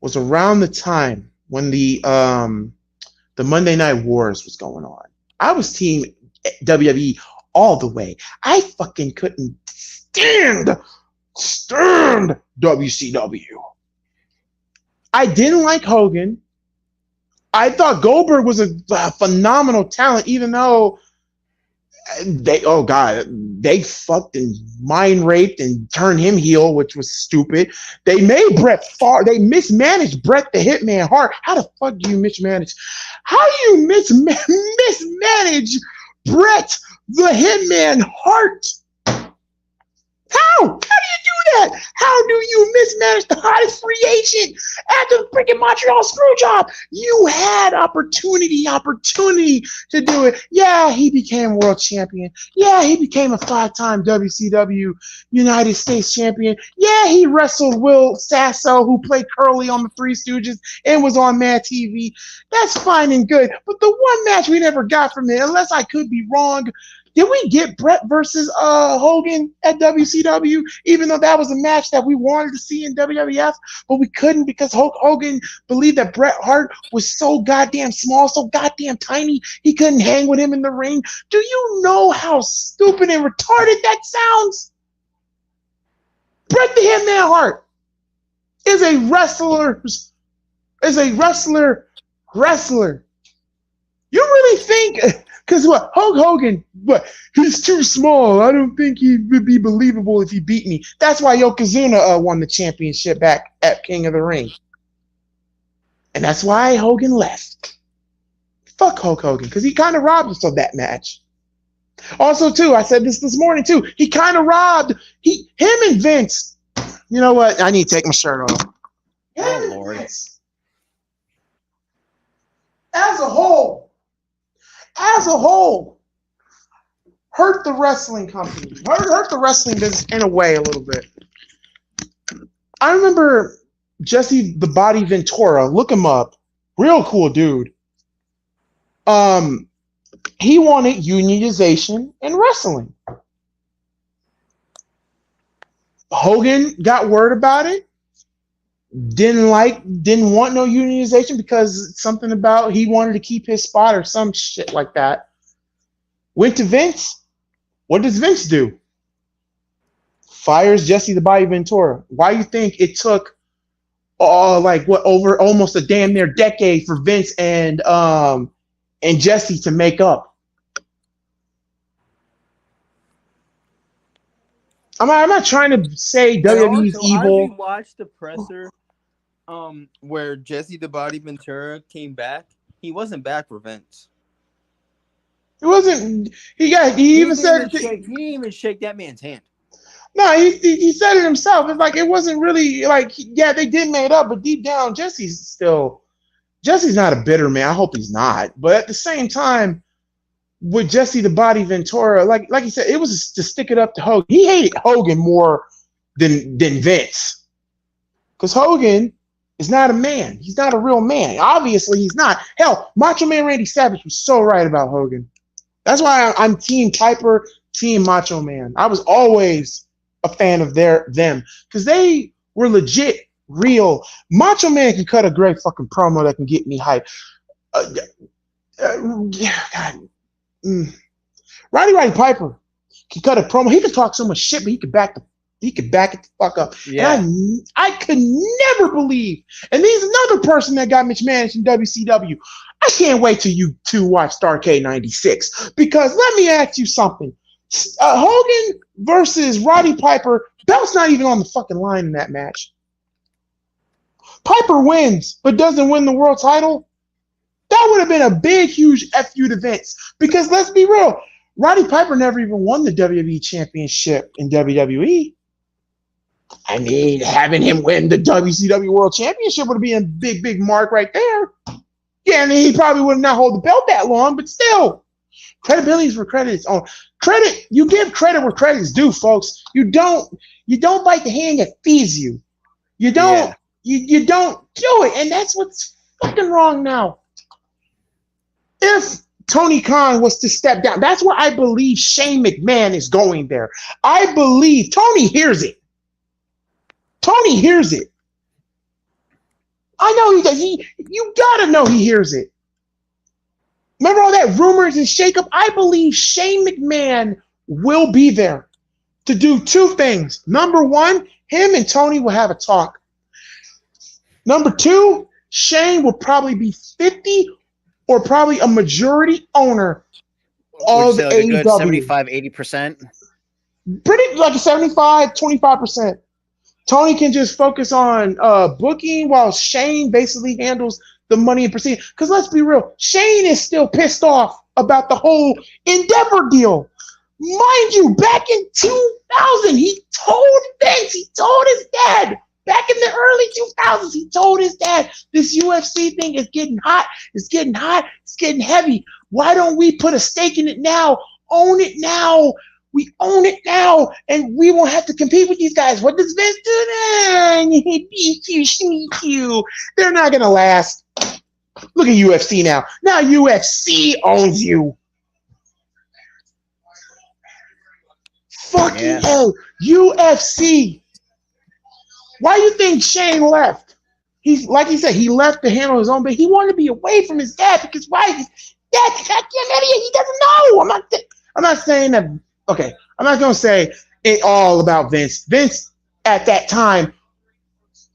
was around the time when the Monday Night Wars was going on. I was team WWE all the way. I fucking couldn't stand WCW. I didn't like Hogan. I thought Goldberg was a phenomenal talent, even though they fucked and mind raped and turned him heel, which was stupid. They made they mismanaged Bret the Hitman Hart. How the fuck do you mismanage? How do you mismanage Bret the Hitman Hart? How? How do you do that? How do you mismanage the hottest free agent after the freaking Montreal Screwjob? You had opportunity to do it. Yeah, he became world champion. Yeah, he became a 5-time WCW United States champion. Yeah, he wrestled Will Sasso, who played Curly on the Three Stooges and was on Mad TV. That's fine and good. But the one match we never got from it, unless I could be wrong, did we get Bret versus Hogan at WCW? Even though that was a match that we wanted to see in WWF, but we couldn't because Hogan believed that Bret Hart was so goddamn small, so goddamn tiny, he couldn't hang with him in the ring. Do you know how stupid and retarded that sounds? Bret the Hitman Hart is a wrestler. You really think? Because what? Hulk Hogan, he's too small. I don't think he would be believable if he beat me. That's why Yokozuna won the championship back at King of the Ring. And that's why Hogan left. Fuck Hulk Hogan, because he kind of robbed us of that match. Also, too, I said this morning, too. He kind of robbed him and Vince. You know what? I need to take my shirt off. Oh, Lord. Vince, as a whole, hurt the wrestling company, hurt the wrestling business in a way a little bit. I remember Jesse the Body Ventura. Look him up. Real cool dude. He wanted unionization in wrestling. Hogan got word about it. Didn't want no unionization because something about he wanted to keep his spot or some shit like that. Went to Vince. What does Vince do? Fires Jesse the Body Ventura. Why do you think it took over almost a damn near decade for Vince and Jesse to make up? I'm not trying to say WWE's evil. I watched the presser where Jesse the Body Ventura came back. He wasn't back for Vince. It wasn't. He didn't even shake that man's hand. No, he said it himself. It's like it wasn't really like, yeah, they did make it up, but deep down, Jesse's not a bitter man. I hope he's not. But at the same time, with Jesse the Body Ventura, like you said, it was to stick it up to Hogan. He hated Hogan more than Vince, because Hogan is not a man. He's not a real man. Obviously, he's not. Hell, Macho Man Randy Savage was so right about Hogan. That's why I'm Team Piper, Team Macho Man. I was always a fan of them because they were legit, real. Macho Man can cut a great fucking promo that can get me hyped. Roddy Piper can cut a promo. He can talk so much shit, but he can back it the fuck up. Yeah. And I could never believe. And he's another person that got mismanaged in WCW. I can't wait till you two watch Starrcade 96, because let me ask you something. Hogan versus Roddy Piper, belt's not even on the fucking line in that match. Piper wins, but doesn't win the world title. That would have been a big, huge FU to Vince. Because let's be real, Roddy Piper never even won the WWE Championship in WWE. I mean, having him win the WCW World Championship would be a big, big mark right there. Yeah, and he probably would not hold the belt that long, but still. Credibility is where credit is on. Credit, you give credit where credit is due, folks. You don't bite the hand that feeds you. You don't you don't do it, and that's what's fucking wrong now. If Tony Khan was to step down, that's where I believe Shane McMahon is going there. I believe Tony hears it. Tony hears it. I know he does. You gotta know he hears it. Remember all that rumors and shakeup? I believe Shane McMahon will be there to do two things. Number one, him and Tony will have a talk. Number two, Shane will probably be 50 or probably a majority owner of like AEW. A good 75, 80%. Pretty like a 75, 25%. Tony can just focus on booking while Shane basically handles the money and prestige. Because let's be real, Shane is still pissed off about the whole Endeavor deal. Mind you, back in 2000, he told Vince, he told his dad, back in the early 2000s, he told his dad, this UFC thing is getting hot, it's getting hot, it's getting heavy. Why don't we put a stake in it now? Own it now. We own it now, and we won't have to compete with these guys. What does Vince do? Beat you, sneak you. They're not going to last. Look at UFC now. Now UFC owns you. Fucking hell. UFC. Why do you think Shane left? He's like he said, he left to handle his own, but he wanted to be away from his dad because why? His dad's a goddamn idiot. He doesn't know. I'm not saying that. Okay, I'm not going to say it all about Vince. Vince, at that time,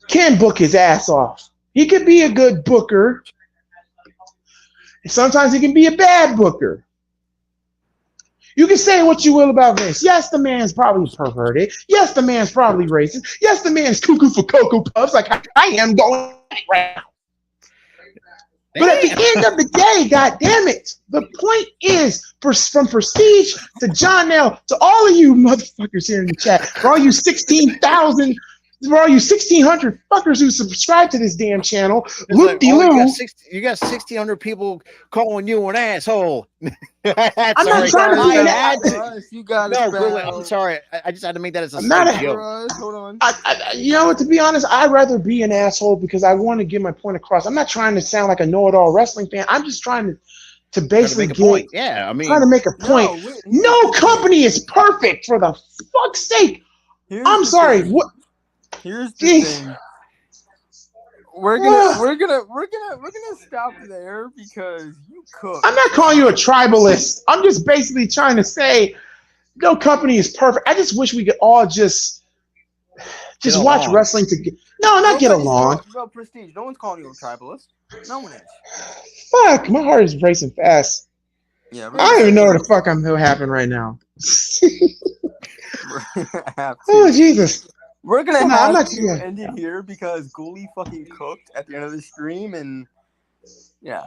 can book his ass off. He could be a good booker. Sometimes he can be a bad booker. You can say what you will about Vince. Yes, the man's probably perverted. Yes, the man's probably racist. Yes, the man's cuckoo for Cocoa Puffs like I am going right now. But at the end of the day, God damn it, the point is, from Prestige to John L to all of you motherfuckers here in the chat, for all you 16,000 For all you 1,600 fuckers who subscribe to this damn channel, Like, loop-de-loo. you got 1,600 people calling you an asshole. I'm not trying to be an asshole. You got No, it. Gully, I'm sorry. I just had to make that as a I'm not slight a- joke. Hold on. You know what? To be honest, I'd rather be an asshole because I want to get my point across. I'm not trying to sound like a know-it-all wrestling fan. I'm just trying to Trying to basically make a point. Yeah, I mean, trying to make a point. No company is perfect, for the fuck's sake. I'm sorry. What? Here's the Jeez. thing. We're gonna stop there because you cook. I'm not calling you a tribalist. I'm just basically trying to say no company is perfect. I just wish we could all just watch along. wrestling together. No, not get along. No, Prestige. No one's calling you a tribalist. No one is. Fuck, my heart is racing fast. Yeah. I don't even know where the fuck I'm gonna happen right now. Oh Jesus. We're gonna I'm have not- to end it here because Ghoulie fucking cooked at the end of the stream, and yeah.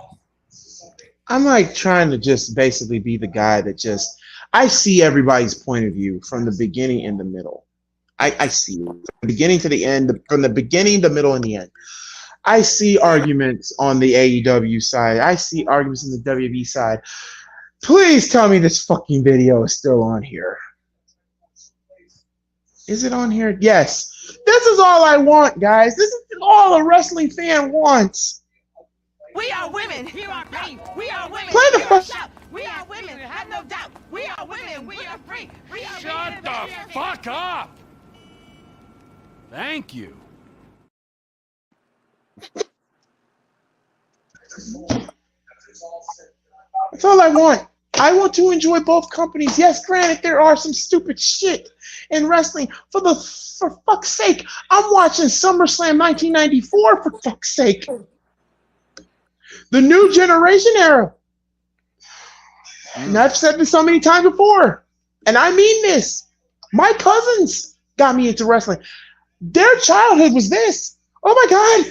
I'm like trying to just basically be the guy that I see everybody's point of view from the beginning and the middle. I see it. From the beginning to the end, from the beginning, the middle, and the end. I see arguments on the AEW side. I see arguments on the WWE side. Please tell me this fucking video is still on here. Is it on here? Yes. This is all I want, guys. This is all a wrestling fan wants. We are women. You are free. We are women. Play the fuck. We are women. Have no doubt. We are women. We are free. We are Shut the fuck up! Thank you. That's all I want. I want to enjoy both companies. Yes, granted, there are some stupid shit in wrestling. For fuck's sake, I'm watching SummerSlam 1994. For fuck's sake, the new generation era. And I've said this so many times before, and I mean this. My cousins got me into wrestling. Their childhood was this. Oh my god.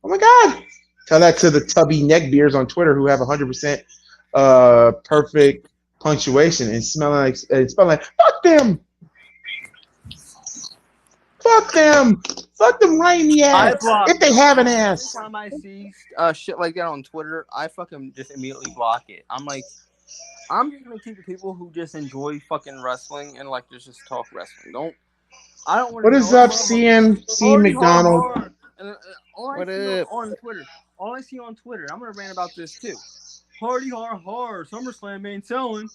Oh my god. Tell that to the tubby neckbeards on Twitter who have 100% perfect punctuation and spelling like fuck them. Fuck them. Fuck them right in the ass. If they have an ass. Every time I see shit like that on Twitter, I fucking just immediately block it. I'm like, I'm just gonna keep the people who just enjoy fucking wrestling and like just talk wrestling. I don't want to. What is up, CM McDonald? What up? On Twitter. All I see on Twitter, I'm gonna rant about this too. Hardy har har, SummerSlam ain't selling.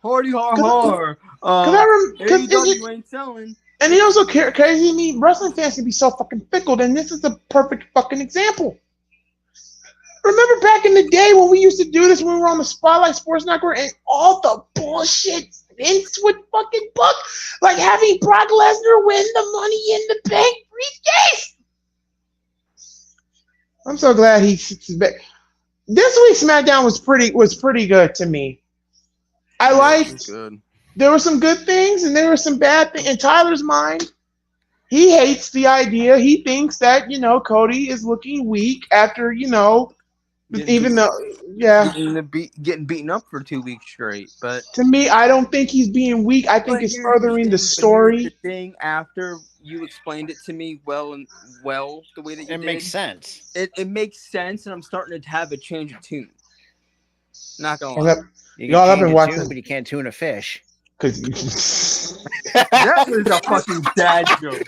Hardy har har. AEW ain't selling. And it also crazy to me, wrestling fans can be so fucking fickle, and this is the perfect fucking example. Remember back in the day when we used to do this when we were on the Spotlight Sports Network and all the bullshit Vince would fucking book? Like having Brock Lesnar win the Money in the Bank briefcase. I'm so glad he's back. This week's SmackDown was pretty good to me. I liked. There were some good things and there were some bad things. In Tyler's mind, he hates the idea. He thinks that Cody is looking weak after getting beaten up for 2 weeks straight. But to me, I don't think he's being weak. I think it's furthering the story. The thing after you explained it to me well the way that you did. It makes sense. It makes sense, and I'm starting to have a change of tune. Not gonna lie. Y'all have been watching, but you can't tune a fish. That was a fucking dad joke.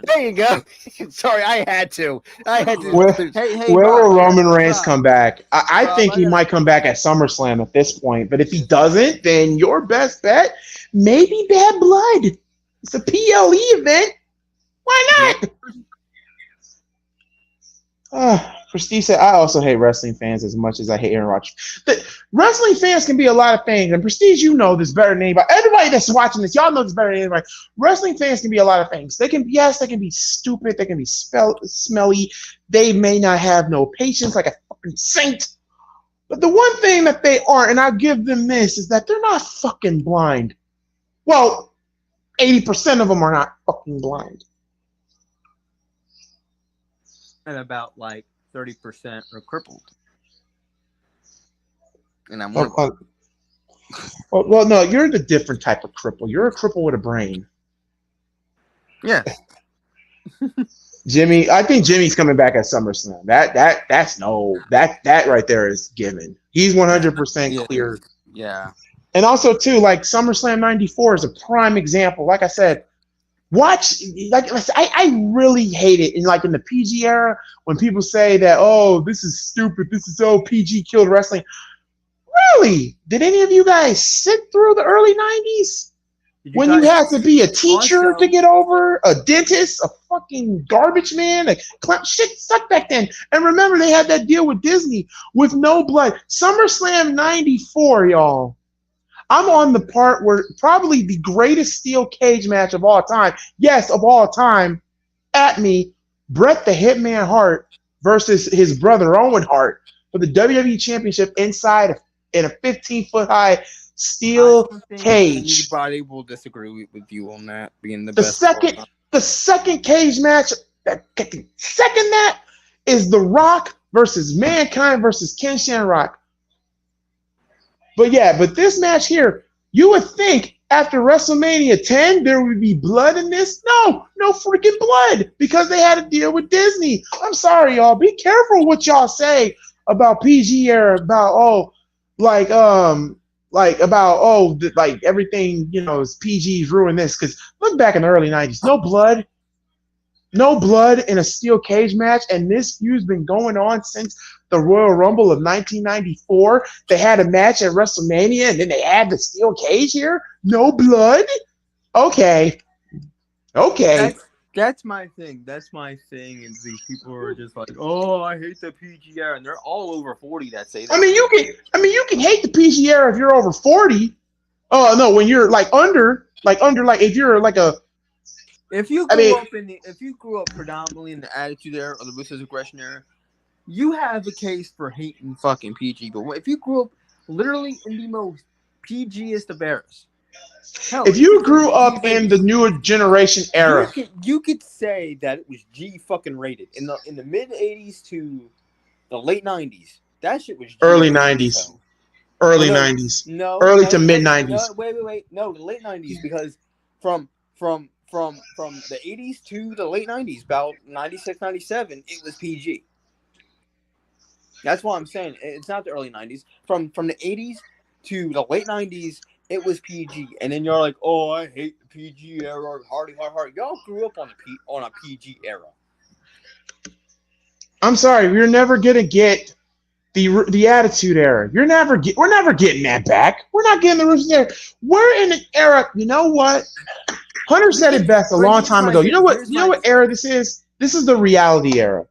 There you go. Sorry, I had to. Where will Roman Reigns come back? I think he might come back at SummerSlam at this point. But if he doesn't, then your best bet may be Bad Blood. It's a PLE event. Why not? Prestige said, I also hate wrestling fans as much as I hate Aaron Rodgers. Wrestling fans can be a lot of things. And Prestige, you know this better than anybody. Everybody that's watching this, y'all know this better than anybody. Wrestling fans can be a lot of things. They can be stupid. They can be smelly. They may not have no patience like a fucking saint. But the one thing that they aren't, and I'll give them this, is that they're not fucking blind. Well, 80% of them are not fucking blind. And about 30% are crippled. And I'm well, no, you're the different type of cripple. You're a cripple with a brain. Yeah. Jimmy, I think Jimmy's coming back at SummerSlam. That right there is given. He's 100% clear. Yeah. And also too, like SummerSlam '94 is a prime example. Like I said, watch. Like I really hate it in the PG era when people say that, oh, this is stupid. This is so PG killed wrestling. Really? Did any of you guys sit through the early '90s? When you had to be a teacher to get over, a dentist, a fucking garbage man, shit sucked back then. And remember, they had that deal with Disney with no blood. SummerSlam '94, y'all. I'm on the part where probably the greatest steel cage match of all time. Yes, of all time. At me, Bret the Hitman Hart versus his brother Owen Hart for the WWE Championship inside in a 15-foot high steel cage. Anybody will disagree with you on that being the best. The second cage match, second that is The Rock versus Mankind versus Ken Shamrock. But this match here, you would think after WrestleMania 10 there would be blood in this. No freaking blood because they had to deal with Disney. I'm sorry, y'all. Be careful what y'all say about PG era, about everything, is PG's ruined this. Because look back in the early 90s, no blood in a steel cage match, and this feud's been going on since the Royal Rumble of 1994. They had a match at WrestleMania, and then they had the steel cage here. No blood. Okay. That's my thing. That's my thing. And these people are just like, oh, I hate the PG era, and they're all over 40 that say that. I mean, you can hate the PG era if you're over 40. Oh no, when you're under, if you're like a. If you grew up predominantly in the Attitude Era or the Ruthless Aggression Era, you have a case for hating fucking PG. But if you grew up literally in the most PGest of eras, if you grew up in the newer generation era, you could say that it was G fucking rated in the mid '80s to the late '90s. That shit was G early '90s, early '90s, early to mid '90s. Wait, no, the late '90s because from the 80s to the late 90s, about 96, 97, it was PG. That's why I'm saying it's not the early 90s. From the 80s to the late 90s, it was PG. And then you're like, oh, I hate the PG era. Hardy. Y'all grew up on a PG era. I'm sorry, we're never gonna get the Attitude Era. We're never getting that back. We're not getting the Ruthless Era. We're in an era. You know what? Hunter said it best a long time ago. You know what era this is? This is the reality era.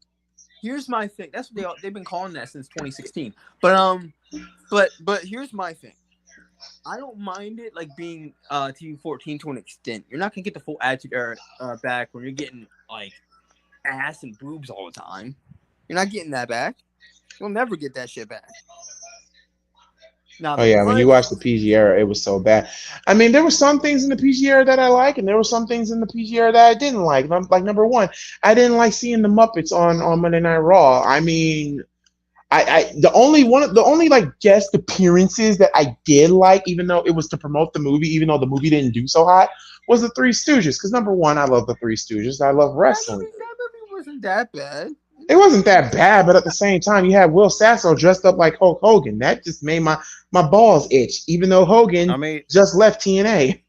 Here's my thing. That's what they've been calling that since 2016. But here's my thing. I don't mind it like being TV 14 to an extent. You're not gonna get the full Attitude Era back when you're getting like ass and boobs all the time. You're not getting that back. You'll never get that shit back. Now, when you watch the PG era, it was so bad. I mean, there were some things in the PG era that I like, and there were some things in the PG era that I didn't like. Like number one, I didn't like seeing the Muppets on Monday Night Raw. I mean, the only like guest appearances that I did like, even though it was to promote the movie, even though the movie didn't do so hot, was the Three Stooges. Because number one, I love the Three Stooges. I love wrestling. That movie wasn't that bad. It wasn't that bad, but at the same time, you had Will Sasso dressed up like Hulk Hogan. That just made my balls itch, even though Hogan just left TNA.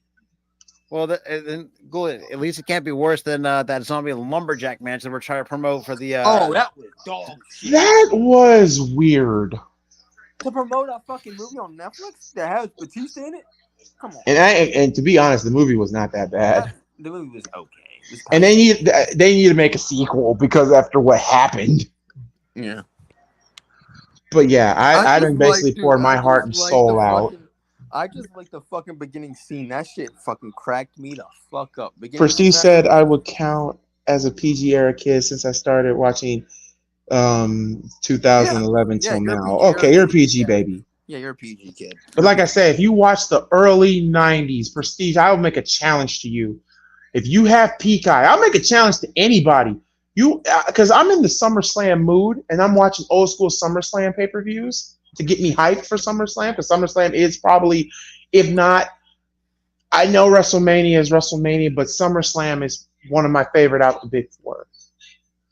Well, then at least it can't be worse than that zombie lumberjack match that we're trying to promote for the. Oh, that was dog shit. That was weird. To promote a fucking movie on Netflix that has Batista in it? Come on. And to be honest, the movie was not that bad. The movie was okay. And they need to make a sequel because after what happened. Yeah. But yeah, I done basically poured my heart and soul out. I just like the fucking beginning scene. That shit fucking cracked me the fuck up. Prestige said I would count as a PG era kid since I started watching 2011 till now. Okay, you're a PG baby. Yeah, you're a PG kid. But like I said, if you watch the early 90s, Prestige, I will make a challenge to you. If you have Peacock, I'll make a challenge to anybody. Because I'm in the SummerSlam mood, and I'm watching old school SummerSlam pay-per-views to get me hyped for SummerSlam, because SummerSlam is probably, if not, I know WrestleMania is WrestleMania, but SummerSlam is one of my favorite out of the big four.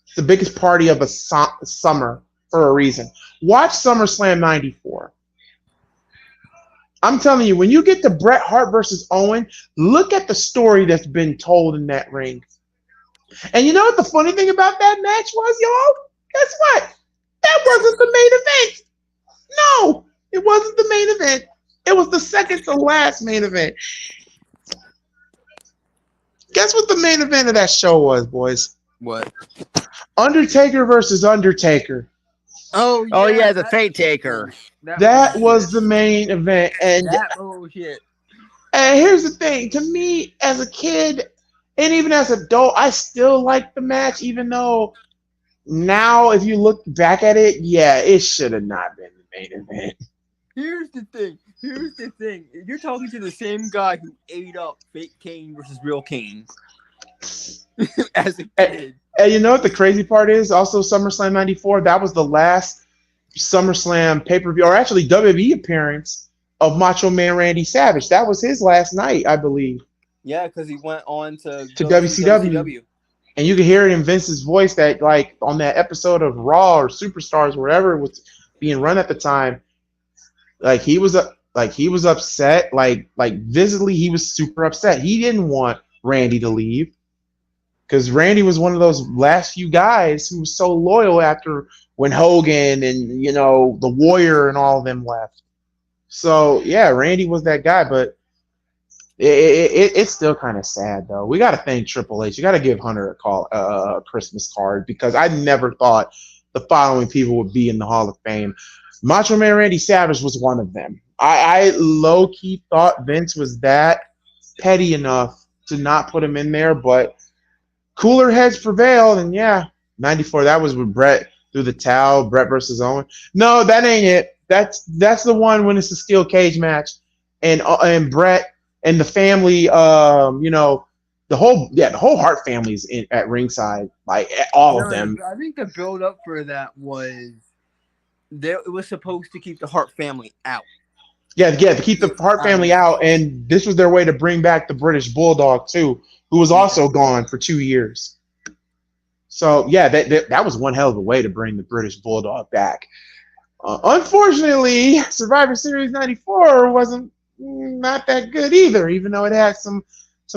It's the biggest party of the summer for a reason. Watch SummerSlam 94. I'm telling you, when you get to Bret Hart versus Owen, look at the story that's been told in that ring. And you know what the funny thing about that match was, y'all? Guess what? That wasn't the main event. No, it wasn't the main event. It was the second to last main event. Guess what the main event of that show was, boys? What? Undertaker versus Undertaker. Oh yeah, the Fate Taker. That was the main event. And bullshit. And here's the thing. To me, as a kid, and even as an adult, I still like the match, even though now, if you look back at it, yeah, it should have not been the main event. Here's the thing. You're talking to the same guy who ate up fake Kane versus real Kane as a kid. And you know what the crazy part is? Also, SummerSlam 94, that was the last SummerSlam pay-per-view, or actually WWE appearance of Macho Man Randy Savage. That was his last night, I believe. Yeah, because he went on to WCW. And you could hear it in Vince's voice that, like, on that episode of Raw or Superstars, wherever it was being run at the time, like he was upset, like visibly he was super upset. He didn't want Randy to leave because Randy was one of those last few guys who was so loyal after when Hogan and, you know, the Warrior and all of them left. So yeah, Randy was that guy, but it's still kind of sad though. We got to thank Triple H. You got to give Hunter a Christmas card because I never thought the following people would be in the Hall of Fame. Macho Man Randy Savage was one of them. I low-key thought Vince was that petty enough to not put him in there, but cooler heads prevailed, and yeah, 94, that was with Bret threw the towel, Bret versus Owen. No, that ain't it. That's the one when it's a steel cage match, and Bret and the family, you know, the whole Hart family's at ringside, like all of them. I think the build-up for that was it was supposed to keep the Hart family out. Yeah, to keep the Hart family out, and this was their way to bring back the British Bulldog too, who was also gone for 2 years. So yeah, that was one hell of a way to bring the British Bulldog back. Unfortunately, Survivor Series 94 wasn't not that good either, even though it had some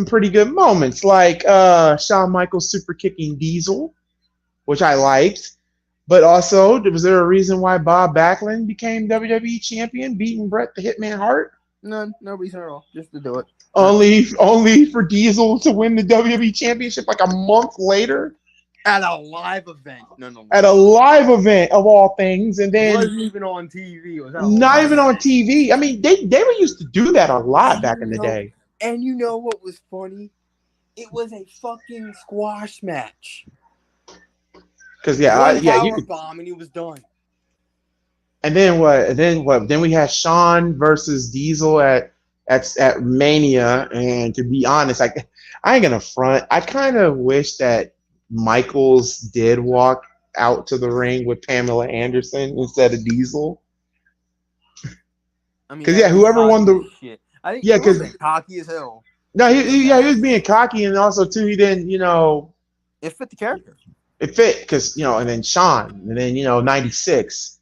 pretty good moments, like Shawn Michaels super kicking Diesel, which I liked. But also, was there a reason why Bob Backlund became WWE champion, beating Bret the Hitman Hart? No reason at all. Just to do it. Only for Diesel to win the WWE championship like a month later? At a live event. No. At a live event of all things, and then it wasn't even on TV. Was not even on TV. I mean, they were used to do that a lot back in the day. And you know what was funny? It was a fucking squash match. Because you could bomb and he was done. And then what? Then we had Shawn versus Diesel at Mania, and to be honest, I ain't gonna front. I kind of wish that Michaels did walk out to the ring with Pamela Anderson instead of Diesel. I mean, because whoever won the shit. I think because cocky as hell. No, he was being cocky, and also too he didn't, it fit the character. It fit because and then Shawn, and then 96.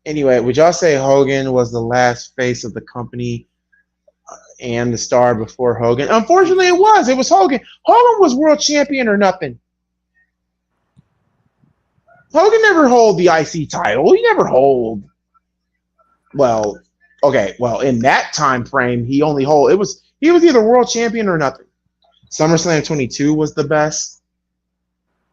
Anyway, would y'all say Hogan was the last face of the company and the star before Hogan? Unfortunately, it was. It was Hogan. Hogan was world champion or nothing. Hogan never hold the IC title. He never hold. Well, okay. Well, in that time frame, he only hold. He was either world champion or nothing. SummerSlam 22 was the best.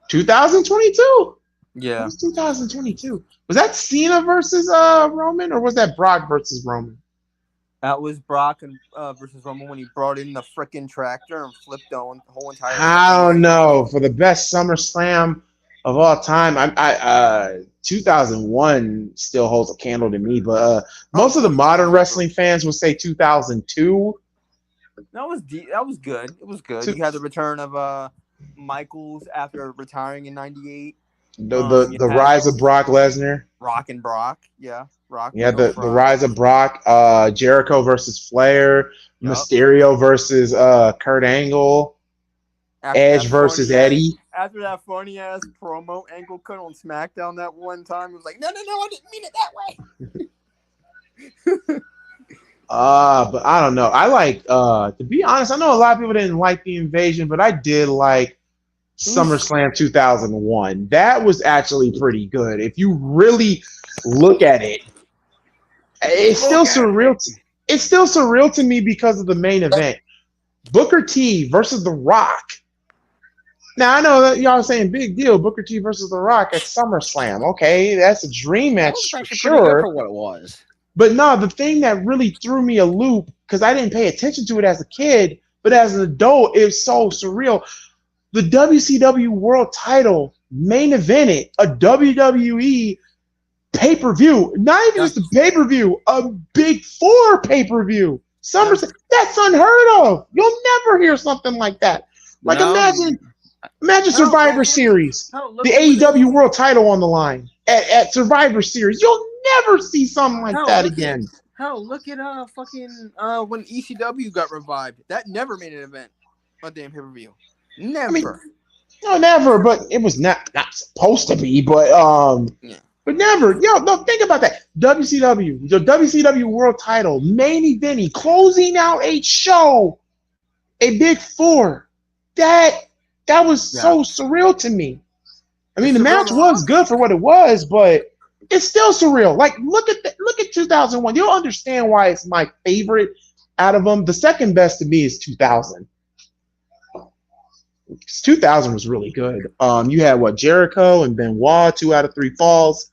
2022. Yeah. It was 2022. Was that Cena versus Roman, or was that Brock versus Roman? That was Brock and versus Roman when he brought in the frickin' tractor and flipped on the whole entire. I don't know. For the best SummerSlam of all time, 2001 still holds a candle to me. But most of the modern wrestling fans would say 2002. That was good. It was good. You had the return of Michaels after retiring in '98. The rise of Brock Lesnar. Rock and Brock, yeah. Rock. Yeah, the rise of Brock. Jericho versus Flair. Yep. Mysterio versus Kurt Angle. Edge versus Eddie. After that funny ass promo angle cut on SmackDown that one time, it was like, no, I didn't mean it that way. But I don't know. I like to be honest, I know a lot of people didn't like the invasion, but I did like SummerSlam 2001. That was actually pretty good. If you really look at it, it's still surreal. It's still surreal to me because of the main event. Booker T versus The Rock. Now, I know that y'all are saying big deal, Booker T versus The Rock at SummerSlam. Okay, that's a dream match for sure. For what it was. But no, the thing that really threw me a loop, because I didn't pay attention to it as a kid, but as an adult, it's so surreal. The WCW World Title main evented a WWE pay-per-view. Not even just a pay-per-view, a Big Four pay-per-view. SummerSlam, that's unheard of. You'll never hear something like that. Like, imagine Survivor Series, the AEW World Title on the line at Survivor Series. You'll never see something like that again. Hell, look at when ECW got revived. That never made an event on damn pay-per-view. Never. I mean, no, never. But it was not supposed to be. But but never. Yo, no, think about that. WCW, the WCW World Title main eventing, closing out a show, a Big Four. That was so surreal to me. I mean, the match was good for what it was, but it's still surreal. Like, look at 2001. You'll understand why it's my favorite out of them. The second best to me is 2000. 2000 was really good. You had Jericho and Benoit, 2 out of 3 falls.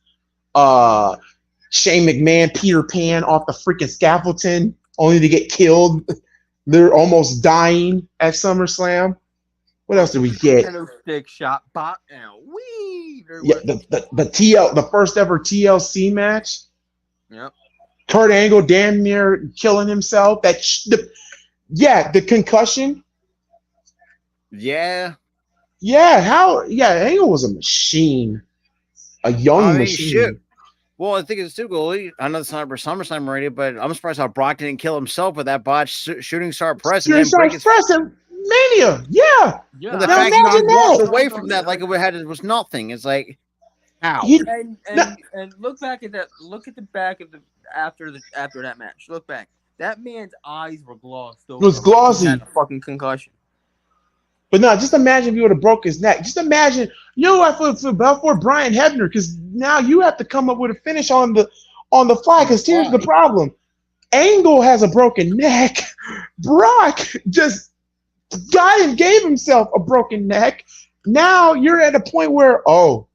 Shane McMahon, Peter Pan off the freaking scaffolding, only to get killed. They're almost dying at SummerSlam. What else did we get? Stick shot, bot, and wee. Yeah, the first ever TLC match. Yep. Kurt Angle damn near killing himself. The concussion. Yeah. Angle was a machine. A young machine. Shit. Well, I think it's too cool. I know it's not for SummerSlam already, but I'm surprised how Brock didn't kill himself with that botched shooting star press. Shooting star press and Mania. Yeah. And the fact he walked away from that like it was nothing. It's like, how? And look back at that. Look at the back of after that match. Look back. That man's eyes were glossed over. It was glossy. He had a fucking concussion. But no, just imagine if he would have broke his neck. Just imagine, I feel bad for Brian Hebner, because now you have to come up with a finish on the fly. Because here's the problem: Angle has a broken neck. Brock just gave himself a broken neck. Now you're at a point where, oh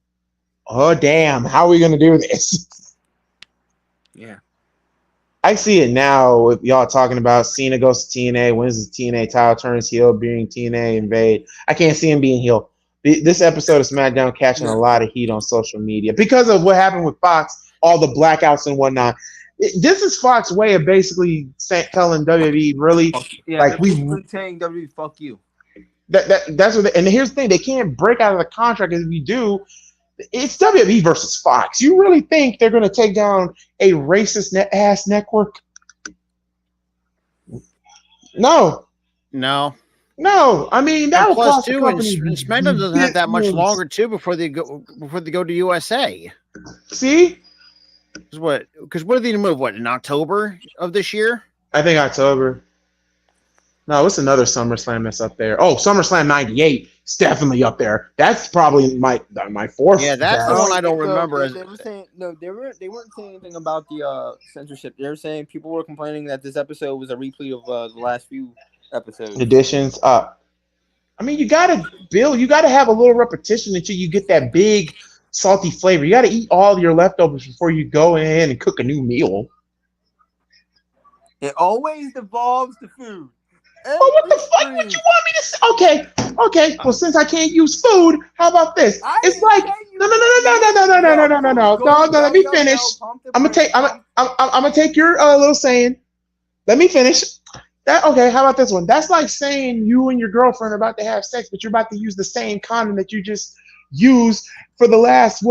damn, how are we gonna do this? Yeah. I see it now with y'all talking about Cena goes to TNA, wins the TNA title, turns heel, being TNA invade. I can't see him being heel. This episode of SmackDown catching a lot of heat on social media because of what happened with Fox, all the blackouts and whatnot. This is Fox's way of basically telling WWE, really, like we saying WWE, fuck you. That's what. And here's the thing: they can't break out of the contract. If you do, it's WWE versus Fox. You really think they're going to take down a racist ass network? No. I mean, that will cost the company. And SmackDown doesn't have that much longer too before they go to USA. See, because what are they going to move? What, in October of this year? I think October. No, what's another SummerSlam that's up there? Oh, SummerSlam '98. It's definitely up there. That's probably my fourth. Yeah, that's the one I don't remember. They were saying they weren't saying anything about the censorship. They were saying people were complaining that this episode was a replay of the last few episodes. Editions. I mean, you gotta have a little repetition until you get that big salty flavor. You gotta eat all your leftovers before you go in and cook a new meal. It always devolves to food. What the fuck would you want me to say? Okay. Well, since I can't use food, how about this? It's like no. Let me finish. I'm gonna take your little saying. Let me finish. Okay, how about this one? That's like saying you and your girlfriend are about to have sex, but you're about to use the same condom that you just used for the last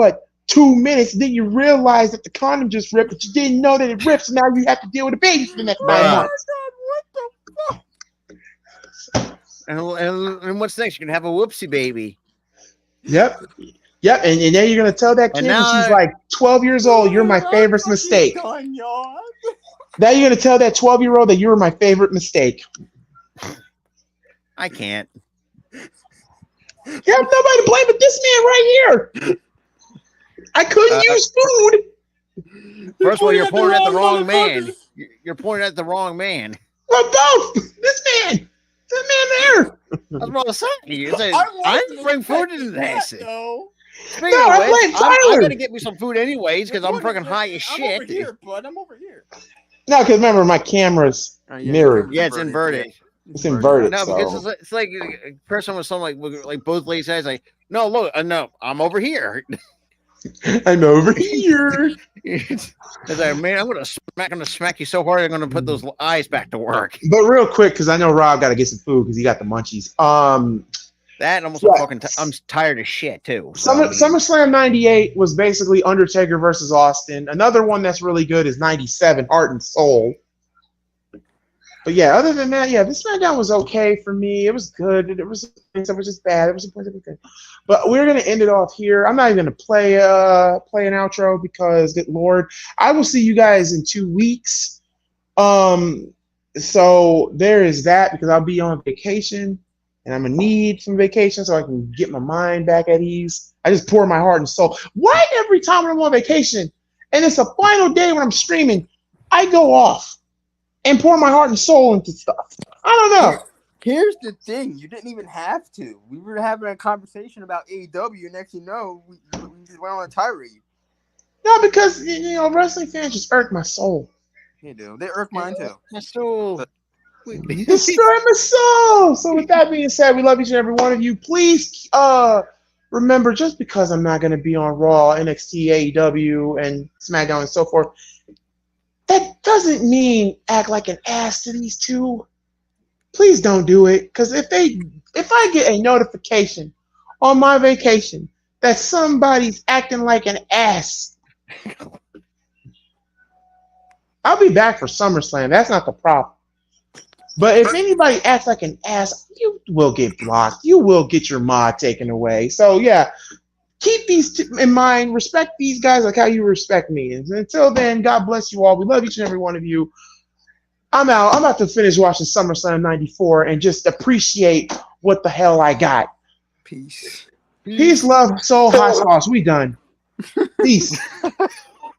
2 minutes. Then you realize that the condom just ripped, but you didn't know that it ripped. So now you have to deal with a baby for the next 9 months. And what's next? You're gonna have a whoopsie baby. Yep. Yep. And then you're gonna tell that kid And when now she's like 12 years old, you're my favorite mistake. Done, y'all. Now you're gonna tell that 12-year-old that you were my favorite mistake. I can't. You have nobody to blame but this man right here. I couldn't use food. First of all, you're pointing at the wrong man. You're pointing at the wrong man. We're both. This man there. That's what I was saying. It's like, I didn't bring food into this. Speaking No, of I which, blame I'm Tyler. gonna get me some food anyways because I'm freaking high as shit. I'm over here, bud. I'm over here. No, because remember my camera's mirrored. Yeah, it's inverted. It's inverted. No, because So. it's like a person with something like both ladies' eyes. Like, no, look, no, I'm over here. I'm over here. It's like, man, I'm gonna smack you so hard. I'm gonna put those eyes back to work. But real quick, because I know Rob got to get some food because he got the munchies. That and almost I'm tired of shit too. So, SummerSlam '98 was basically Undertaker versus Austin. Another one that's really good is '97, Heart and Soul. But yeah, other than that, yeah, this SmackDown was okay for me. It was good. It was just bad. It was good. But we're gonna end it off here. I'm not even gonna play an outro because, good Lord, I will see you guys in 2 weeks. So there is that because I'll be on vacation and I'm gonna need some vacation so I can get my mind back at ease. I just pour my heart and soul. Why every time when I'm on vacation and it's a final day when I'm streaming, I go off and pour my heart and soul into stuff? I don't know. Here's the thing: you didn't even have to. We were having a conversation about AEW. Next, you know, we just went on a tirade. No, because wrestling fans just irk my soul. They do. They irk mine too. my soul. Destroy my soul. So with that being said, we love each and every one of you. Please remember, just because I'm not going to be on Raw, NXT, AEW, and SmackDown and so forth, that doesn't mean act like an ass to these two. Please don't do it, because if I get a notification on my vacation that somebody's acting like an ass, I'll be back for SummerSlam. That's not the problem. But if anybody acts like an ass, you will get blocked. You will get your mod taken away. So yeah, keep these in mind. Respect these guys like how you respect me. And until then, God bless you all. We love each and every one of you. I'm out. I'm about to finish watching SummerSlam '94 and just appreciate what the hell I got. Peace. Peace, love, soul, hot sauce. We done. Peace.